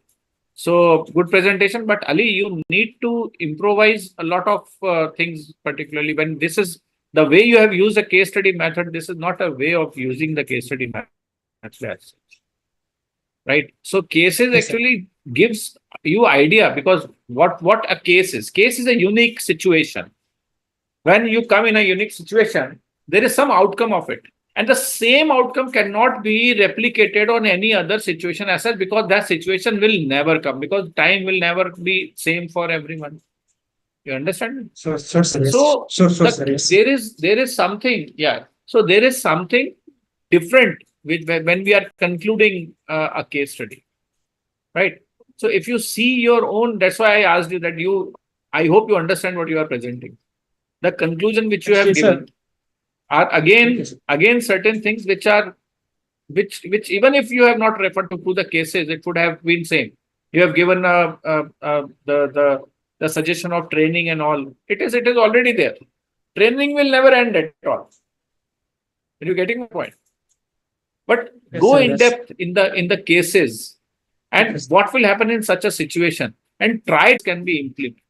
So good presentation. But Ali, you need to improvise a lot of things, particularly when this is the way you have used the case study method. This is not a way of using the case study method. Right. So cases actually gives you idea, because what a case is. Case is a unique situation. When you come in a unique situation, there is some outcome of it. And the same outcome cannot be replicated on any other situation as such, because that situation will never come, because time will never be same for everyone. You understand? Sure, yes. There is something, yeah. So there is something different when we are concluding a case study, right? So if you see your own, that's why I asked you that I hope you understand what you are presenting. The conclusion which you have given are again certain things which even if you have not referred to the cases, it would have been same. You have given the the suggestion of training and all. It is already there. Training will never end at all. Are you getting my point? But Yes, go sir, in yes. depth in the cases and Yes. what will happen in such a situation, and try it can be implemented.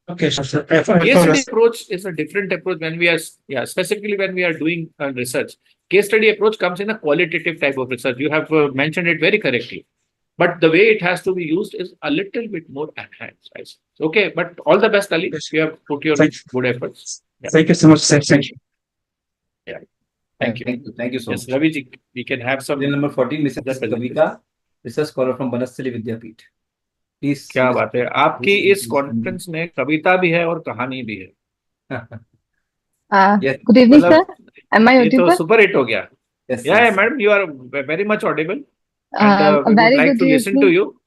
Okay, sure, sir. Case study approach is a different approach when we are, specifically when we are doing research. Case study approach comes in a qualitative type of research. You have mentioned it very correctly. But the way it has to be used is a little bit more enhanced. Okay, but all the best, Ali. Yes. You have put your Thank good efforts. Yeah. Thank you so much, sir. Thank you. Yeah. Thank you. Thank you so Yes, much. Raviji, we can have some. Then number 14, Mrs. Kavita, research scholar from Banasthali Vidyapeeth. Please. क्या बात है, आपकी इस conference में कविता भी है और कहानी भी है. Yes. Good evening, sir. मतलब Am I ये तो audible? सुपर हिट हो गया. Yes, Yeah, yes. madam, you are very much audible, and A we would very like good to listen to evening. you.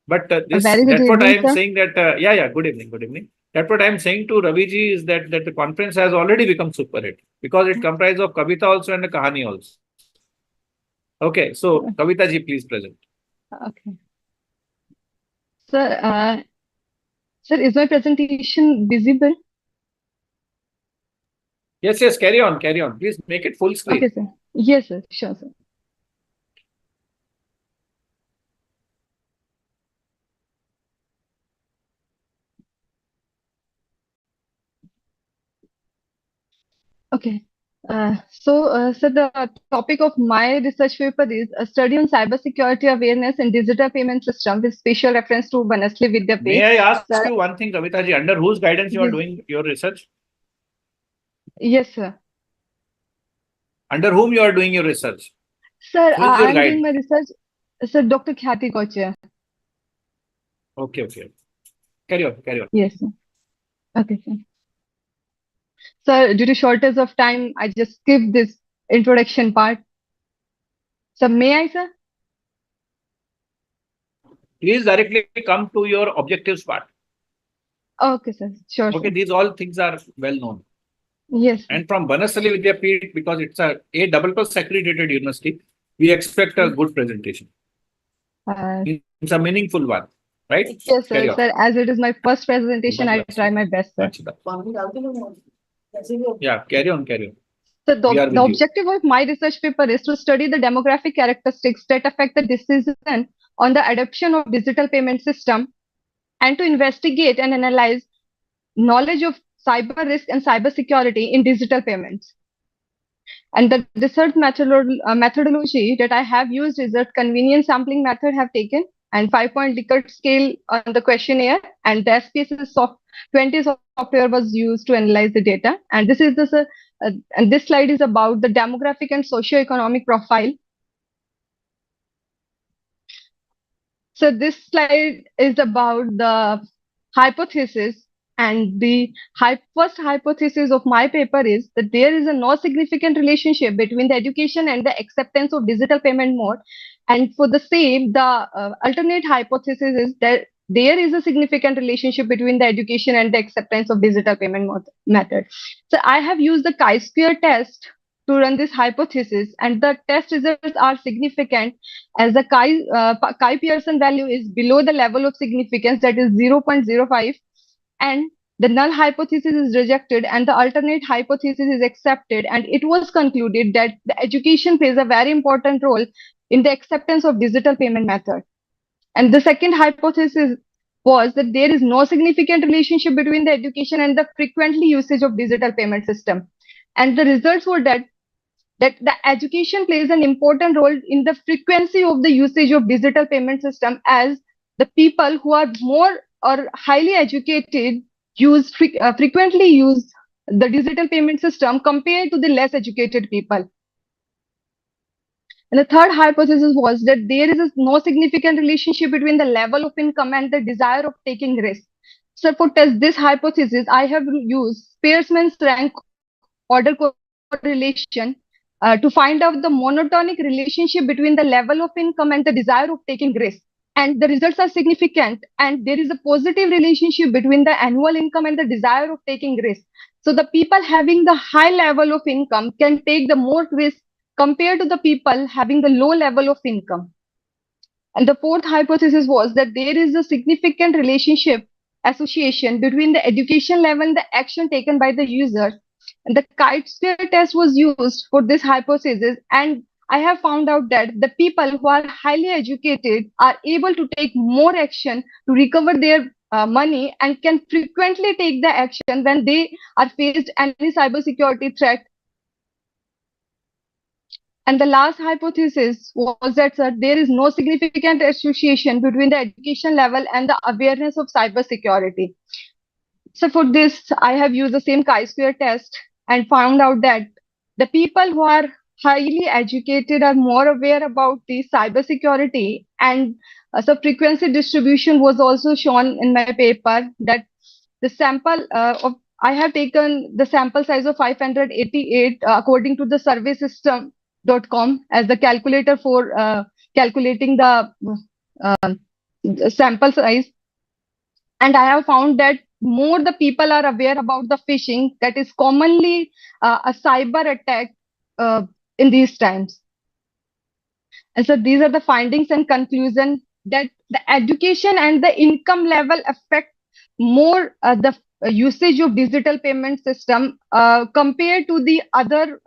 But A very good that's what I evening, am sir. saying that yeah, good evening. That's what I am saying to Raviji is that the conference has already become super hit because it comprises of Kavita also and a Kahani also. Okay, so Kavita ji, please present. Okay. Sir, sir, is my presentation visible? Yes, carry on. Please make it full screen. Okay, sir. Yes, sir. Sure, sir. Okay. So, the topic of my research paper is a study on cybersecurity awareness in digital payment system with special reference to Banasthali Vidyapeeth. May I ask Sir, you one thing, Kavita ji, under whose guidance you are Yes. doing your research? Yes, sir. Under whom you are doing your research? Sir, Who is your I am guide? doing my research. Sir, Dr. Khyati Kochia. Okay. Carry on. Yes, sir. Okay, sir. Sir, due to shortage of time, I just skipped this introduction part. So, may I, sir? Please directly come to your objectives part. Okay, sir. Sure, Okay, sir. these all things are well known. Yes, sir. And from Banasthali Vidyapeeth, because it's a AA+ accredited university, we expect a good presentation. It's a meaningful one, right? Yes, Carry sir. on. Sir, as it is my first presentation, I try my best, sir. Yeah, carry on. So, We are the with you. objective of my research paper is to study the demographic characteristics that affect the decision on the adoption of digital payment system and to investigate and analyze knowledge of cyber risk and cyber security in digital payments. And the research methodology that I have used is a convenience sampling method have taken and 5-point Likert scale on the questionnaire, and the SPSS 20 software was used to analyze the data. And this is and this slide is about the demographic and socio-economic profile. So this slide is about the hypothesis, and the first hypothesis of my paper is that there is no significant relationship between the education and the acceptance of digital payment mode. And for the same, the alternate hypothesis is that there is a significant relationship between the education and the acceptance of digital payment method. So I have used the chi-square test to run this hypothesis, and the test results are significant as the chi-Pearson value is below the level of significance, that is 0.05, and the null hypothesis is rejected and the alternate hypothesis is accepted, and it was concluded that the education plays a very important role in the acceptance of digital payment method. And the second hypothesis was that there is no significant relationship between the education and the frequently usage of digital payment system. And the results were that the education plays an important role in the frequency of the usage of digital payment system, as the people who are more or highly educated frequently use the digital payment system compared to the less educated people. And the third hypothesis was that there is no significant relationship between the level of income and the desire of taking risk. So to test this hypothesis, I have used Spearman's rank order correlation to find out the monotonic relationship between the level of income and the desire of taking risk. And the results are significant, and there is a positive relationship between the annual income and the desire of taking risk. So the people having the high level of income can take the more risk compared to the people having the low level of income. And the fourth hypothesis was that there is a significant relationship association between the education level and the action taken by the user. And the chi-square test was used for this hypothesis, and I have found out that the people who are highly educated are able to take more action to recover their money and can frequently take the action when they are faced any cybersecurity threat. And the last hypothesis was that, sir, there is no significant association between the education level and the awareness of cybersecurity. So for this, I have used the same chi-square test and found out that the people who are highly educated are more aware about the cybersecurity, and so frequency distribution was also shown in my paper that the sample of I have taken the sample size of 588 according to the survey system.com as the calculator for calculating the sample size, and I have found that more the people are aware about the phishing, that is commonly a cyber attack in these times. And so these are the findings and conclusion that the education and the income level affect more the usage of digital payment system compared to the other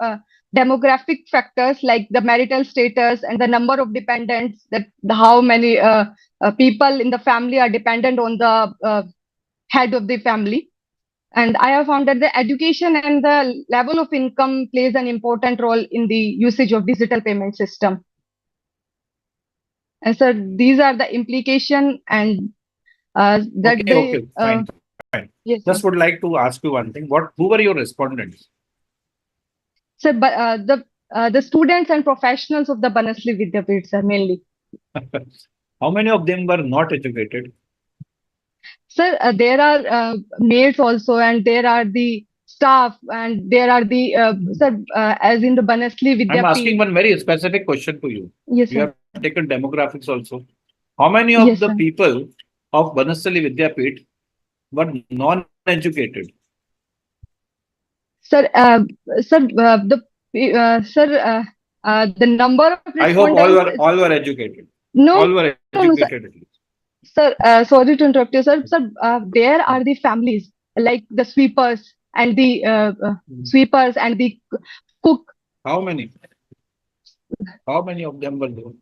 demographic factors like the marital status and the number of dependents, that how many people in the family are dependent on the head of the family. And I have found that the education and the level of income plays an important role in the usage of digital payment system. And so these are the implication and that Okay, fine. Yes, Just sir. would like to ask you one thing. Who were your respondents? Sir, but the students and professionals of the Banasli Vidyapeeth, sir, mainly. How many of them were not educated? Sir, there are maids also, and there are the staff, and there are the sir, as in the Banasli Vidyapeeth. I'm asking one very specific question to you. Yes, You sir. have taken demographics also. How many of Yes, the sir. people of Banasli Vidyapeeth were non-educated? Sir, the number of I hope respondents. all were educated. No, All were no, no, sir. educated at least. Sir, sorry to interrupt you, sir. Sir, there are the families like the sweepers and the cook. How many? How many of them were there?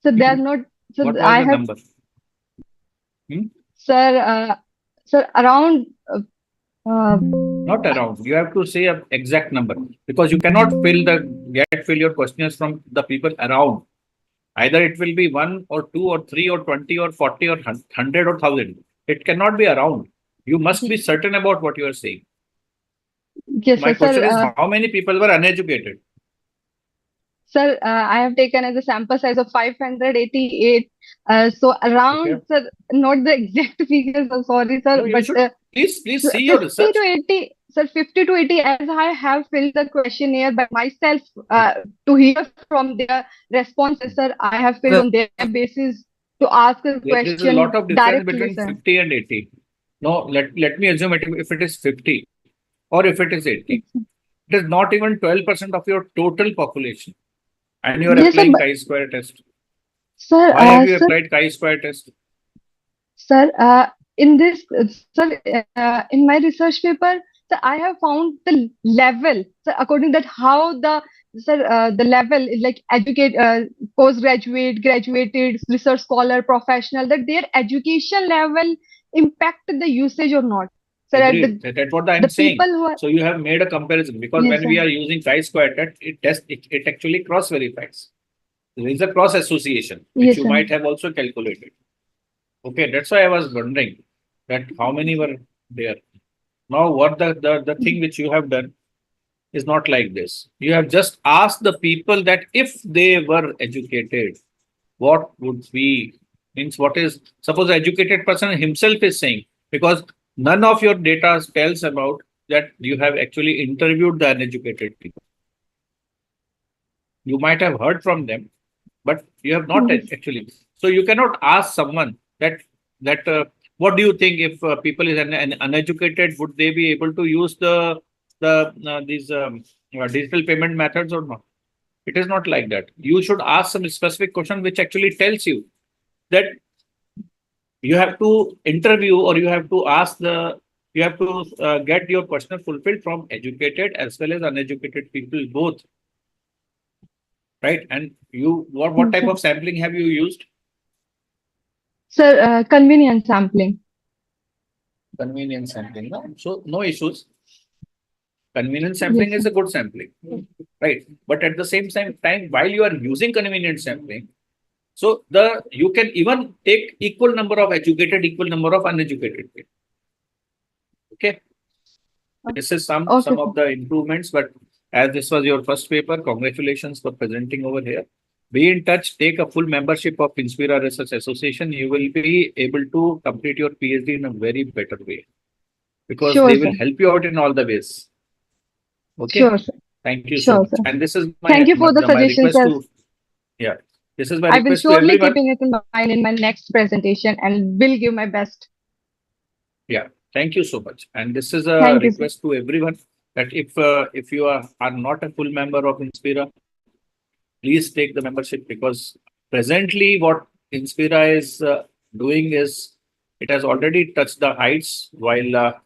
So they are not. So What was I the have, number? sir, sir, around. Not around. You have to say an exact number because you cannot fill your questions from the people around. Either it will be 1 or 2 or 3 or 20 or 40 or 100 or 1,000. It cannot be around. You must be certain about what you are saying. Yes, My sir, question is, sir, how many people were uneducated? sir, I have taken as a sample size of 588. So around, sir, not the exact figures. Sorry, sir, No, you but should please see your 50 research. to 80. Sir, 50 to 80, as I have filled the questionnaire by myself to hear from their responses, sir, I have filled on their basis to ask a There is a lot question of difference directly, between sir. 50 and 80. No, let me assume it if it is 50 or if it is 80. It is not even 12% of your total population. And you are Yes, sir, applying but chi-square test. sir, Why have you sir, applied chi-square test? sir, in this, sir, in my research paper, sir, I have found the level, sir, according that how the, sir, the level is like postgraduate, graduated, research scholar, professional, that their education level impact the usage or not. Sir, Agreed. That's what I'm the saying. people who are, So you have made a comparison because yes, when we sir. are using chi-square test, it actually cross verifies. There is a cross association which Yes, you sir. might have also calculated. Okay, that's why I was wondering that how many were there. Now, what the thing which you have done is not like this. You have just asked the people that if they were educated, what would be, means what is, suppose the educated person himself is saying, because none of your data tells about that you have actually interviewed the uneducated people. You might have heard from them, but you have not actually. So you cannot ask someone that what do you think if people is an uneducated, would they be able to use these digital payment methods or not? It is not like that. You should ask some specific question which actually tells you that you have to interview, or you have to ask you have to get your question fulfilled from educated as well as uneducated people both, right? And what type of sampling have you used? Sir, convenience sampling. Convenience sampling, no? So no issues. Convenience sampling is a good sampling, right? But at the same time, while you are using convenience sampling, so you can even take equal number of educated, equal number of uneducated people. Okay. This is some of the improvements, but as this was your first paper, congratulations for presenting over here. Be in touch, take a full membership of Inspira Research Association. You will be able to complete your PhD in a very better way, because they will help you out in all the ways. Okay. Sure, sir. Thank you so much. And this is my Thank you for the suggestions, request to this is my I will request to surely everyone. keeping it in mind in my next presentation and will give my best. Yeah, thank you so much. And this is a request to everyone that if you are not a full member of Inspira, please take the membership, because presently what Inspira is doing is it has already touched the heights while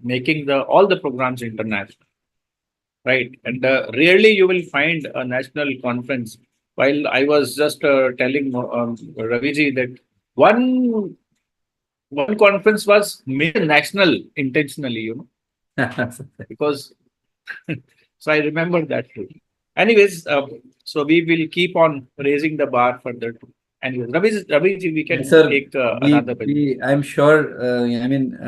making all the programs international, right? And rarely you will find a national conference. While I was just telling Raviji that one conference was made national intentionally, because so I remember that too. Anyways, so we will keep on raising the bar further. Anyways, Raviji, we can take another. I'm sure. I mean,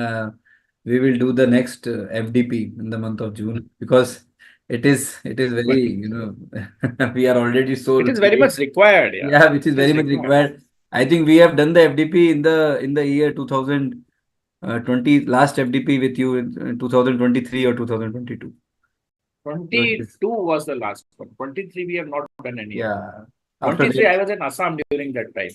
we will do the next FDP in the month of June, because it is very, we are already so. It is very much required. Yeah, which is very much required. I think we have done the FDP in the year 2020, last FDP with you in 2023 or 2022. 22 was the last one. 23 we have not done any. Yeah. 23 I was in Assam during that time.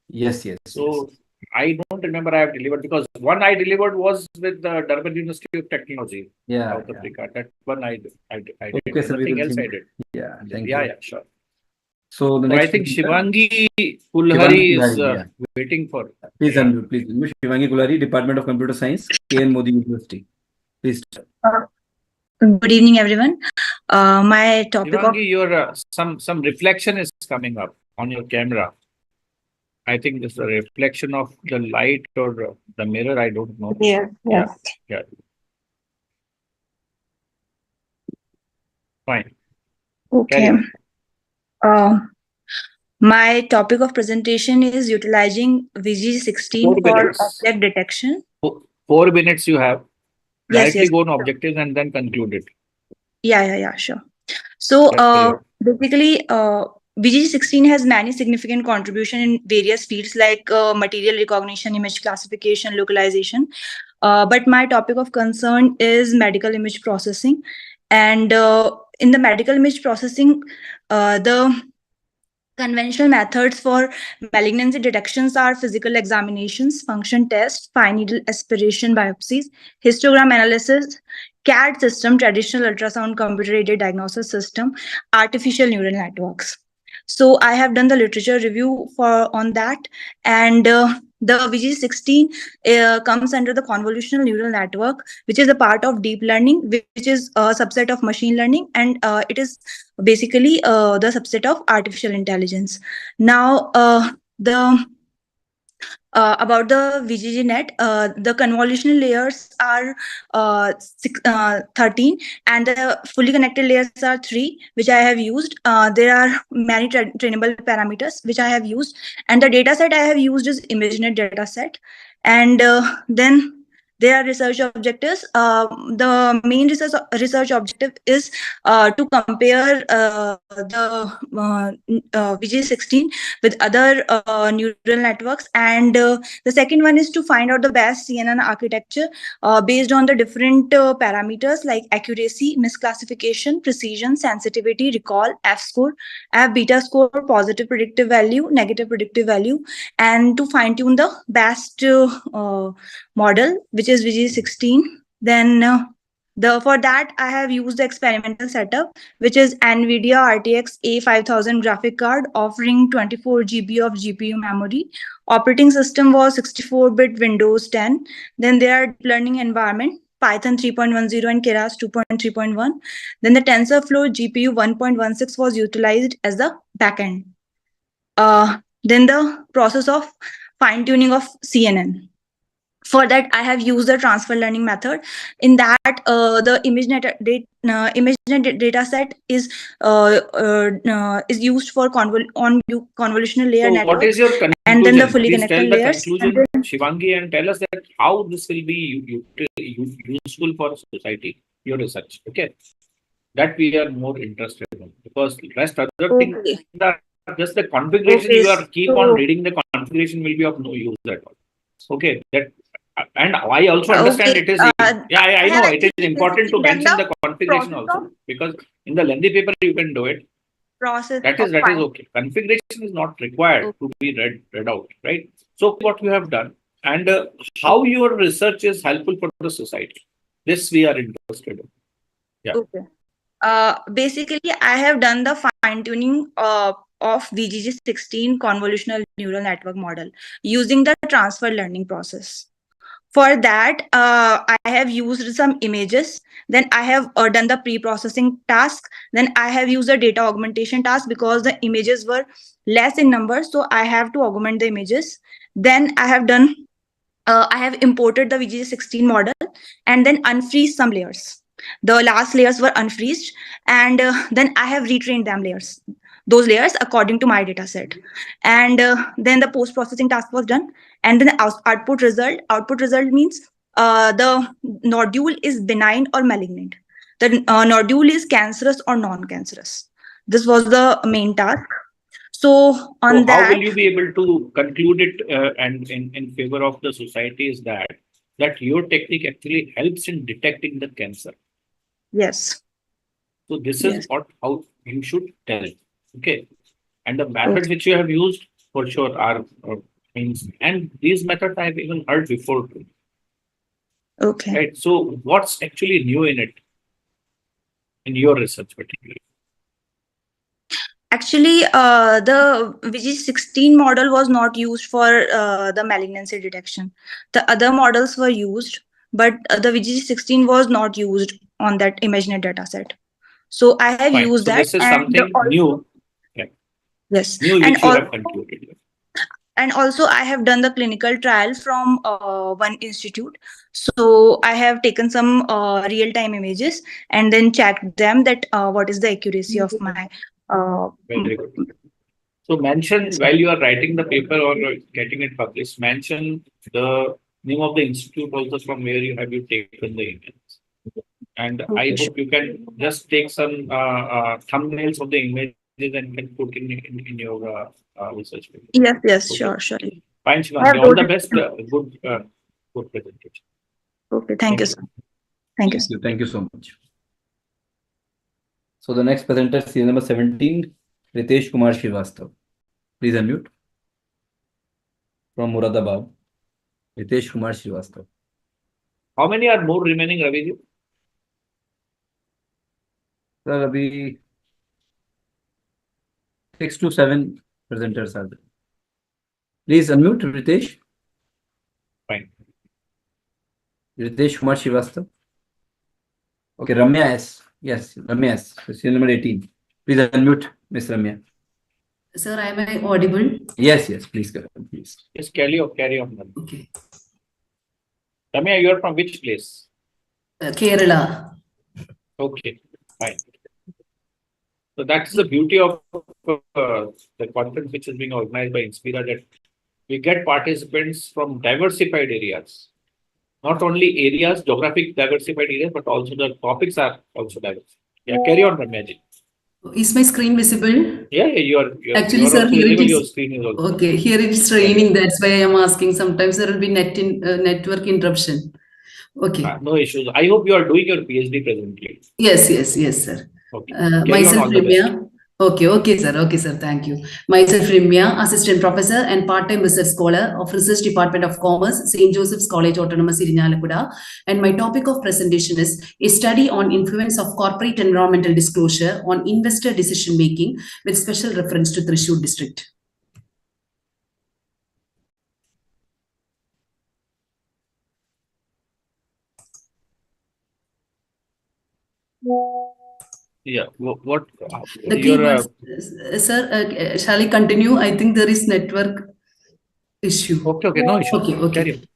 Yes. So I don't remember I have delivered, because one I delivered was with the Durban University of Technology, South Africa. That one I did. Okay, so nothing else I did. Yeah, thank you. you. Yeah, sure. So the next I think Shivangi Kulhari is waiting for. Please unmute, please. Shivangi Kulhari, Department of Computer Science, KN Modi University. Please. Good evening, everyone. My topic Shivangi, your some reflection is coming up on your camera. I think this is a reflection of the light or the mirror. I don't know. Yeah. Fine. Okay. My topic of presentation is utilizing VG16 for object detection. 4 minutes you have. Yes. Directly go on objectives and then conclude it. Yeah, sure. So basically, VG16 has many significant contributions in various fields like material recognition, image classification, localization. But my topic of concern is medical image processing. And in the medical image processing, the conventional methods for malignancy detections are physical examinations, function tests, fine needle aspiration biopsies, histogram analysis, CAD system, traditional ultrasound computer-aided diagnosis system, artificial neural networks. So I have done the literature review on that, and the VG16 comes under the convolutional neural network, which is a part of deep learning, which is a subset of machine learning, and it is basically the subset of artificial intelligence. Now, about the VGGNet, the convolutional layers are 13, and the fully connected layers are 3, which I have used. There are many trainable parameters which I have used, and the data set I have used is ImageNet data set. And then there are research objectives. The main research objective is to compare the VG16 with other neural networks, and the second one is to find out the best CNN architecture based on the different parameters like accuracy, misclassification, precision, sensitivity, recall, F-score, F-beta score, positive predictive value, negative predictive value, and to fine-tune the best model, which is VG16. Then For that, I have used the experimental setup, which is NVIDIA RTX A5000 graphic card offering 24 GB of GPU memory. Operating system was 64-bit Windows 10. Then there are deep learning environment, Python 3.10 and Keras 2.3.1. Then the TensorFlow GPU 1.16 was utilized as the backend. Then the process of fine-tuning of CNN. For that, I have used the transfer learning method. In that, the ImageNet data set is used for convolutional layer So network. what is your conclusion? And then the fully Please connected tell layers. the conclusion, Shivangi, and tell us that how this will be useful for society, your research. Okay, that we are more interested in, because rest other things are just the configuration. You are keep on reading the configuration will be of no use at all. Okay, that. And I also understand it is, I know it is important to mention the configuration also, because in the lengthy paper you can do it. That is okay. Configuration is not required to be read out, right? So what you have done and how your research is helpful for the society. This we are interested in. Yeah. Okay. Basically, I have done the fine-tuning of VGG16 convolutional neural network model using the transfer learning process. For that, I have used some images. Then I have done the pre-processing task. Then I have used the data augmentation task because the images were less in number. So I have to augment the images. Then I have done, I have imported the VGG16 model and then unfreeze some layers. The last layers were unfreezed. And then I have retrained those layers according to my data set. And then the post-processing task was done. And then the output result means the nodule is benign or malignant. The nodule is cancerous or non-cancerous. This was the main task. So on how will you be able to conclude it and in favor of the society is that your technique actually helps in detecting the cancer? Yes. So this is how you should tell it. Okay. And the methods which you have used for sure are means, and these methods I have even heard before too. Okay. Right. So what's actually new in it, in your research particularly? Actually, the VG16 model was not used for the malignancy detection. The other models were used, but the VG16 was not used on that ImageNet dataset. So I have used that. This is something new. Yeah. Yes. New which you have concluded. And also I have done the clinical trial from one institute. So I have taken some real-time images and then checked them that what is the accuracy of my Very good. So mention while you are writing the paper or getting it published, mention the name of the institute also from where you have taken the images. And I hope you can just take some thumbnails of the images and can put in your research paper. Yes, sure. Fine, Shivangi. All the best. Good presentation. Okay, thank you, sir. Thank you. Thank you so much. So the next presenter is number 17, Ritesh Kumar Srivastav. Please unmute. From Muradabad, Ritesh Kumar Srivastav. How many are more remaining, Raviji? Sir, abhi 6 to 7 presenters are there. Please unmute, Ritesh. Fine. Ritesh Kumar Srivastav. Okay, Ramya S. Yes, Ramya S. Question number 18. Please unmute, Ms. Ramya. Sir, am I audible? Yes, please go ahead, please. Yes, carry on. Okay. Ramya, you are from which place? Kerala. Okay, fine. So that's the beauty of the conference which is being organized by Inspira, that we get participants from diversified areas. Not only areas, geographic diversified areas, but also the topics are also diverse. Yeah, carry on, Ramya. Is my screen visible? Yeah, you are. Actually, sir, here it is. Your screen is also. Okay, here it is raining. That's why I am asking. Sometimes there will be network interruption. Okay. No issues. I hope you are doing your PhD presently. Yes, sir. Okay. Myself, Ramya. Okay, sir. Thank you. Myself, Rimya, Assistant Professor and Part-Time Research Scholar of Research Department of Commerce, St. Joseph's College, Autonomous, Irinalakuda. And my topic of presentation is a study on influence of corporate environmental disclosure on investor decision making with special reference to Thrissur district. Yeah, what The your keywords, sir, shall I continue? I think there is network issue. okay, no issue. Okay.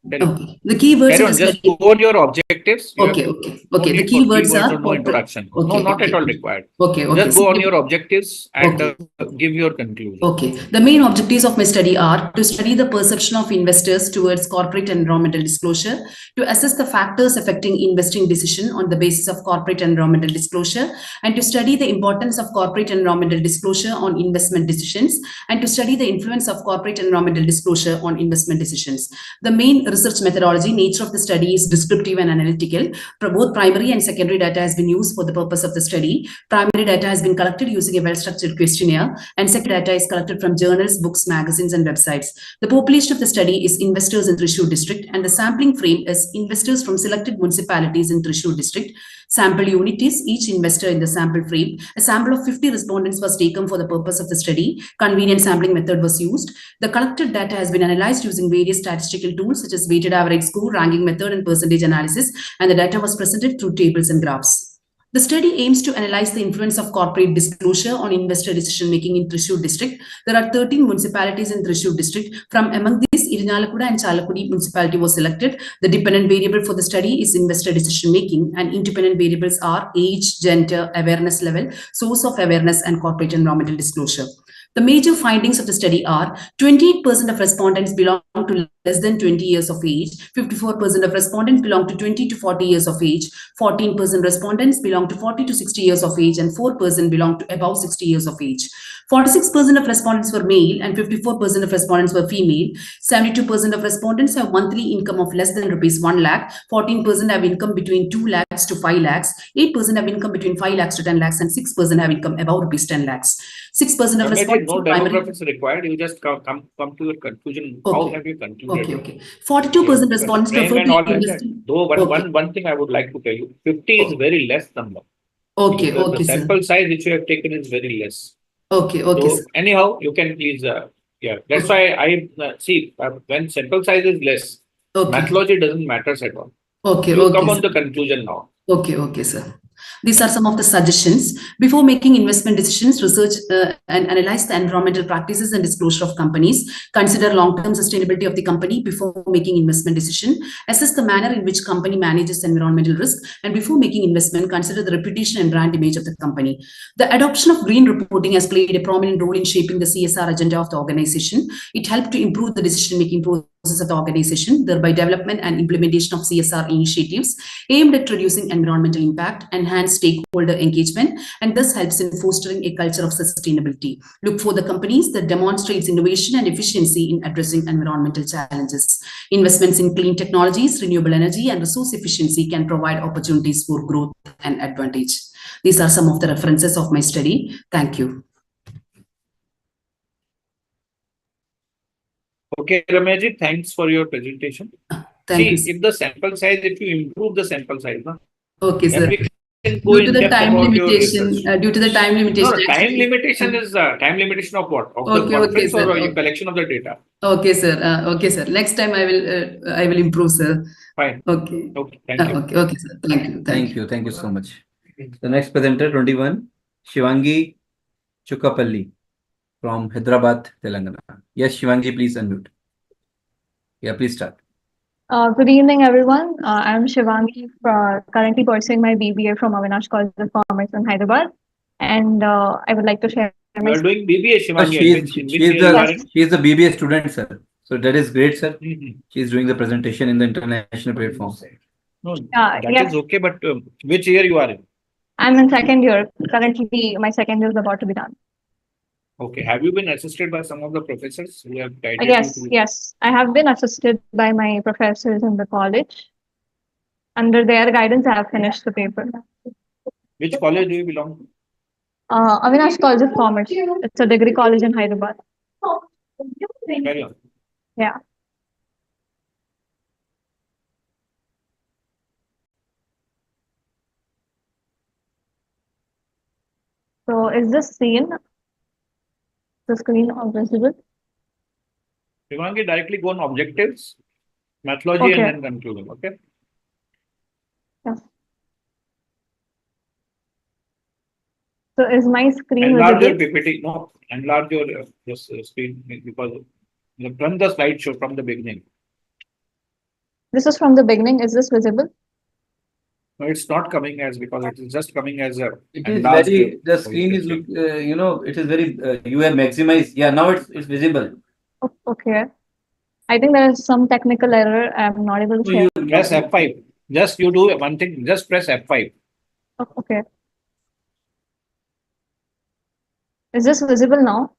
Carry on. Okay. The keywords Carry of on. the Just study. go on your objectives. You Okay. no The need for keywords keywords are or no introduction. No, not at all required. Okay. Just go on See, your objectives and okay. give your conclusion. Okay. The main objectives of my study are to study the perception of investors towards corporate environmental disclosure, to assess the factors affecting investing decision on the basis of corporate environmental disclosure, and to study the importance of corporate environmental disclosure on investment decisions, and to study the influence of corporate environmental disclosure on investment decisions. The main research methodology, nature of the study is descriptive and analytical. Both primary and secondary data has been used for the purpose of the study. Primary data has been collected using a well-structured questionnaire, and secondary data is collected from journals, books, magazines, and websites. The population of the study is investors in Thrissur district, and the sampling frame is investors from selected municipalities in Thrissur district. Sample unit is each investor in the sample frame. A sample of 50 respondents was taken for the purpose of the study. Convenient sampling method was used. The collected data has been analyzed using various statistical tools such as weighted average score, ranking method, and percentage analysis, and the data was presented through tables and graphs. The study aims to analyze the influence of corporate disclosure on investor decision-making in Thrissur district. There are 13 municipalities in Thrissur district. From among these, Irinalakuda and Chalakudy municipality was selected. The dependent variable for the study is investor decision-making, and independent variables are age, gender, awareness level, source of awareness, and corporate environmental disclosure. The major findings of the study are 28% of respondents belong to less than 20 years of age, 54% of respondents belong to 20 to 40 years of age, 14% respondents belong to 40 to 60 years of age, and 4% belong to above 60 years of age. 46% of respondents were male and 54% of respondents were female. 72% of respondents have monthly income of less than rupees 1 lakh, 14% have income between 2 lakhs to 5 lakhs, 8% have income between 5 lakhs to 10 lakhs, and 6% have income above rupees 10 lakhs. 6% of respondents no demographics required. You just come to your conclusion. Okay. How have you concluded? Okay. 42% respondents prefer And all to like invest. that. Though one thing I would like to tell you, 50 is very less number. Okay, The sir. sample size which you have taken is very less. Okay, So sir. anyhow, you can please that's why I see when sample size is less, methodology doesn't matter at all. You come on the conclusion now. Okay, sir. These are some of the suggestions. Before making investment decisions, research and analyze the environmental practices and disclosure of companies. Consider long-term sustainability of the company before making investment decision. Assess the manner in which company manages environmental risk. And before making investment, consider the reputation and brand image of the company. The adoption of green reporting has played a prominent role in shaping the CSR agenda of the organization. It helped to improve the decision-making process of the organization, thereby development and implementation of CSR initiatives aimed at reducing environmental impact, enhance stakeholder engagement, and thus helps in fostering a culture of sustainability. Look for the companies that demonstrates innovation and efficiency in addressing environmental challenges. Investments in clean technologies, renewable energy, and resource efficiency can provide opportunities for growth and advantage. These are some of the references of my study. Thank you. Okay, Ramesh, thanks for your presentation. Thank you. If the sample size, if you improve the sample size, okay, sir. Due to the time limitation. Due to the time limitation. No, time limitation is time limitation of what? Of the conference or your collection of the data? Okay, sir. Okay, sir. Next time I will improve, sir. Fine. Okay. Thank you. Okay, sir. Thank you. Thank you so much. The next presenter, 21, Shivangi Chukapalli from Hyderabad, Telangana. Yes, Shivangi, please unmute. Yeah, please start. Good evening, everyone. I'm Shivangi, currently pursuing my BBA from Avinash College of Commerce in Hyderabad, and I would like to share. You are doing BBA, Shivangi. She is the BBA student, sir. So that is great, sir. She is doing the presentation in the international platform. No, that is okay, but which year you are in? I'm in second year. Currently, my second year is about to be done. Okay. Have you been assisted by some of the professors who have guided you? Yes. I have been assisted by my professors in the college. Under their guidance, I have finished the paper. Which college do you belong to? Avinash College of Commerce. It's a degree college in Hyderabad. Carry on. Yeah. So is this seen? The screen or visible? Shivangi, directly go on objectives, methodology, Okay. and then conclusion. Okay. Yeah. So is my screen Enlarge your visible? PPT. No, enlarge your this screen because run the slideshow from the beginning. This is from the beginning. Is this visible? No, it's not coming as because it is just coming as a It is enlarged. very, the screen is, it is very, you have maximized. Yeah, now it's visible. Okay. I think there is some technical error. I'm not able to share. Press F5. Just you do one thing, just press F5. Okay. Is this visible now?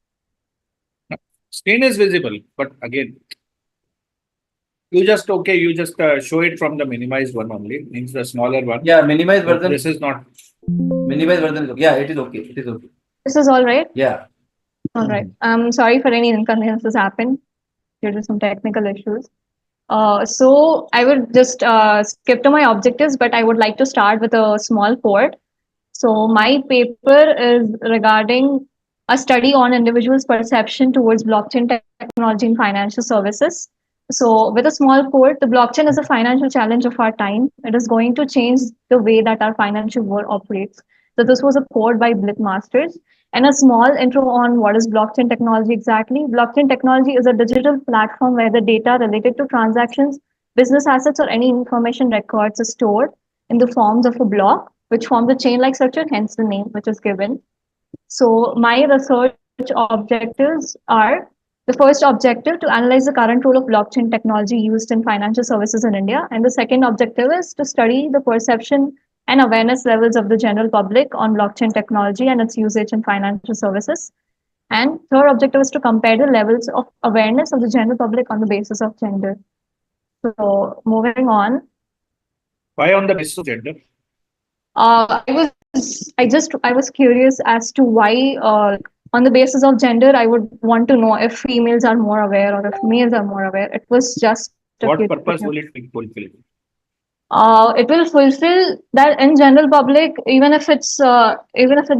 Screen is visible, but again, you just show it from the minimized one only, means the smaller one. Yeah, minimized So version. this is not. Minimized version. Yeah, it is okay. It is okay. This is all right? Yeah. All right. I'm sorry for any inconveniences happened due to some technical issues. So I would just skip to my objectives, but I would like to start with a small quote. So my paper is regarding a study on individuals' perception towards blockchain technology in financial services. So with a small quote, the blockchain is a financial challenge of our time. It is going to change the way that our financial world operates. So this was a quote by Blitzmasters. And a small intro on what is blockchain technology exactly. Blockchain technology is a digital platform where the data related to transactions, business assets, or any information records is stored in the forms of a block, which forms a chain-like structure, hence the name which is given. So my research objectives are: the first objective, to analyze the current role of blockchain technology used in financial services in India. And the second objective is to study the perception and awareness levels of the general public on blockchain technology and its usage in financial services. And third objective is to compare the levels of awareness of the general public on the basis of gender. So moving on. Why on the basis of gender? I was curious as to why, on the basis of gender, I would want to know if females are more aware or if males are more aware. It was just What purpose will it fulfill? It will fulfill that in general public, even if it's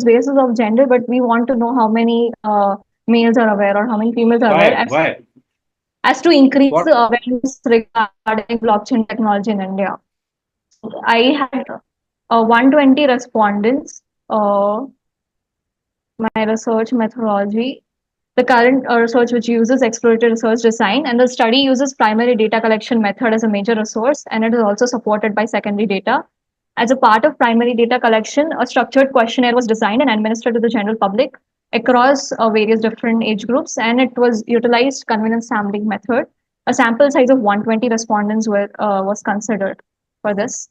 basis of gender, but we want to know how many males are aware or how many females are aware. Why? As to increase the awareness regarding blockchain technology in India. I had 120 respondents. My research methodology, the current research which uses exploratory research design, and the study uses primary data collection method as a major resource, and it is also supported by secondary data. As a part of primary data collection, a structured questionnaire was designed and administered to the general public across various different age groups, and it was utilized convenience sampling method. A sample size of 120 respondents was considered for this.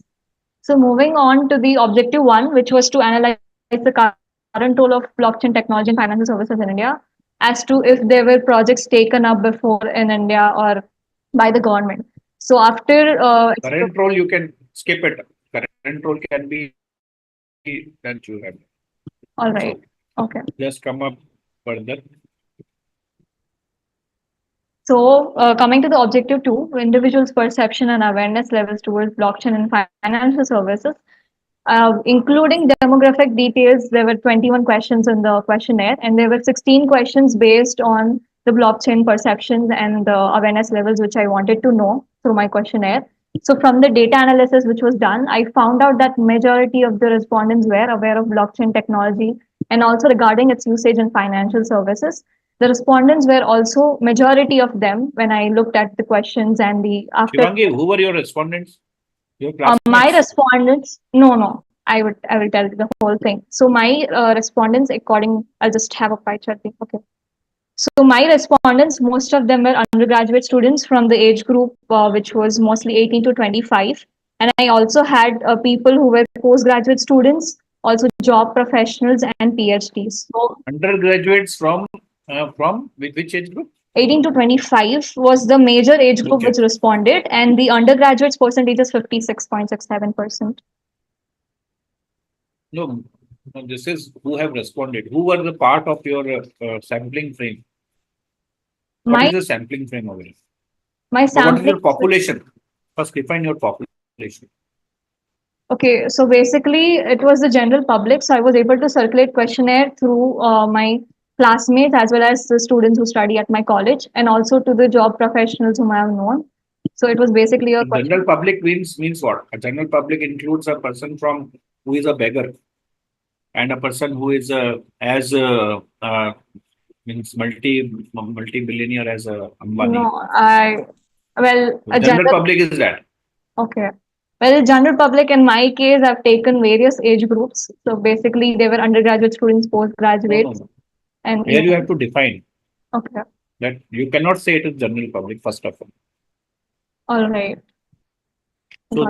So moving on to the objective one, which was to analyze the current role of blockchain technology in financial services in India, as to if there were projects taken up before in India or by the government. So after current role, you can skip it. Current role can be done to have. All right. So, okay. Just come up further. So coming to the objective 2, individuals' perception and awareness levels towards blockchain and financial services, including demographic details, there were 21 questions in the questionnaire, and there were 16 questions based on the blockchain perceptions and the awareness levels, which I wanted to know through my questionnaire. So from the data analysis which was done, I found out that majority of the respondents were aware of blockchain technology and also regarding its usage in financial services. The respondents were also, majority of them, when I looked at the questions and the after. Shivangi, who were your respondents? Your my respondents, no, I will tell the whole thing. So my respondents, I'll just have a pie chart thing. Okay. So my respondents, most of them were undergraduate students from the age group, which was mostly 18 to 25. And I also had people who were postgraduate students, also job professionals and PhDs. So undergraduates from which age group? 18 to 25 was the major age group which responded, and the undergraduates percentage is 56.67%. No, No, this is who have responded. Who were the part of your sampling frame? What My is the sampling frame over here? my So what is your sampling. population? First, define your population. Okay, so basically it was the general public. So I was able to circulate questionnaire through my classmates as well as the students who study at my college, and also to the job professionals whom I have known. So it was basically a question. General public means what? A general public includes a person from who is a beggar, and a person who is means multi-billionaire as a Ambani. No, well, a General public is that. Okay. Well, general public in my case, I've taken various age groups. So basically, they were undergraduate students, postgraduates, No. and Here you have to define okay. that you cannot say it is general public, first of all. All right. So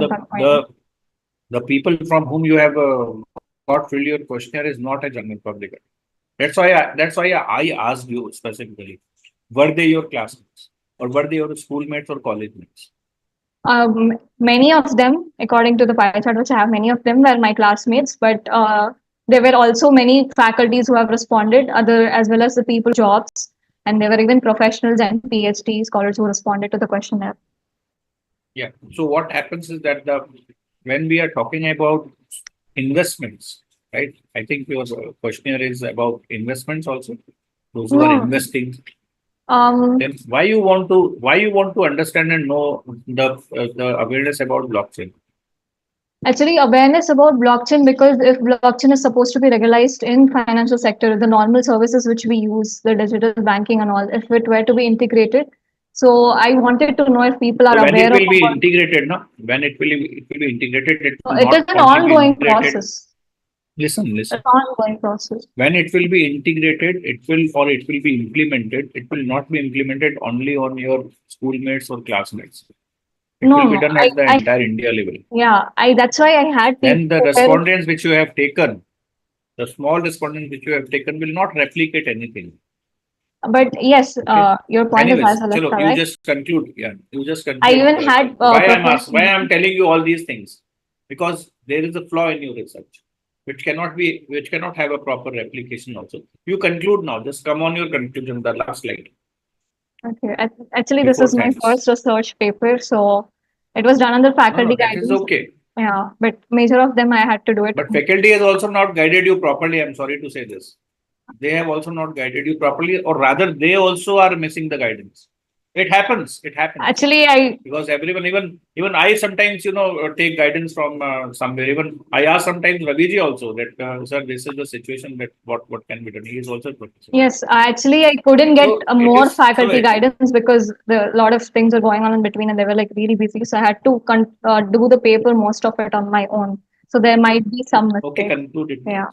the people from whom you have got filled your questionnaire is not a general public. That's why I asked you specifically, were they your classmates or were they your schoolmates or college mates? Many of them, according to the pie chart which I have, many of them were my classmates, but there were also many faculties who have responded, other as well as the people jobs, and there were even professionals and PhD scholars who responded to the questionnaire. Yeah. So what happens is that when we are talking about investments, right? I think your questionnaire is about investments also. Those who are investing. Then why you want to understand and know the awareness about blockchain? Actually, awareness about blockchain, because if blockchain is supposed to be regularized in financial sector, the normal services which we use, the digital banking and all, if it were to be integrated, so I wanted to know if people are So when aware it will of. be integrated, no? When it will be integrated, it will It is not an only be ongoing integrated. process. Listen. It's an ongoing process. When it will be integrated, it will be implemented. It will not be implemented only on your schoolmates or classmates. It will be done at the entire India level. Yeah, that's why I had Then the people respondents which you have taken, the small respondents which you have taken will not replicate anything. But yes, your point Anyways, is also chalo, correct. you just conclude. Yeah, you just conclude. I even had why I'm telling you all these things, because there is a flaw in your research, which cannot have a proper replication also. You conclude now. Just come on your conclusion, the last slide. Okay, actually, this is my first research paper, so it was done under faculty guidance. That is okay. Yeah, but major of them I had to do it. But faculty has also not guided you properly. I'm sorry to say this. They have also not guided you properly, or rather, they also are missing the guidance. It happens. Actually, because everyone, even I sometimes, take guidance from somewhere. Even I ask sometimes Raviji also that, sir, this is the situation, that what can be done. He is also a professor. Yes, actually, I couldn't get more faculty guidance because a lot of things are going on in between, and they were like really busy. So I had to do the paper, most of it on my own. So there might be some mistakes. Okay, conclude it. Yeah.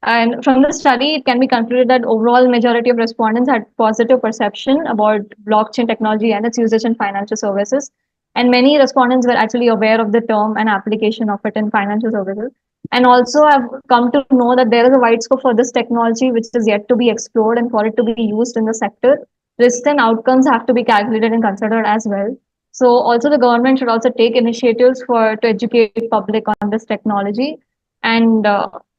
And from the study, it can be concluded that overall majority of respondents had positive perception about blockchain technology and its usage in financial services. And many respondents were actually aware of the term and application of it in financial services. And also have come to know that there is a wide scope for this technology, which is yet to be explored, and for it to be used in the sector, risks and outcomes have to be calculated and considered as well. So also the government should also take initiatives to educate public on this technology, and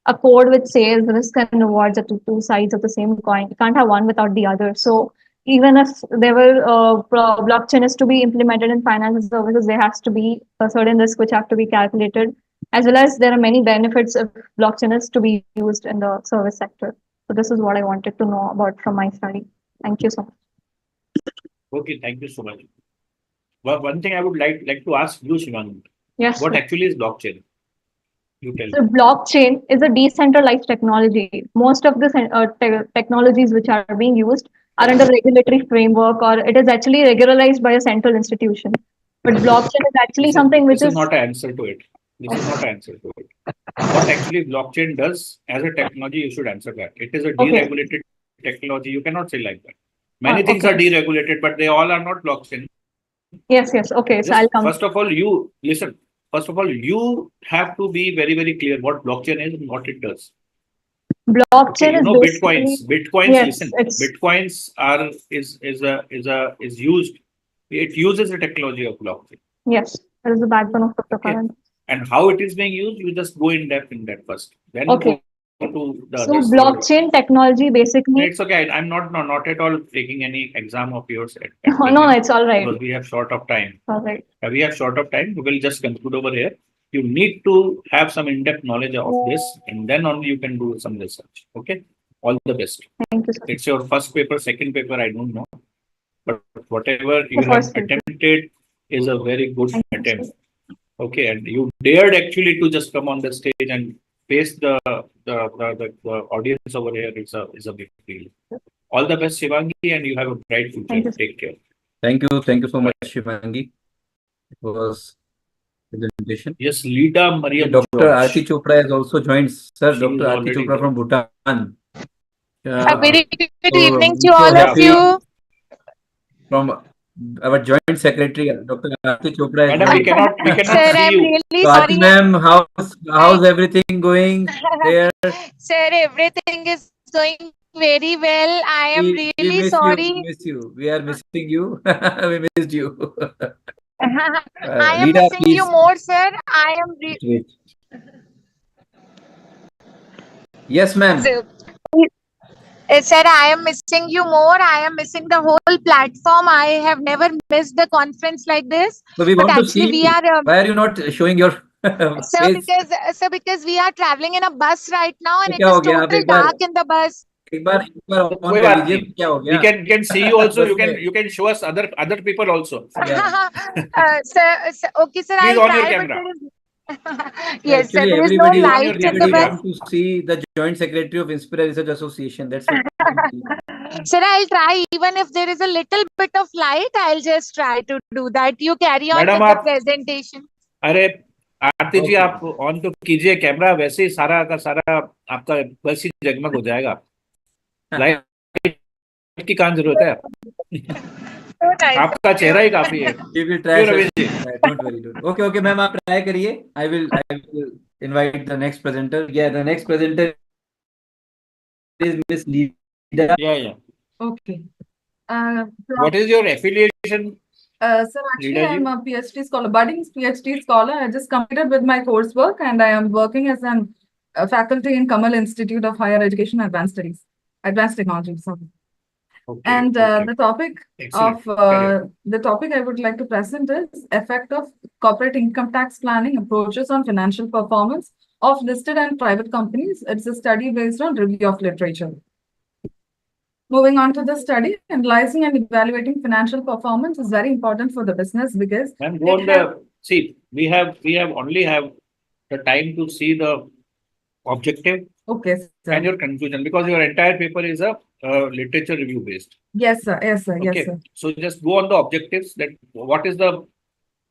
a code which says risk and rewards are two sides of the same coin. You can't have one without the other. So even if there were blockchain is to be implemented in financial services, there has to be a certain risk which have to be calculated, as well as there are many benefits if blockchain is to be used in the service sector. So this is what I wanted to know about from my study. Thank you so much. Okay, thank you so much. Well, one thing I would like to ask you, Shivangi. Yes. What actually is blockchain? You tell me. So blockchain is a decentralized technology. Most of the technologies which are being used are under regulatory framework, or it is actually regularized by a central institution. But blockchain is actually something which is not an answer to it. This is not an answer to it. What actually blockchain does as a technology, you should answer that. It is a deregulated technology. You cannot say like that. Many things are deregulated, but they all are not blockchain. Yes. Okay. So I'll come. First of all, you listen. First of all, you have to be very, very clear what blockchain is and what it does. Blockchain is Bitcoins. Bitcoins. Yes, listen, Bitcoins is used. It uses the technology of blockchain. Yes, that is the backbone of cryptocurrency. And how it is being used, you just go in depth in that first. Then to the So others. blockchain technology basically. It's okay. I'm not at all taking any exam of yours at No, present, it's all right. because we have short of time. All right. We have short of time. We will just conclude over here. You need to have some in-depth knowledge of this, and then only you can do some research. Okay. All the best. Thank you, sir. It's your first paper, second paper, I don't know. But whatever you have attempted is a very good attempt. Okay, and you dared actually to just come on the stage and face the audience over here. Is a big deal. All the best, Shivangi, and you have a bright future. Take care. Thank you so much, Shivangi. It was presentation. Yes, Lida Maria. Dr. Aarti Chopra has also joined. Sir, She Dr. is Aarti already Chopra from Bhutan. A very good evening to all of happy you. From our joint secretary, Dr. Aarti Chopra. Madam, we cannot Sir, see I'm you. really So, sorry. Aarti ma'am, how's everything going there? Sir, everything is going very well. I am We really miss you. sorry. We miss you. We are missing you. We missed you. I am Lida, missing you please. more, sir. I am. Wait. Yes, ma'am. Sir, I am missing you more. I am missing the whole platform. I have never missed the conference like this. So we But want to actually, see we you. are. Why are you not showing your Sir, face? because we are traveling in a bus right now and it क्या is हो गया? आप totally एक बार dark in the bus. एक बार on कोई कर बात लीजिए नहीं. क्या हो We गया? can see you also. बस में. You can show us other people also. Sir, okay, sir, Please I'll on your try, but camera. there is. Yes, sir, Actually, there is no everybody is light in the bus. want to see the joint secretary of Inspira Research Association. That's what. Sir, I'll try. Even if there is a little bit of light, I'll just try to do that. You carry on Madam, with the आप presentation. अरे आरती जी आप on तो कीजिए camera, वैसे ही सारा का सारा आपका बस ही जगमग हो जाएगा. लाइट की कहाँ जरूरत है? आपका चेहरा ही काफी है. We will try. Don't worry. Okay, okay, ma'am, आप try करिए. I will invite the next presenter. Yeah, the next presenter is Miss Lida. Yeah. Okay. What is your affiliation? Sir, actually, I'm a PhD scholar, budding PhD scholar. I just completed with my coursework and I am working as a faculty in Kamal Institute of Higher Education and Advanced Studies, Advanced Technology. Sorry. Okay, and the topic Excellent. of the topic I would like to present is effect of corporate income tax planning approaches on financial performance of listed and private companies. It's a study based on review of literature. Moving on to the study, analyzing and evaluating financial performance is very important for the business because And go on the, see, we only have the time to see the objective and your conclusion, because your entire paper is a literature review based. Yes, sir. Yes, sir. Okay. Yes, sir. So just go on the objectives, that what is the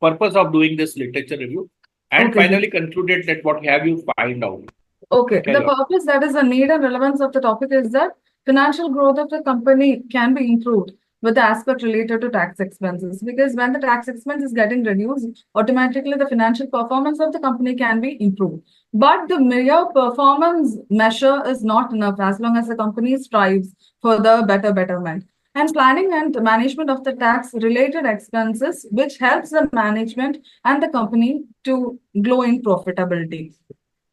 purpose of doing this literature review, and finally concluded that what have you find out. Okay. The purpose, that is the need and relevance of the topic, is that financial growth of the company can be improved with the aspect related to tax expenses, because when the tax expense is getting reduced, automatically the financial performance of the company can be improved. But the mere performance measure is not enough as long as the company strives for the betterment. And planning and management of the tax related expenses, which helps the management and the company to grow in profitability.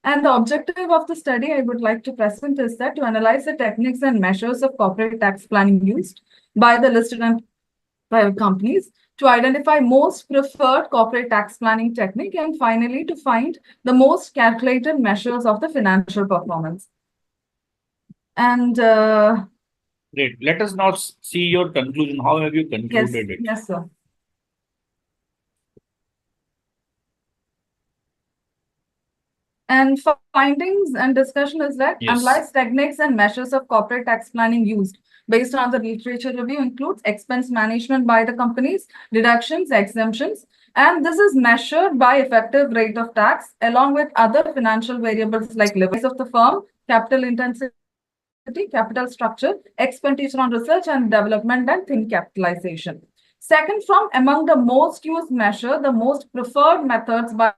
And the objective of the study I would like to present is that to analyze the techniques and measures of corporate tax planning used by the listed and private companies, to identify most preferred corporate tax planning technique, and finally to find the most calculated measures of the financial performance. And Great. Let us now see your conclusion. How have you concluded it? Yes, sir. And findings and discussion is that analyze techniques and measures of corporate tax planning used based on the literature review includes expense management by the companies, deductions, exemptions, and this is measured by effective rate of tax along with other financial variables like leverage of the firm, capital intensity, capital structure, expenditure on research and development, and think capitalization. Second, from among the most used measure, the most preferred methods by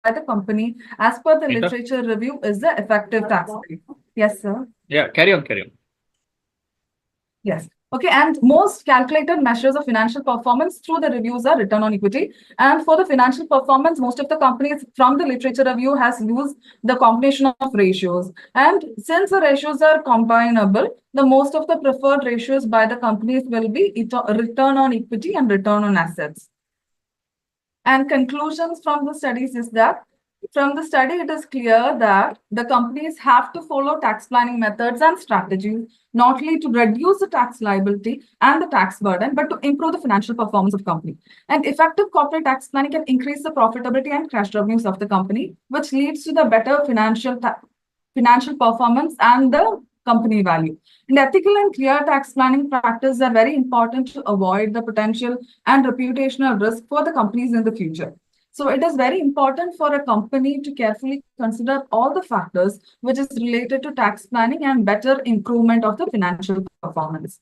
the company as per the literature review is the effective tax rate. Yes, sir. Yeah, carry on. Yes. Okay, and most calculated measures of financial performance through the reviews are return on equity. And for the financial performance, most of the companies from the literature review has used the combination of ratios. And since the ratios are combinable, the most of the preferred ratios by the companies will be return on equity and return on assets. And conclusions from the studies is that from the study, it is clear that the companies have to follow tax planning methods and strategies, not only to reduce the tax liability and the tax burden, but to improve the financial performance of the company. And effective corporate tax planning can increase the profitability and cash revenues of the company, which leads to the better financial performance and the company value. And ethical and clear tax planning practices are very important to avoid the potential and reputational risk for the companies in the future. So it is very important for a company to carefully consider all the factors which is related to tax planning and better improvement of the financial performance.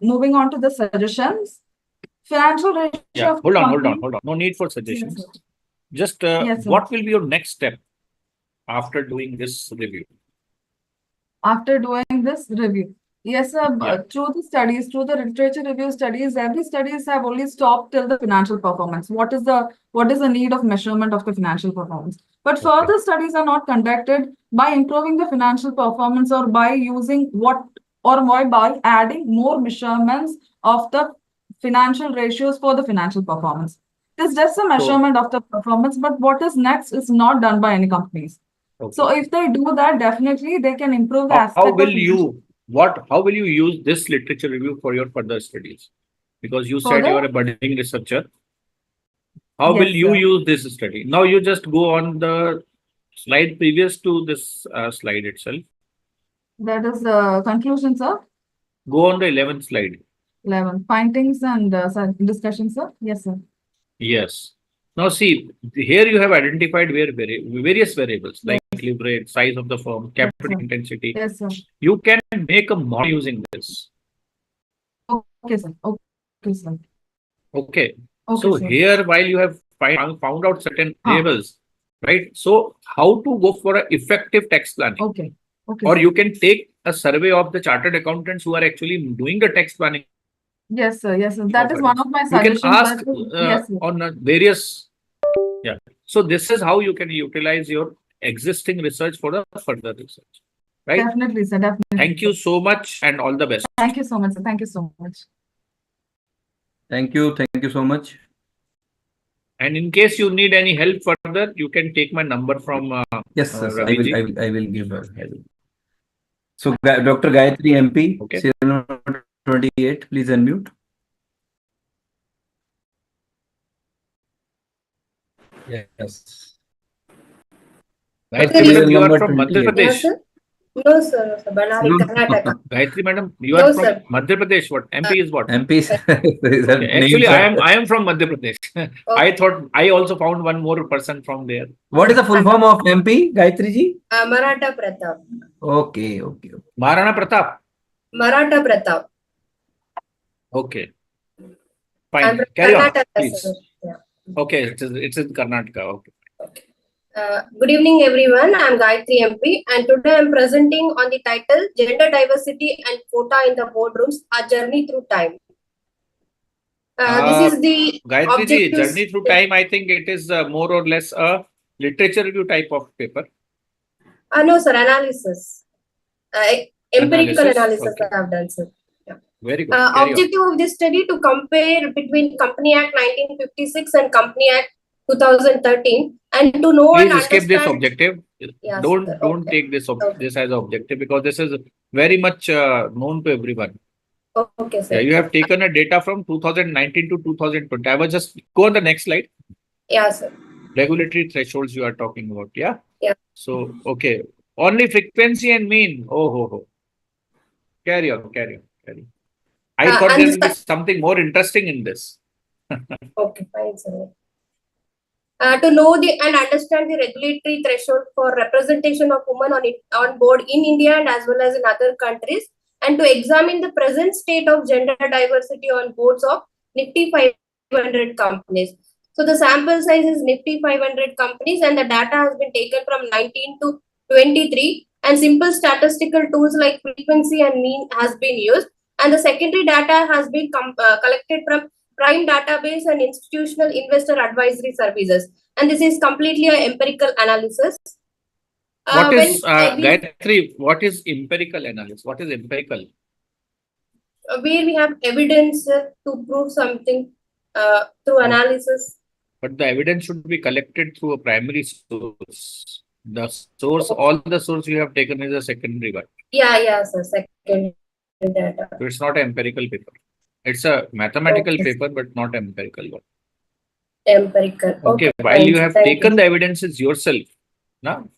Moving on to the suggestions. Financial ratio. Yeah, hold on. No need for suggestions. Yes, Just what will be your next step after doing this review? After doing this review. Yes, sir. Yeah. Through the studies, through the literature review studies, every studies have only stopped till the financial performance. What is the need of measurement of the financial performance? But further studies are not conducted by improving the financial performance or by using by adding more measurements of the financial ratios for the financial performance. It's just a measurement of the performance, but what is next is not done by any companies. Okay. So if they do that, definitely they can improve the aspect. How will you use this literature review for your further studies? Because you said you are a budding researcher. How will you use this study? Now you just go on the slide previous to this slide itself. That is the conclusion, sir. Go on the 11th slide. 11 findings and discussion, sir. Yes, sir. Yes. Now see, here you have identified various variables like leverage, size of the firm, capital intensity. Yes, sir. You can make a model using this. Okay, sir. Okay, sir. Okay. So sir, here, while you have found out certain variables, right? So how to go for an effective tax planning? Okay. Or sir, you can take a survey of the chartered accountants who are actually doing the tax planning. Yes, sir. Yes, sir. That is one of my suggestions. You can ask on various. Yeah. So this is how you can utilize your existing research for the further research. Right? Definitely, sir. Definitely. Thank you so much and all the best. Thank you so much, sir. Thank you so much. Thank you. Thank you so much. And in case you need any help further, you can take my number from yes, sir. I will give her. So Dr. Gayatri MP, serial number 28, please unmute. Yes. Gayatri madam, you are from Madhya Pradesh. No, sir. Ballari, Karnataka. Gayatri madam, you are from Madhya Pradesh. What? MP is what? MP is actually, I am from Madhya Pradesh. I thought I also found one more person from there. What is the full form of MP, Gayatri ji? Maratha Pratap. Okay. Maharana Pratap. Maratha Pratap. Okay. Fine. Carry on, please. Yeah. Okay, it is in Karnataka. Okay. Good evening, everyone. I am Gayatri MP, and today I am presenting on the title Gender Diversity and Quota in the Boardrooms: A Journey Through Time. This is the Gayatri ji, Journey Through Time. I think it is more or less a literature review type of paper. No, sir. Analysis. Empirical analysis okay. I have done, sir. Yeah. Very good. Objective of this study to compare between Company Act 1956 and Company Act 2013, and to know Please and understand. Skip this objective. Yes, don't take this as objective, because this is very much known to everyone. Okay, sir. Yeah, you have taken a data from 2019 to 2020. I was just go on the next slide. Yeah, sir. Regulatory thresholds you are talking about. Yeah. Yeah. So okay, only frequency and mean. Carry on. I thought there will be something more interesting in this. Okay, fine, sir. To know and understand the regulatory threshold for representation of women on board in India and as well as in other countries, and to examine the present state of gender diversity on boards of Nifty 500 companies. So the sample size is Nifty 500 companies, and the data has been taken from 19 to 23, and simple statistical tools like frequency and mean has been used. And the secondary data has been collected from prime database and institutional investor advisory services. And this is completely an empirical analysis. What is Gayatri? What is empirical analysis? What is empirical? Where we have evidence to prove something through analysis. But the evidence should be collected through a primary source. The source, all the source you have taken is a secondary one. Yeah, sir. Secondary data. So it's not an empirical paper. It's a mathematical paper, but not empirical one. Empirical. Okay. While you have taken the evidences yourself, now,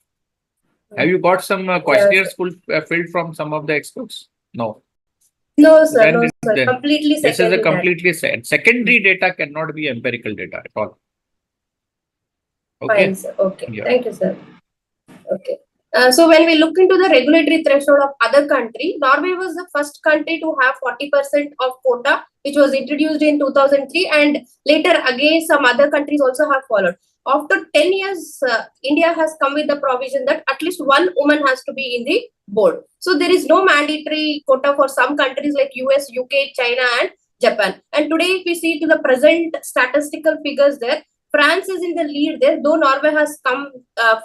have you got some questionnaires filled from some of the experts? No. No, sir. No, sir. Completely secondary. This is a completely secondary data cannot be empirical data at all. Okay. Fine, sir. Okay. Yeah. Thank you, sir. Okay. So when we look into the regulatory threshold of other country, Norway was the first country to have 40% of quota, which was introduced in 2003, and later again some other countries also have followed. After 10 years, India has come with the provision that at least one woman has to be in the board. So there is no mandatory quota for some countries like US, UK, China, and Japan. And today, if we see to the present statistical figures there, France is in the lead there, though Norway has come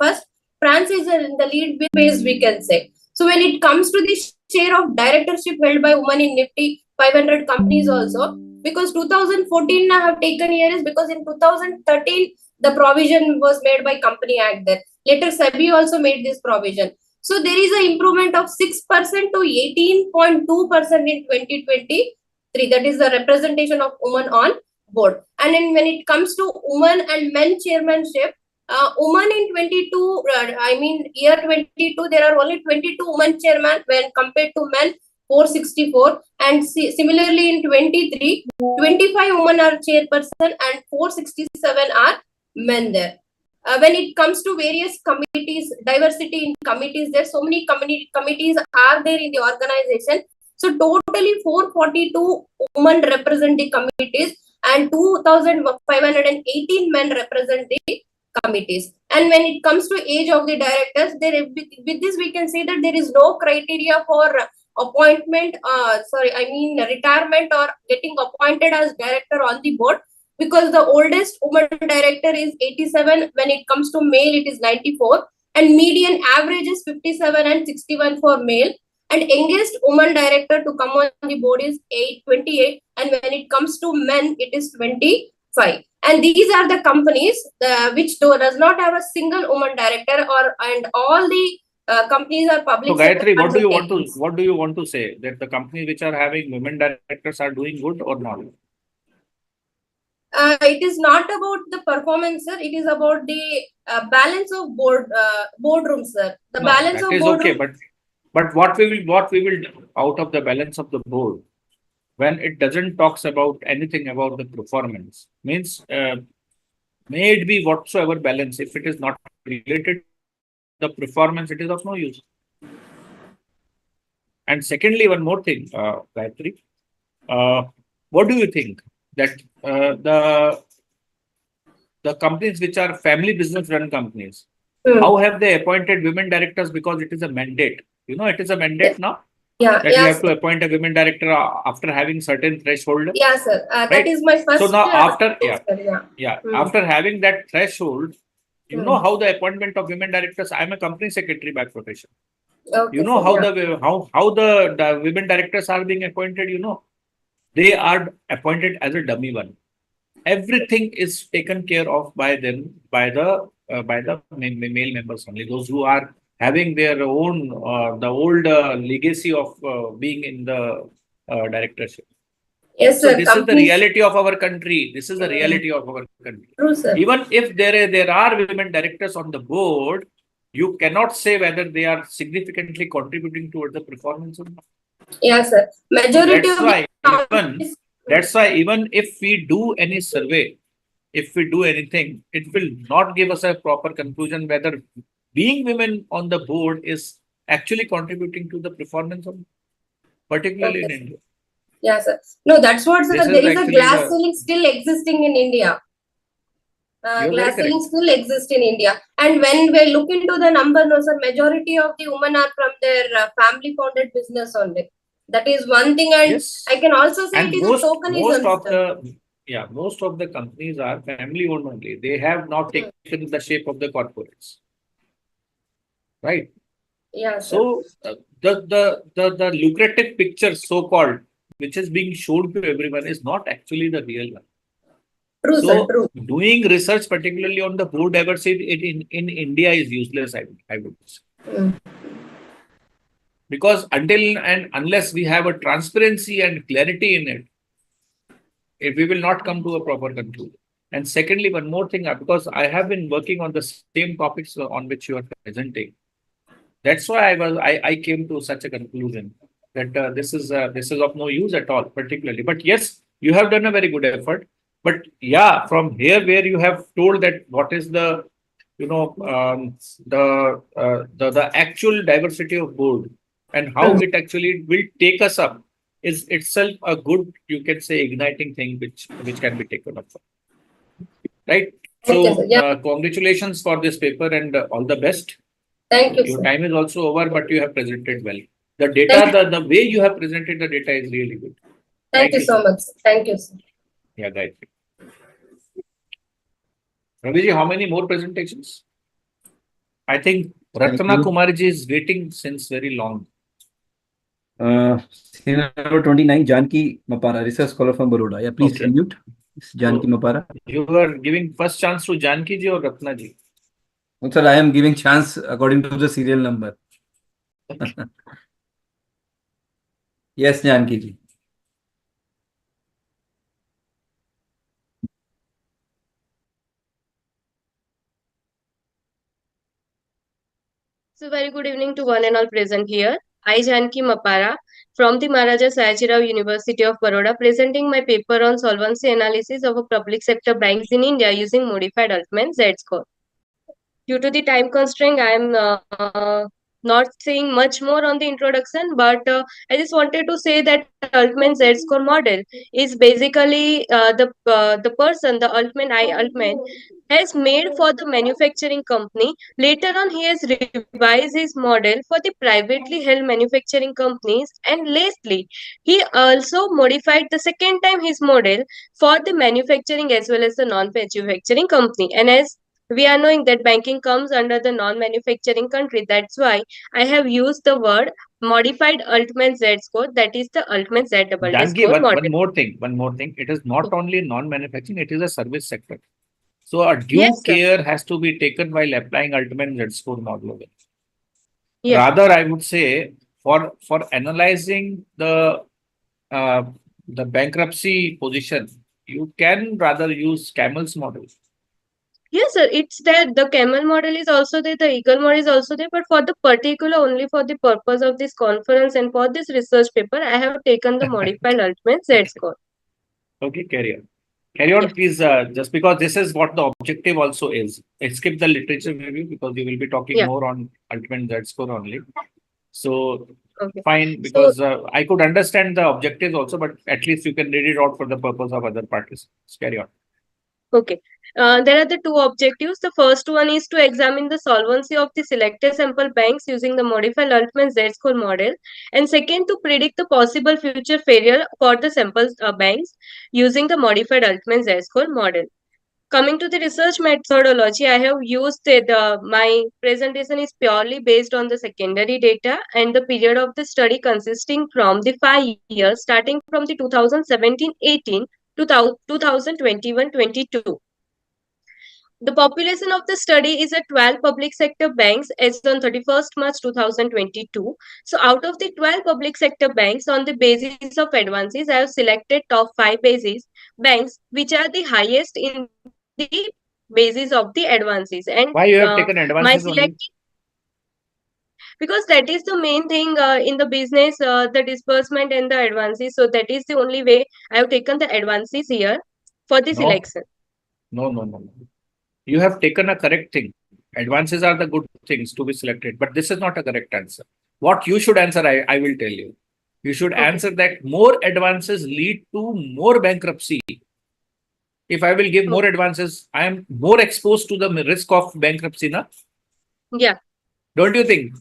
first. France is in the lead phase, we can say. So when it comes to the share of directorship held by women in Nifty 500 companies also, because 2014 I have taken here is because in 2013 the provision was made by Company Act there. Later SEBI also made this provision. So there is an improvement of 6% to 18.2% in 2023. That is the representation of women on board. And then when it comes to women and men chairmanship, women in year 22, there are only 22 women chairmen when compared to men 464. And similarly in 23, 25 women are chairperson and 467 are men there. When it comes to various committees, diversity in committees, there so many committees are there in the organization. So totally 442 women represent the committees and 2,518 men represent the committees. And when it comes to age of the directors, with this we can say that there is no criteria for appointment, retirement or getting appointed as director on the board, because the oldest woman director is 87. When it comes to male, it is 94, and median average is 57 and 61 for male. And youngest woman director to come on the board is 28, and when it comes to men, it is 25. And these are the companies which does not have a single woman director, and all the companies are public. So Gayatri, what do you want to say, that the companies which are having women directors are doing good or not? It is not about the performance, sir. It is about the balance of boardroom, sir. The balance of boardroom. Okay, but what we will do out of the balance of the board, when it doesn't talks about anything about the performance, means may it be whatsoever balance, if it is not related to the performance, it is of no use. And secondly, one more thing, Gayatri, what do you think that the companies which are family business run companies, how have they appointed women directors? Because it is a mandate. You know, it is a mandate now. Yeah, that you have to appoint a women director after having certain threshold. Yeah, sir. Right? That is my first. So now after after having that threshold, you know how the appointment of women directors. I am a company secretary by profession. Okay, you know how the women directors are being appointed. You know, they are appointed as a dummy one. Everything is taken care of by them by the male members only. Those who are having their own the old legacy of being in the directorship. Yes, so sir. This is the reality of our country. This is the reality of our country. True, sir. Even if there are women directors on the board, you cannot say whether they are significantly contributing towards the performance or not. Yes, sir. Majority That's why even if we do any survey, if we do anything, it will not give us a proper conclusion whether being women on the board is actually contributing to the performance of, particularly in India. Yes, sir. No, that's what, sir. There is a glass ceiling still existing in India. glass ceiling still exists in India. And when we look into the number, no, sir, majority of the women are from their family founded business only. That is one thing, and I can also say And it is a tokenism. most of the companies are family owned only. They have not taken the shape of the corporates, right? Yeah. So the lucrative picture, so called, which is being shown to everyone, is not actually the real one. True, So sir, true. doing research, particularly on the board diversity in India, is useless, I would say. Because until and unless we have a transparency and clarity in it, we will not come to a proper conclusion. And secondly, one more thing, because I have been working on the same topics on which you are presenting. That's why I came to such a conclusion that this is of no use at all, particularly. But yes, you have done a very good effort. But yeah, from here where you have told that what is the the actual diversity of board and how it actually will take us up is itself a good, you can say, igniting thing which can be taken up. Right. So congratulations for this paper and all the best. Thank you. Your time is also over, but you have presented well. The data, the way you have presented the data is really good. Thank you so much. Thank you, sir. Yeah, guys. Raviji, how many more presentations? I think Ratna Kumarji is waiting since very long. Senior number 29, Janki Mapara, research scholar from Baroda. Yeah, please unmute. Janki Mapara. You are giving first chance to Janki ji or Ratna ji? Sir, I am giving chance according to the serial number. Yes, Janki ji. So very good evening to one and all present here. I, Janki Mapara, from the Maharaja Sayajirao University of Baroda, presenting my paper on solvency analysis of a public sector banks in India using modified Altman Z-score. Due to the time constraint, I am not saying much more on the introduction, but I just wanted to say that Altman Z-score model is basically the person, the Altman has made for the manufacturing company. Later on, he has revised his model for the privately held manufacturing companies, and lastly, he also modified the second time his model for the manufacturing as well as the non-manufacturing company. And as we are knowing that banking comes under the non-manufacturing country, that's why I have used the word modified Altman Z-score, that is the Altman Z double Janki, score model. one more thing. It is not only non-manufacturing, it is a service sector. So a due care has to be taken while applying Altman Z-score model. Rather, I would say for analyzing the bankruptcy position, you can rather use Camel's model. Yes, sir. It's there. The Camel model is also there. The Eagle model is also there. But for the particular, only for the purpose of this conference and for this research paper, I have taken the modified Altman Z-score. Okay, carry on. Carry on, please. Just because this is what the objective also is. Skip the literature review because we will be talking more on Altman Z-score only. So fine, because I could understand the objectives also, but at least you can read it out for the purpose of other participants. Carry on. Okay. There are the two objectives. The first one is to examine the solvency of the selected sample banks using the modified Altman Z-score model. And second, to predict the possible future failure for the sample banks using the modified Altman Z-score model. Coming to the research methodology, I have used my presentation is purely based on the secondary data and the period of the study consisting from the 5 years starting from the 2017-18 to 2021-22. The population of the study is at 12 public sector banks as on 31st March 2022. So out of the 12 public sector banks, on the basis of advances, I have selected top 5 banks which are the highest in the basis of the advances. And why you have taken advances only? Because that is the main thing in the business, the disbursement and the advances. So that is the only way I have taken the advances here for the selection. No. You have taken a correct thing. Advances are the good things to be selected, but this is not a correct answer. What you should answer, I will tell you. You should answer that more advances lead to more bankruptcy. if I will give more advances, I am more exposed to the risk of bankruptcy, na? Yeah. Don't you think?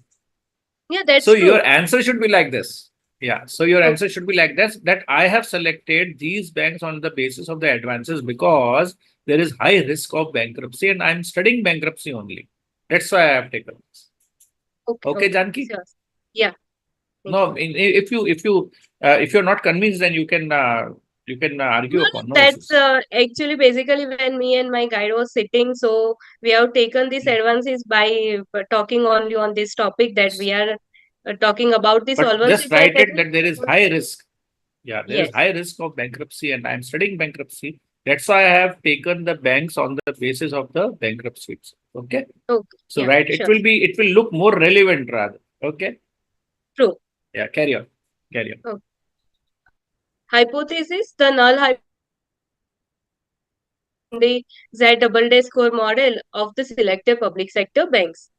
Yeah, that's so true. your answer should be like this. Yeah. So your answer should be like this, that I have selected these banks on the basis of the advances because there is high risk of bankruptcy and I'm studying bankruptcy only. That's why I have taken this. Okay, Janki? Sure. Yeah. No, if you're not convinced, then you can argue No, upon. No that's issues. actually basically when me and my guide was sitting. So we have taken these advances by talking only on this topic that we are talking about the But solvency just write check. it that there is high risk. Yeah, there is Yes. high risk of bankruptcy and I'm studying bankruptcy. That's why I have taken the banks on the basis of the bankruptcy. Okay. Okay. So Yeah, right, sure. it will look more relevant rather. Okay. True. Yeah, carry on. Carry on. Okay. Hypothesis, the null hypothesis the Z double day score model of the selected public sector banks.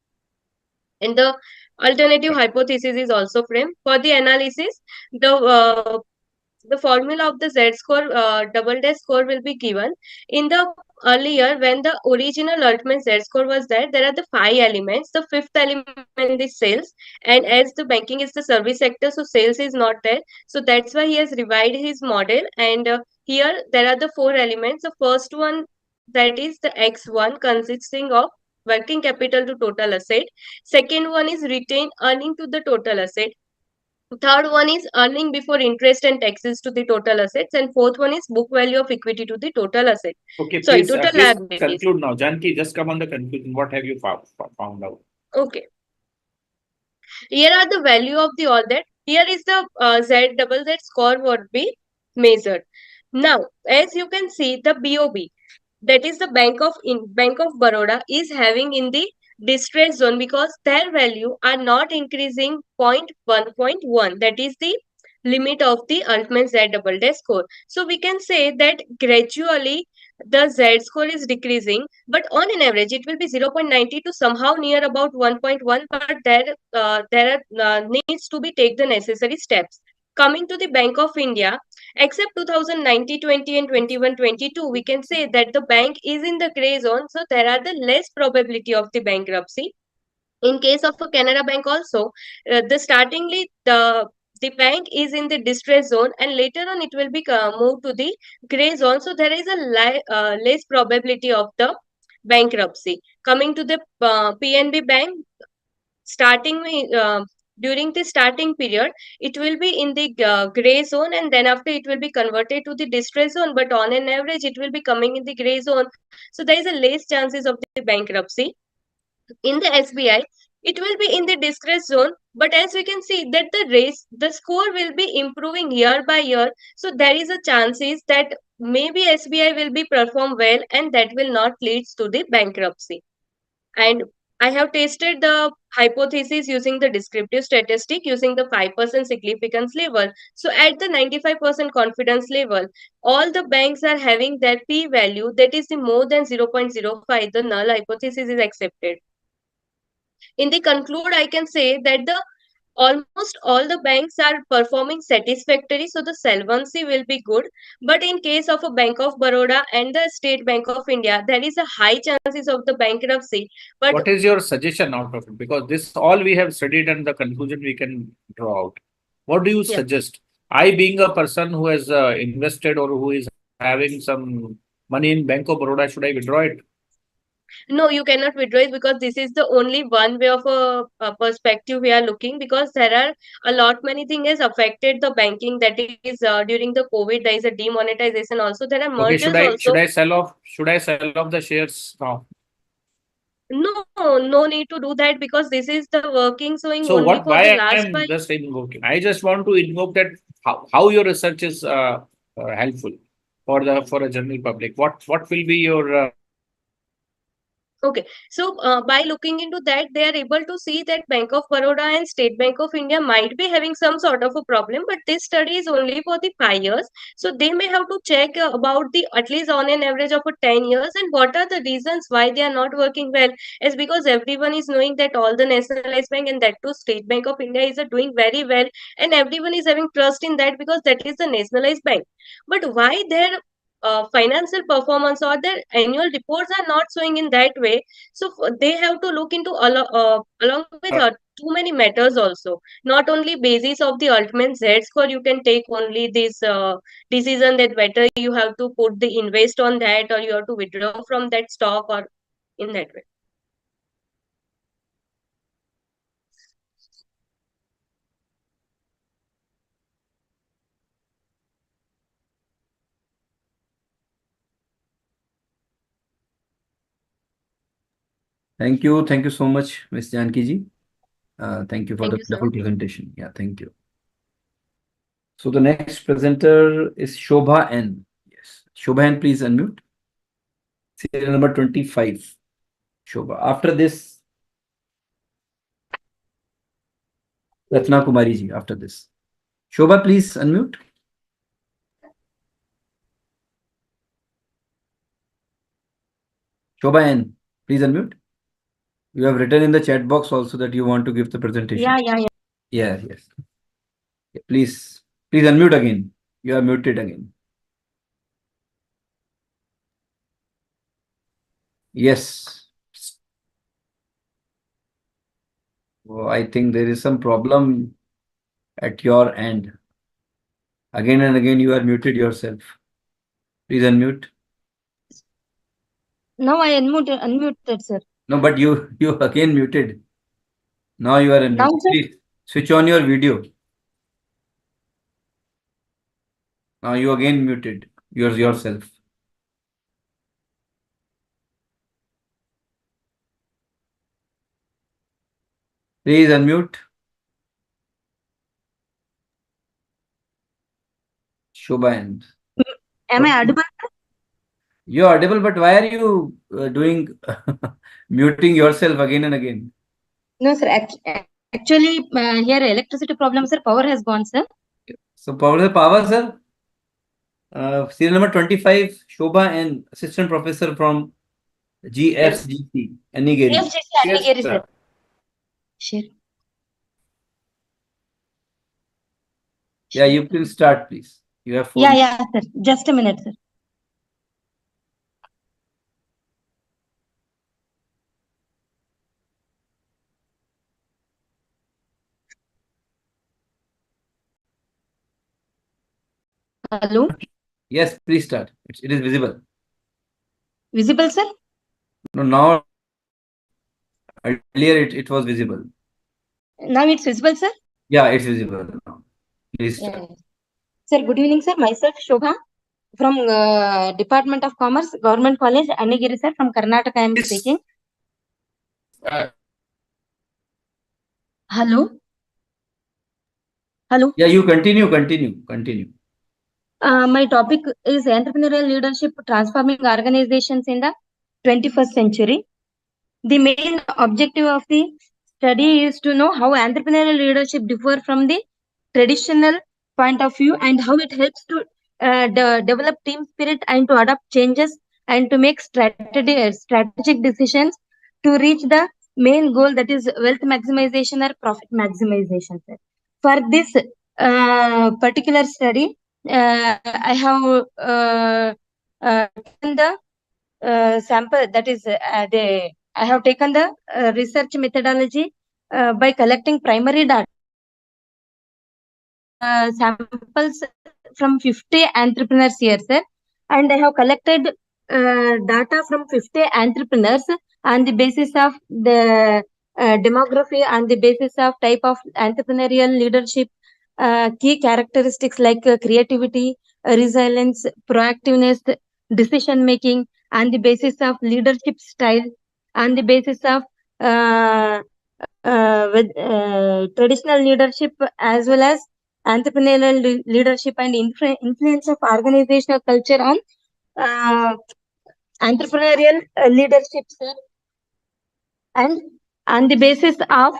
And the alternative hypothesis is also framed. For the analysis, the formula of the Z-score double dash score will be given. In the earlier, when the original ultimate Z-score was there are the 5 elements. The 5th element is sales. And as the banking is the service sector, so sales is not there. So that's why he has revised his model. And here there are the 4 elements. The first one, that is the X1, consisting of working capital to total asset. Second one is retained earning to the total asset. Third one is earning before interest and taxes to the total assets. And fourth one is book value of equity to the total asset. Okay, Sorry, please, total please liabilities. conclude now. Janki, just come on the conclusion. What have you found out? Okay. Here are the value of the all that. Here is the Z double Z score would be measured. Now, as you can see, the BOB, that is the Bank of Baroda, is having in the distress zone because their value are not increasing 0.1.1. That is the limit of the ultimate Z double dash score. So we can say that gradually the Z score is decreasing, but on an average it will be 0.90 to somehow near about 1.1. But there needs to be take the necessary steps. Coming to the Bank of India, except 2019, 20 and 21, 22, we can say that the bank is in the gray zone. So there are the less probability of the bankruptcy. In case of a Canara Bank also, the bank is in the distress zone and later on it will be moved to the gray zone. So there is a less probability of the bankruptcy. Coming to the PNB Bank, during the starting period, it will be in the gray zone and then after it will be converted to the distress zone. But on an average, it will be coming in the gray zone. So there is a less chances of the bankruptcy. In the SBI, it will be in the distress zone, but as we can see that the score will be improving year by year. So there is a chances that maybe SBI will be perform well and that will not leads to the bankruptcy. And I have tested the hypothesis using the descriptive statistic using the 5% significance level. So at the 95% confidence level, all the banks are having that p value that is the more than 0.05. The null hypothesis is accepted. In the conclude, I can say that the almost all the banks are performing satisfactory, so the solvency will be good. But in case of a Bank of Baroda and the State Bank of India, there is a high chances of the bankruptcy. But what is your suggestion out of it? Because this all we have studied and the conclusion we can draw out. What do you suggest? I, being a person who has invested or who is having some money in Bank of Baroda, should I withdraw it? no, you cannot withdraw it because this is the only one way of a perspective we are looking, because there are a lot many things has affected the banking. That is during the COVID, there is a demonetization also. There are mergers also. Should I sell off the shares now? No need to do that because this is the working showing So only for why the I last am 5 just invoking? I just want to invoke that how your research is helpful for a general public. What will be your Okay, so by looking into that, they are able to see that Bank of Baroda and State Bank of India might be having some sort of a problem, but this study is only for the 5 years. So they may have to check about the at least on an average of 10 years and what are the reasons why they are not working well. Is because everyone is knowing that all the nationalized bank and that too State Bank of India is doing very well and everyone is having trust in that because that is the nationalized bank. But why their financial performance or their annual reports are not showing in that way. So they have to look into along with too many matters also, not only basis of the ultimate Z score. You can take only this decision that whether you have to put the invest on that or you have to withdraw from that stock, or in that way. Thank you. Thank you so much, Ms. Janki ji. Thank you for the wonderful presentation. Yeah, thank you. So the next presenter is Shobha N. Yes, Shobha N, please unmute. Serial number 25. Shobha. After this, Ratna Kumari ji. After this, Shobha, please unmute. Shobha N, please unmute. You have written in the chat box also that you want to give the presentation. Yeah. Yes. Please unmute again. You are muted again. Yes. Oh, I think there is some problem at your end. Again and again, you are muted yourself. Please unmute. Now I unmuted, sir. No, but you again muted. Now you are unmuted. Now, sir? Please switch on your video. Now you again muted yourself. Please unmute. Shobha N. Am I audible? You are audible, but why are you doing muting yourself again and again? No, sir. Actually, here electricity problem, sir. Power has gone, sir. So power, sir. Serial number 25, Shobha N, assistant professor from GFGC, Anigeri. GFGC, Anigeri, sir. Sure. Yeah, you can start, please. You have 4 Yeah, sir. Just a minute, sir. Hello? Yes, please start. It is visible. Visible, sir? No, now, earlier it was visible. Now it's visible, sir? Yeah, it's visible now. Please start. Yeah. Sir, good evening, sir. Myself, Shobha, from Department of Commerce, Government College, Anigiri, sir, from Karnataka, I am speaking. Hello? Hello? Yeah, you continue. My topic is entrepreneurial leadership transforming organizations in the 21st century. The main objective of the study is to know how entrepreneurial leadership differ from the traditional point of view and how it helps to develop team spirit and to adapt changes and to make strategic decisions to reach the main goal, that is wealth maximization or profit maximization. For this particular study, I have taken the sample, that is I have taken the research methodology by collecting primary data samples from 50 entrepreneurs here, sir, and I have collected data from 50 entrepreneurs on the basis of the demography, on the basis of type of entrepreneurial leadership, key characteristics like creativity, resilience, proactiveness, decision making, on the basis of leadership style, on the basis of traditional leadership, as well as entrepreneurial leadership and influence of organizational culture on entrepreneurial leadership, sir. And on the basis of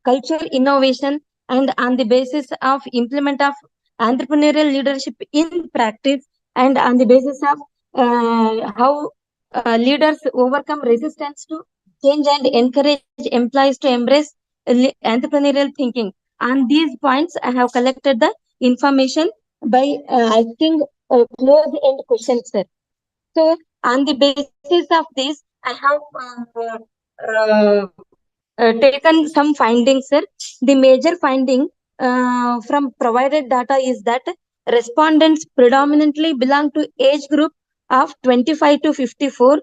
culture innovation, and on the basis of implement of entrepreneurial leadership in practice, and on the basis of how leaders overcome resistance to change and encourage employees to embrace entrepreneurial thinking. On these points, I have collected the information by asking close-end questions, sir. So, on the basis of this, I have taken some findings, sir. The major finding from provided data is that respondents predominantly belong to age group of 25 to 54,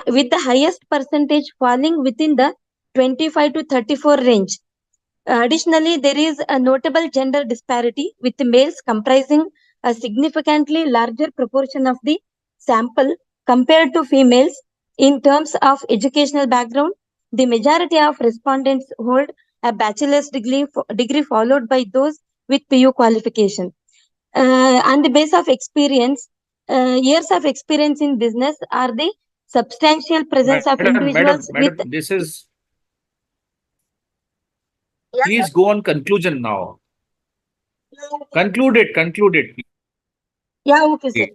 with the highest percentage falling within the 25 to 34 range. Additionally, there is a notable gender disparity, with males comprising a significantly larger proportion of the sample compared to females. In terms of educational background, the majority of respondents hold a bachelor's degree followed by those with PU qualification. On the base of experience, years of experience in business are the substantial presence of individuals with. This is. Please go on conclusion now. Conclude it. Yeah, okay, sir.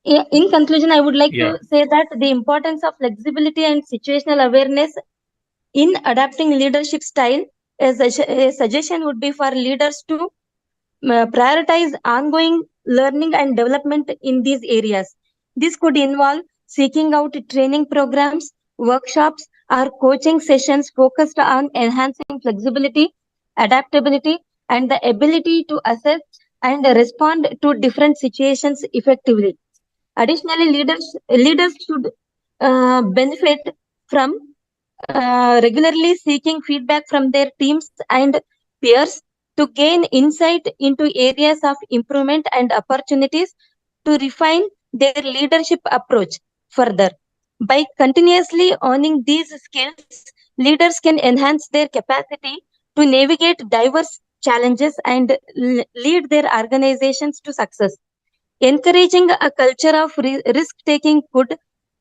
In conclusion, I would like to say that the importance of flexibility and situational awareness in adapting leadership style, a suggestion would be for leaders to prioritize ongoing learning and development in these areas. This could involve seeking out training programs, workshops, or coaching sessions focused on enhancing flexibility, adaptability, and the ability to assess and respond to different situations effectively. Additionally, leaders should benefit from regularly seeking feedback from their teams and peers to gain insight into areas of improvement and opportunities to refine their leadership approach further. By continuously owning these skills, leaders can enhance their capacity to navigate diverse challenges and lead their organizations to success. Encouraging a culture of risk-taking could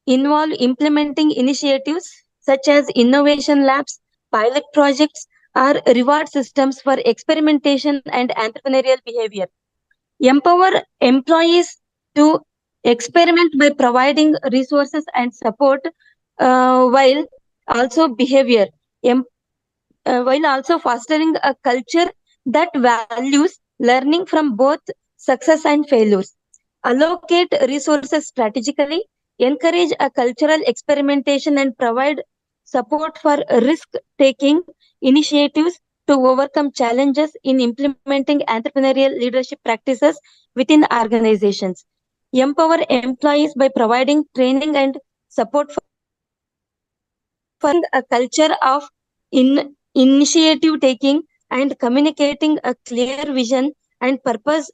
involve implementing initiatives such as innovation labs, pilot projects, or reward systems for experimentation and entrepreneurial behavior. Empower employees to experiment by providing resources and support, while also fostering a culture that values learning from both success and failures. Allocate resources strategically, encourage a cultural experimentation, and provide support for risk-taking initiatives to overcome challenges in implementing entrepreneurial leadership practices within organizations. Empower employees by providing training and support for a culture of initiative taking and communicating a clear vision and purpose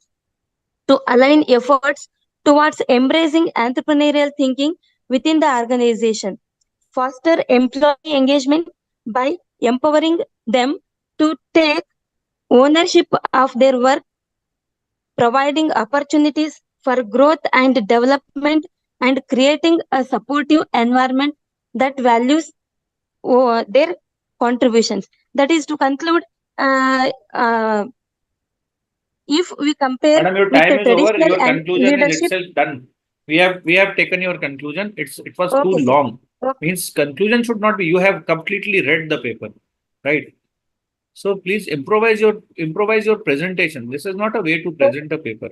to align efforts towards embracing entrepreneurial thinking within the organization. Foster employee engagement by empowering them to take ownership of their work, providing opportunities for growth and development, and creating a supportive environment that values their contributions. That is to conclude, if we compare Madam, your with time the is over. traditional Your conclusion is leadership. itself done. We have taken your conclusion. It was too long. Means conclusion should not be. You have completely read the paper, right? So please improvise your presentation. This is not a way to present a paper.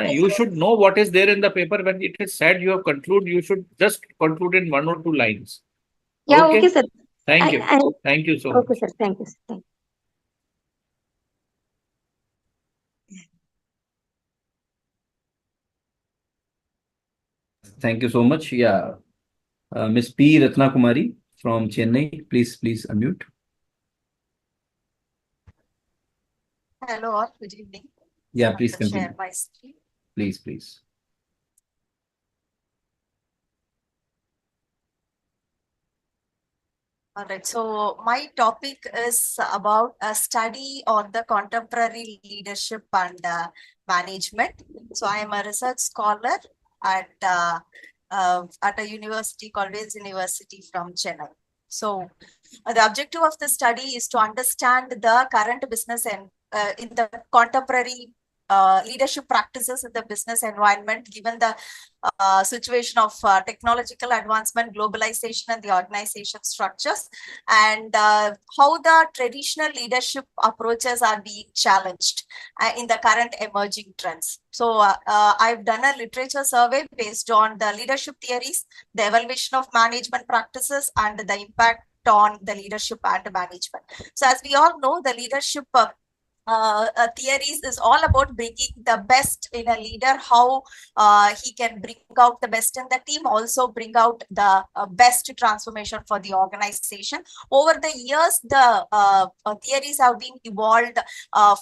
You should know what is there in the paper. When it is said you have concluded, you should just conclude in 1 or 2 lines. Yeah, okay, sir. Thank you. Thank you so much. Okay, sir. Thank you. Thank you. Thank you so much. Yeah. Ms. P. Ratna Kumari from Chennai. Please unmute. Hello, all. Good evening. Yeah, So please I'm going to continue. share my screen. Please. All right. So my topic is about a study on the contemporary leadership and management. So I am a research scholar at a university called Wales University from Chennai. So the objective of the study is to understand the current business and in the contemporary leadership practices in the business environment, given the situation of technological advancement, globalization, and the organization structures, and how the traditional leadership approaches are being challenged in the current emerging trends. So I've done a literature survey based on the leadership theories, the evaluation of management practices, and the impact on the leadership and management. So as we all know, the leadership theories is all about bringing the best in a leader, how he can bring out the best in the team, also bring out the best transformation for the organization. Over the years, the theories have been evolved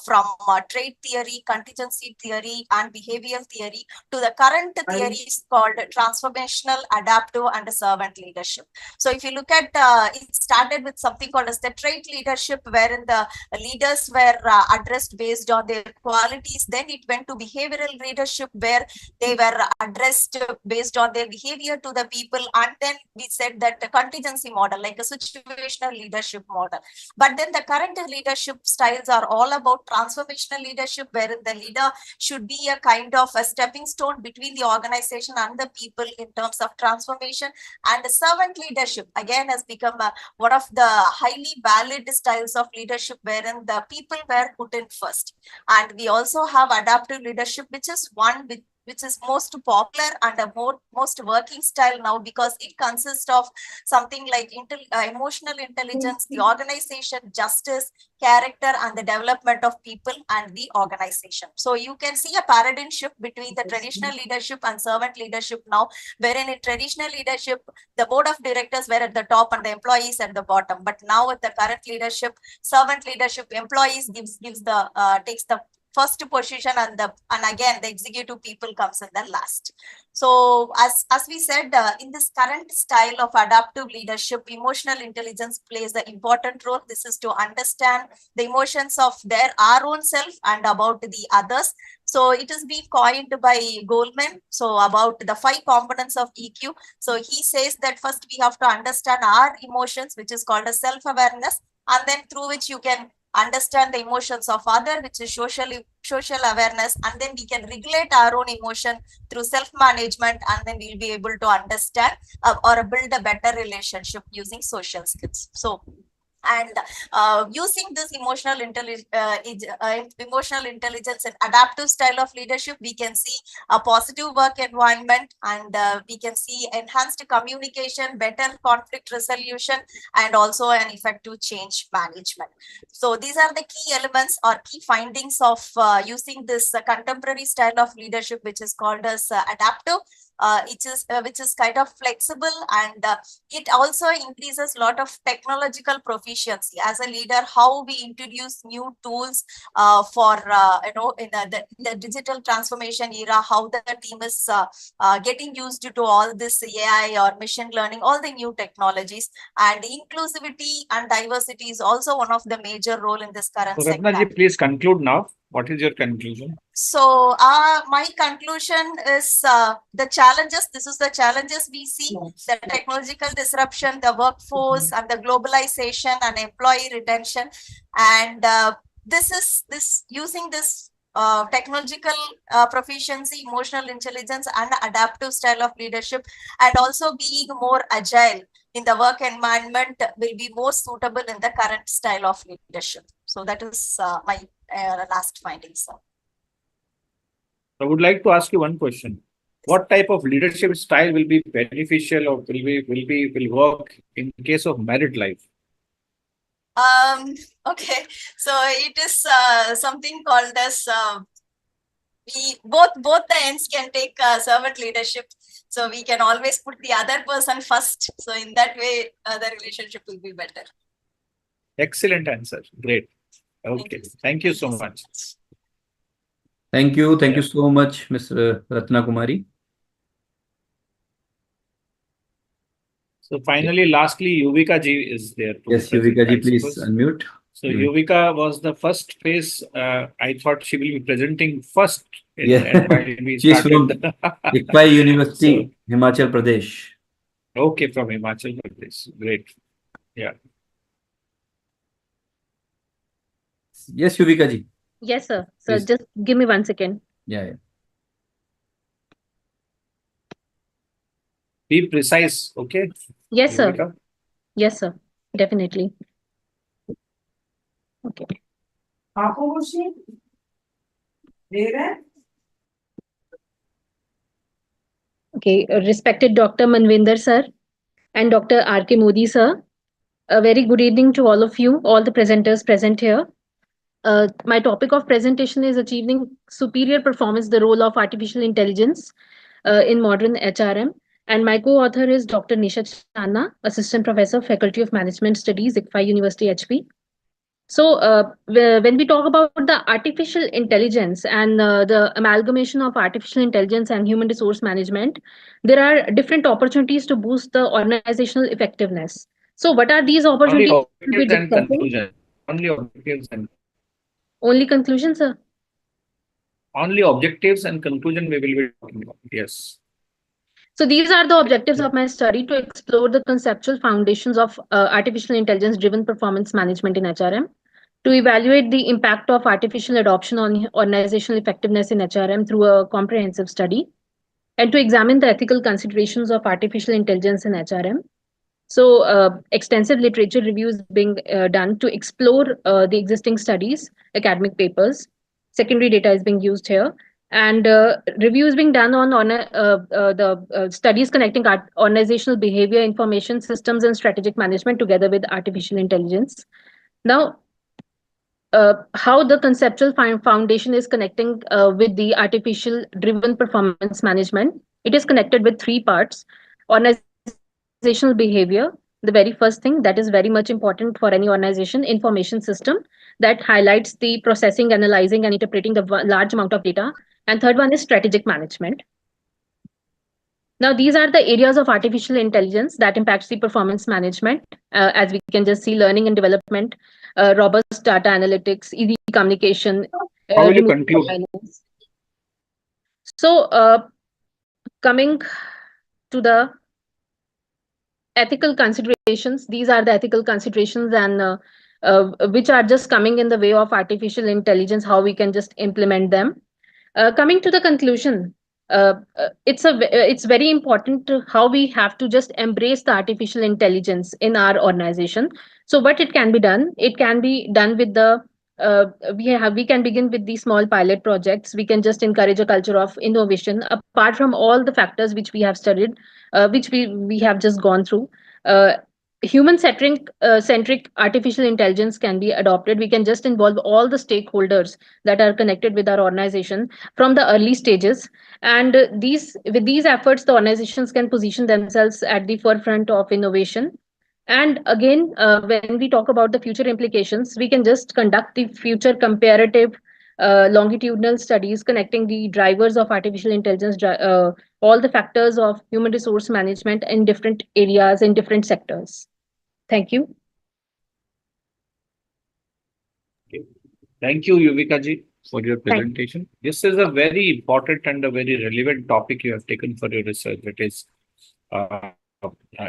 from trait theory, contingency theory, and behavioral theory to the current theories called transformational, adaptive, and servant leadership. So if you look at it started with something called as the trait leadership, wherein the leaders were addressed based on their qualities. Then it went to behavioral leadership, where they were addressed based on their behavior to the people. And then we said that the contingency model, like a situational leadership model. But then the current leadership styles are all about transformational leadership, wherein the leader should be a kind of a stepping stone between the organization and the people in terms of transformation. And the servant leadership again has become one of the highly valid styles of leadership, wherein the people were put in first. And we also have adaptive leadership, which is one which is most popular and a most working style now, because it consists of something like emotional intelligence, the organization, justice, character, and the development of people and the organization. So you can see a paradigm shift between the traditional leadership and servant leadership now, wherein in traditional leadership, the board of directors were at the top and the employees at the bottom. But now with the current leadership, servant leadership, employees takes the first position, and again the executive people comes in the last. So as we said, in this current style of adaptive leadership, emotional intelligence plays an important role. This is to understand the emotions of our own self and about the others. So it is being coined by Goldman, so about the 5 components of EQ. So he says that first we have to understand our emotions, which is called a self-awareness, and then through which you can understand the emotions of other, which is social awareness, and then we can regulate our own emotion through self-management, and then we'll be able to understand or build a better relationship using social skills. So and using this emotional intelligence and adaptive style of leadership, we can see a positive work environment, and we can see enhanced communication, better conflict resolution, and also an effective change management. So these are the key elements or key findings of using this contemporary style of leadership, which is called as adaptive. Which is kind of flexible, and it also increases a lot of technological proficiency as a leader, how we introduce new tools for in the digital transformation era, how the team is getting used to all this AI or machine learning, all the new technologies. And inclusivity and diversity is also one of the major role in this current So sector. Ratnaji, please conclude now. What is your conclusion? So my conclusion is the challenges. This is the challenges we see: the technological disruption, the workforce, and the globalization and employee retention. And using this technological proficiency, emotional intelligence, and adaptive style of leadership, and also being more agile in the work environment will be more suitable in the current style of leadership. So that is my last finding, sir. I would like to ask you one question. What type of leadership style will be beneficial or will work in case of married life? Okay, so it is something called as both the ends can take servant leadership. So we can always put the other person first. So in that way, the relationship will be better. Excellent answer. Great. Okay. Thank you so much. Thank you. Thank you so much, Ms. Ratna Kumari. So finally, lastly, Yuvika ji is there. Yes, Yuvika ji, please unmute. So Yuvika was the first face. I thought she will be presenting first. She's from ICFI University, Himachal Pradesh. Okay, from Himachal Pradesh. Great. Yeah. Yes, Yuvika ji. Yes, sir. So Please. just give me 1 second. Yeah. Be precise, okay? Yes, sir. Yuvika? Yes, sir. Definitely. Okay. Okay. Respected Dr. Manvinder, sir, and Dr. R.K. Modi, sir. A very good evening to all of you, all the presenters present here. My topic of presentation is achieving superior performance, the role of artificial intelligence in modern HRM. And my co-author is Dr. Nisha Channa, Assistant Professor, Faculty of Management Studies, ICFI University, HP. So when we talk about the artificial intelligence and the amalgamation of artificial intelligence and human resource management, there are different opportunities to boost the organizational effectiveness. So what are these Only opportunities we'll be objectives and discussing? conclusion. Only objectives and Only conclusion, sir? only objectives and conclusion we will be talking about. Yes. So these are the objectives of my study to explore the conceptual foundations of artificial intelligence-driven performance management in HRM, to evaluate the impact of artificial adoption on organizational effectiveness in HRM through a comprehensive study, and to examine the ethical considerations of artificial intelligence in HRM. So extensive literature reviews being done to explore the existing studies, academic papers, secondary data is being used here, and reviews being done on the studies connecting organizational behavior, information systems, and strategic management together with artificial intelligence. Now, how the conceptual foundation is connecting with the artificial driven performance management. It is connected with three parts: organizational behavior, the very first thing that is very much important for any organization; information system, that highlights the processing, analyzing, and interpreting the large amount of data; and third one is strategic management. Now, these are the areas of artificial intelligence that impacts the performance management. As we can just see, learning and development, robust data analytics, easy communication. How will you conclude? So, coming to the ethical considerations, these are the ethical considerations and which are just coming in the way of artificial intelligence, how we can just implement them. Coming to the conclusion, it's very important to how we have to just embrace the artificial intelligence in our organization. So what it can be done? It can be done with the we can begin with the small pilot projects. We can just encourage a culture of innovation apart from all the factors which we have studied, which we have just gone through. Human centric artificial intelligence can be adopted. We can just involve all the stakeholders that are connected with our organization from the early stages, and with these efforts the organizations can position themselves at the forefront of innovation. And again, when we talk about the future implications, we can just conduct the future comparative longitudinal studies connecting the drivers of artificial intelligence, all the factors of human resource management in different areas, in different sectors. Thank you. Okay. Thank you, Yuvika ji, for your presentation. This is a very important and a very relevant topic you have taken for your research. That is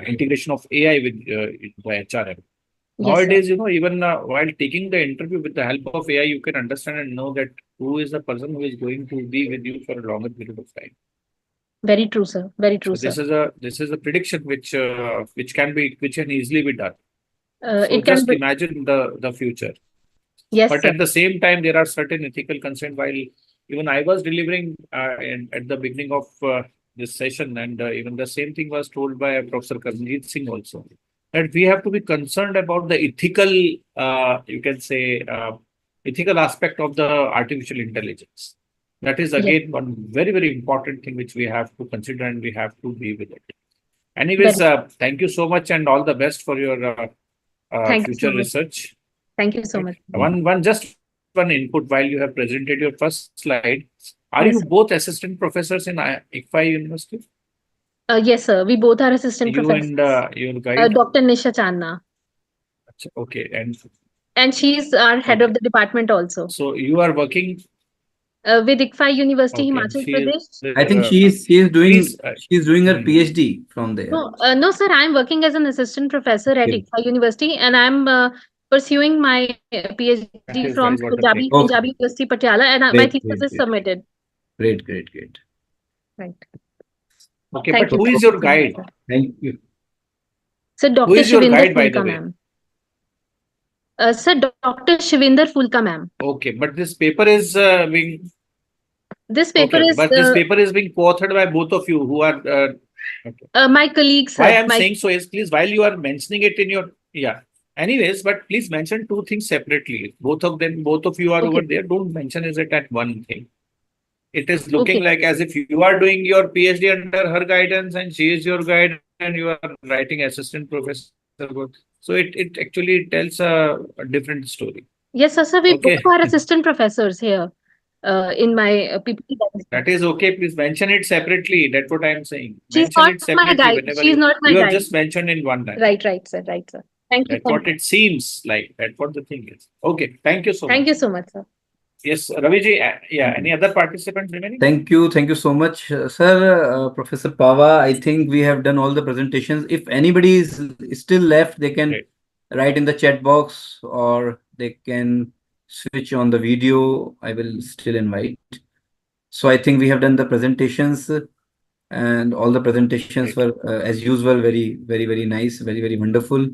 integration of AI with by HRM. Nowadays, even while taking the interview with the help of AI, you can understand and know that who is the person who is going to be with you for a longer period of time. Very true, sir. Very true, so sir. This is a prediction which can easily be done. So It just can imagine the future. Yes, but sir. at the same time, there are certain ethical concerns. While even I was delivering at the beginning of this session, and even the same thing was told by Professor Karmjeet Singh also, that we have to be concerned about the ethical, you can say, ethical aspect of the artificial intelligence. That is again one very, very important thing which we have to consider and we have to be with it. Anyways, thank you so much and all the best for your future research. Thank you so much. One input while you have presented your first slide. Are you both assistant professors in ICFI University? Yes, sir. We both are assistant professors. You and your guide? Dr. Nisha Channa. Okay. And she's our head of the department also. So you are working with ICFI University, Himachal Pradesh. I think she's doing her PhD from there. No, sir. I'm working as an assistant professor at ICFI University, and I'm pursuing my PhD That from is what I'm saying. Punjabi University Patiala, and my Great, thesis great, is great. submitted. Great, great, great. Right. Okay, Thank but you. who is your guide? Thank you. So Who Dr. is your Shivinder guide, by the Fulka, way? ma'am. Sir, Dr. Shivinder Fulka, ma'am. Okay, but this paper is being This paper okay, is but this paper is being co-authored by both of you who are okay. my colleagues, Why sir. I'm saying so is, please, while you are mentioning it in your anyways, but please mention two things separately. Both of you are over there. Don't mention is it at one thing. It is looking like as if you are doing your PhD under her guidance and she is your guide and you are writing assistant professor. So it actually tells a different story. Yes, sir. We Okay. both are assistant professors here in my PPT. That is okay. Please mention it separately. That's what I am saying. She's Mention not it my separately guide. whenever She's not my you have guide. just mentioned in one time. Right, sir. Right, sir. Thank you That's so what much. it seems like. That's what the thing is. Okay. Thank you so much. Thank you so much, sir. Yes, Raviji. Any other participants remaining? Thank you so much, sir. Professor Pava, I think we have done all the presentations. If anybody is still left, they can write in the chat box or they can switch on the video. I will still invite. So I think we have done the presentations and all the presentations were, as usual, very, very, very nice, very, very wonderful.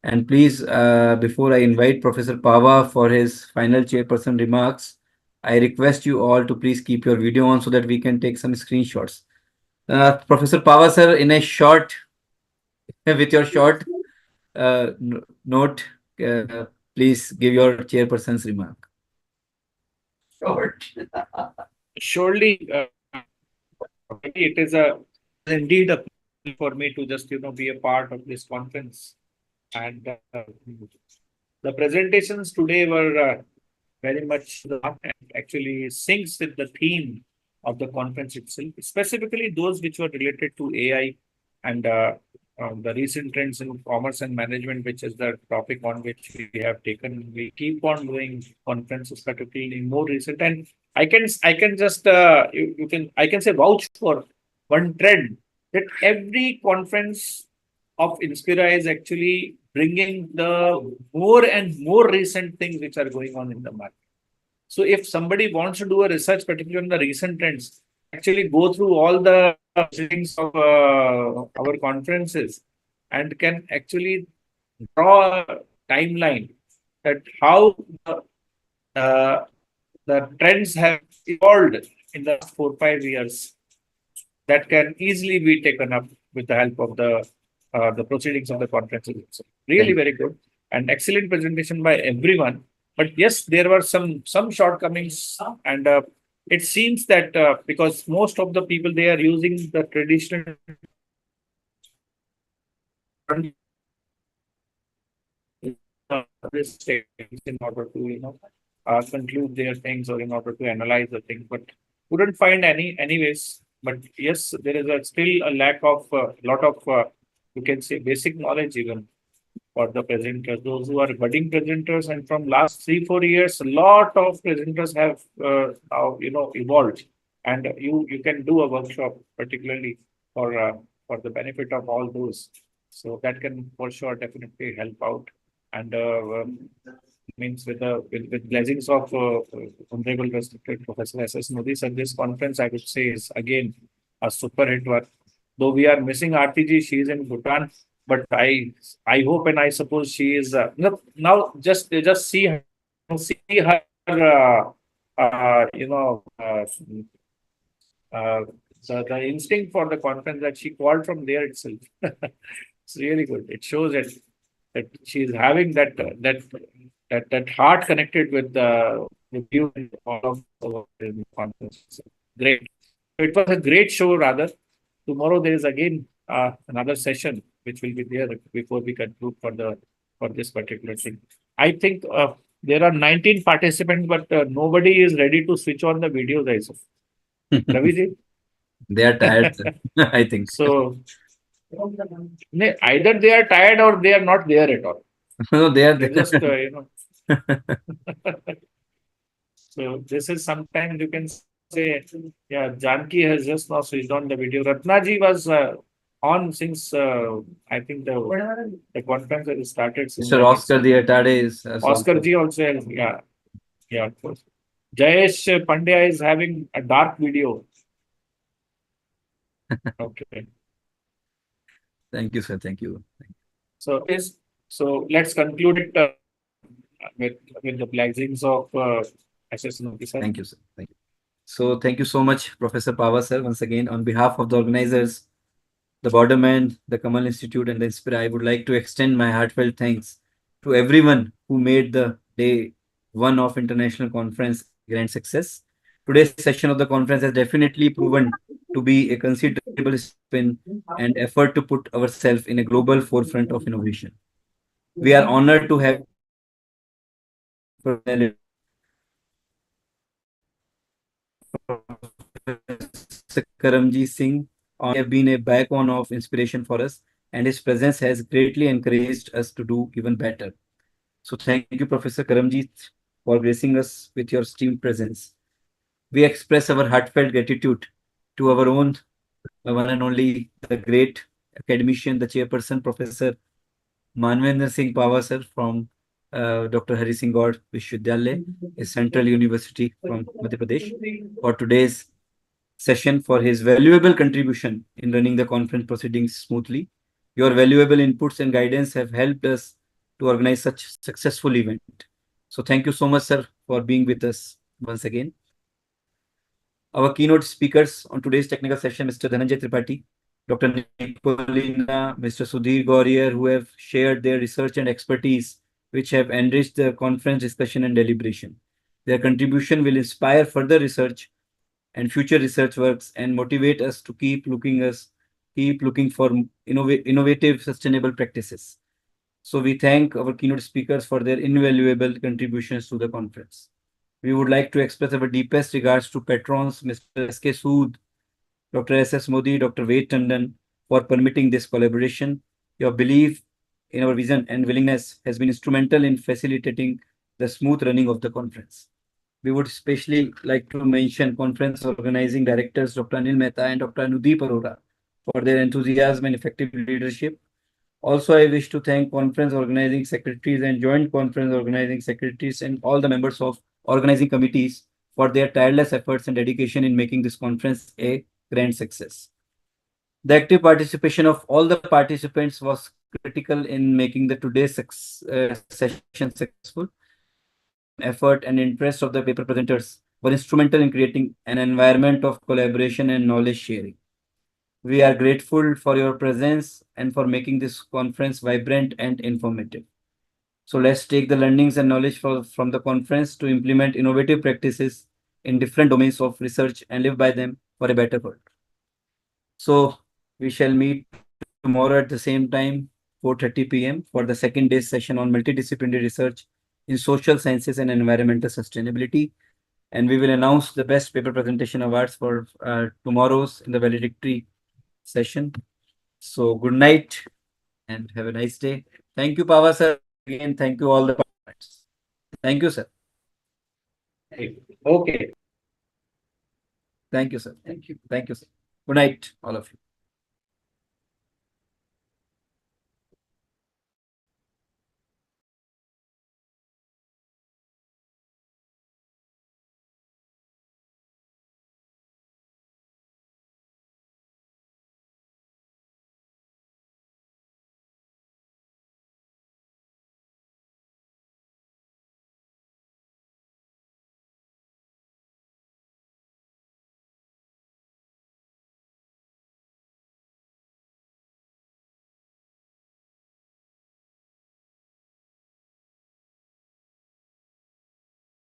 And please, before I invite Professor Pava for his final chairperson remarks, I request you all to please keep your video on so that we can take some screenshots. Professor Pava, sir, in a short, with your short note, please give your chairperson's remark. Short. Surely, it is indeed a pleasure for me to just be a part of this conference, and the presentations today were very much actually syncs with the theme of the conference itself, specifically those which were related to AI and the recent trends in commerce and management, which is the topic on which we have taken. We keep on doing conferences, particularly more recent, and I can just I can say vouch for one trend that every conference of Inspira is actually bringing the more and more recent things which are going on in the market. So if somebody wants to do a research, particularly on the recent trends, actually go through all the things of our conferences and can actually draw a timeline that how the trends have evolved in the last 4-5 years. That can easily be taken up with the help of the proceedings of the conferences. Really very good and excellent presentation by everyone. But yes, there were some shortcomings, and it seems that because most of the people, they are using the traditional in order to conclude their things or in order to analyze the things, but couldn't find anyways. But yes, there is still a lack of lot of you can say basic knowledge even for the presenters, those who are budding presenters, and from last 3-4 years, a lot of presenters have now evolved, and you can do a workshop particularly for the benefit of all those. So that can for sure definitely help out, and means with blessings of Honorable Respected Professor S.S. Modi, sir, this conference I would say is again a super hit work. Though we are missing RTG, she is in Bhutan, but I hope and I suppose she is now just see her the instinct for the conference that she called from there itself. It's really good. It shows that she is having that heart connected with you and all of the conference. Great. It was a great show rather. Tomorrow there is again another session which will be there before we conclude for this particular thing. I think there are 19 participants, but nobody is ready to switch on the videos. I suppose. Raviji? They are tired, I think. So either they are tired or they are not there at all. No, they are They're just So this is sometimes you can say, yeah, Janki has just now switched on the video. Ratnaji was on since I think the conference has started since Mr. Oscar Diatade is Oscar G also has, yeah, of course. Jayesh Pandya is having a dark video. Okay. Thank you, sir. Thank you. So let's conclude it with the blessings of SS Noki, sir. Thank you, sir. Thank you. So thank you so much, Professor Pava, sir. Once again, on behalf of the organizers, the Borderman, the Kamal Institute, and the Inspira, I would like to extend my heartfelt thanks to everyone who made the day one of international conference a grand success. Today's session of the conference has definitely proven to be a considerable spin and effort to put ourselves in a global forefront of innovation. We are honored to have Karamji Singh have been a backbone of inspiration for us, and his presence has greatly encouraged us to do even better. So thank you, Professor Karamji, for gracing us with your esteemed presence. We express our heartfelt gratitude to our own one and only the great academician, the chairperson, Professor Manvendra Singh Pava sir from Dr. Hari Singh Gaud Vishwavidyalaya, a central university from Madhya Pradesh, for today's session, for his valuable contribution in running the conference proceedings smoothly. Your valuable inputs and guidance have helped us to organize such successful event. So thank you so much, sir, for being with us once again. Our keynote speakers on today's technical session, Mr. Dhananjay Tripathi, Dr. Nicolina, Mr. Sudhir Gaurier, who have shared their research and expertise, which have enriched the conference discussion and deliberation. Their contribution will inspire further research and future research works and motivate us to keep looking for innovative, sustainable practices. So we thank our keynote speakers for their invaluable contributions to the conference. We would like to express our deepest regards to patrons, Mr. S.K. Sood, Dr. S.S. Modi, Dr. Ved Tandon, for permitting this collaboration. Your belief in our vision and willingness has been instrumental in facilitating the smooth running of the conference. We would especially like to mention conference organizing directors, Dr. Anil Mehta and Dr. Anudeep Arora, for their enthusiasm and effective leadership. Also, I wish to thank conference organizing secretaries and joint conference organizing secretaries and all the members of organizing committees for their tireless efforts and dedication in making this conference a grand success. The active participation of all the participants was critical in making the today's session successful. Effort and interest of the paper presenters were instrumental in creating an environment of collaboration and knowledge sharing. We are grateful for your presence and for making this conference vibrant and informative. So let's take the learnings and knowledge from the conference to implement innovative practices in different domains of research and live by them for a better world. So we shall meet tomorrow at the same time, 4:30 p.m. for the second day's session on multidisciplinary research in social sciences and environmental sustainability. And we will announce the best paper presentation awards for tomorrow's in the valedictory session. So good night and have a nice day. Thank you, Pava sir. Again, thank you all the participants. Thank you, sir. Okay. Thank you, sir. Thank you. Thank you, sir. Good night, all of you.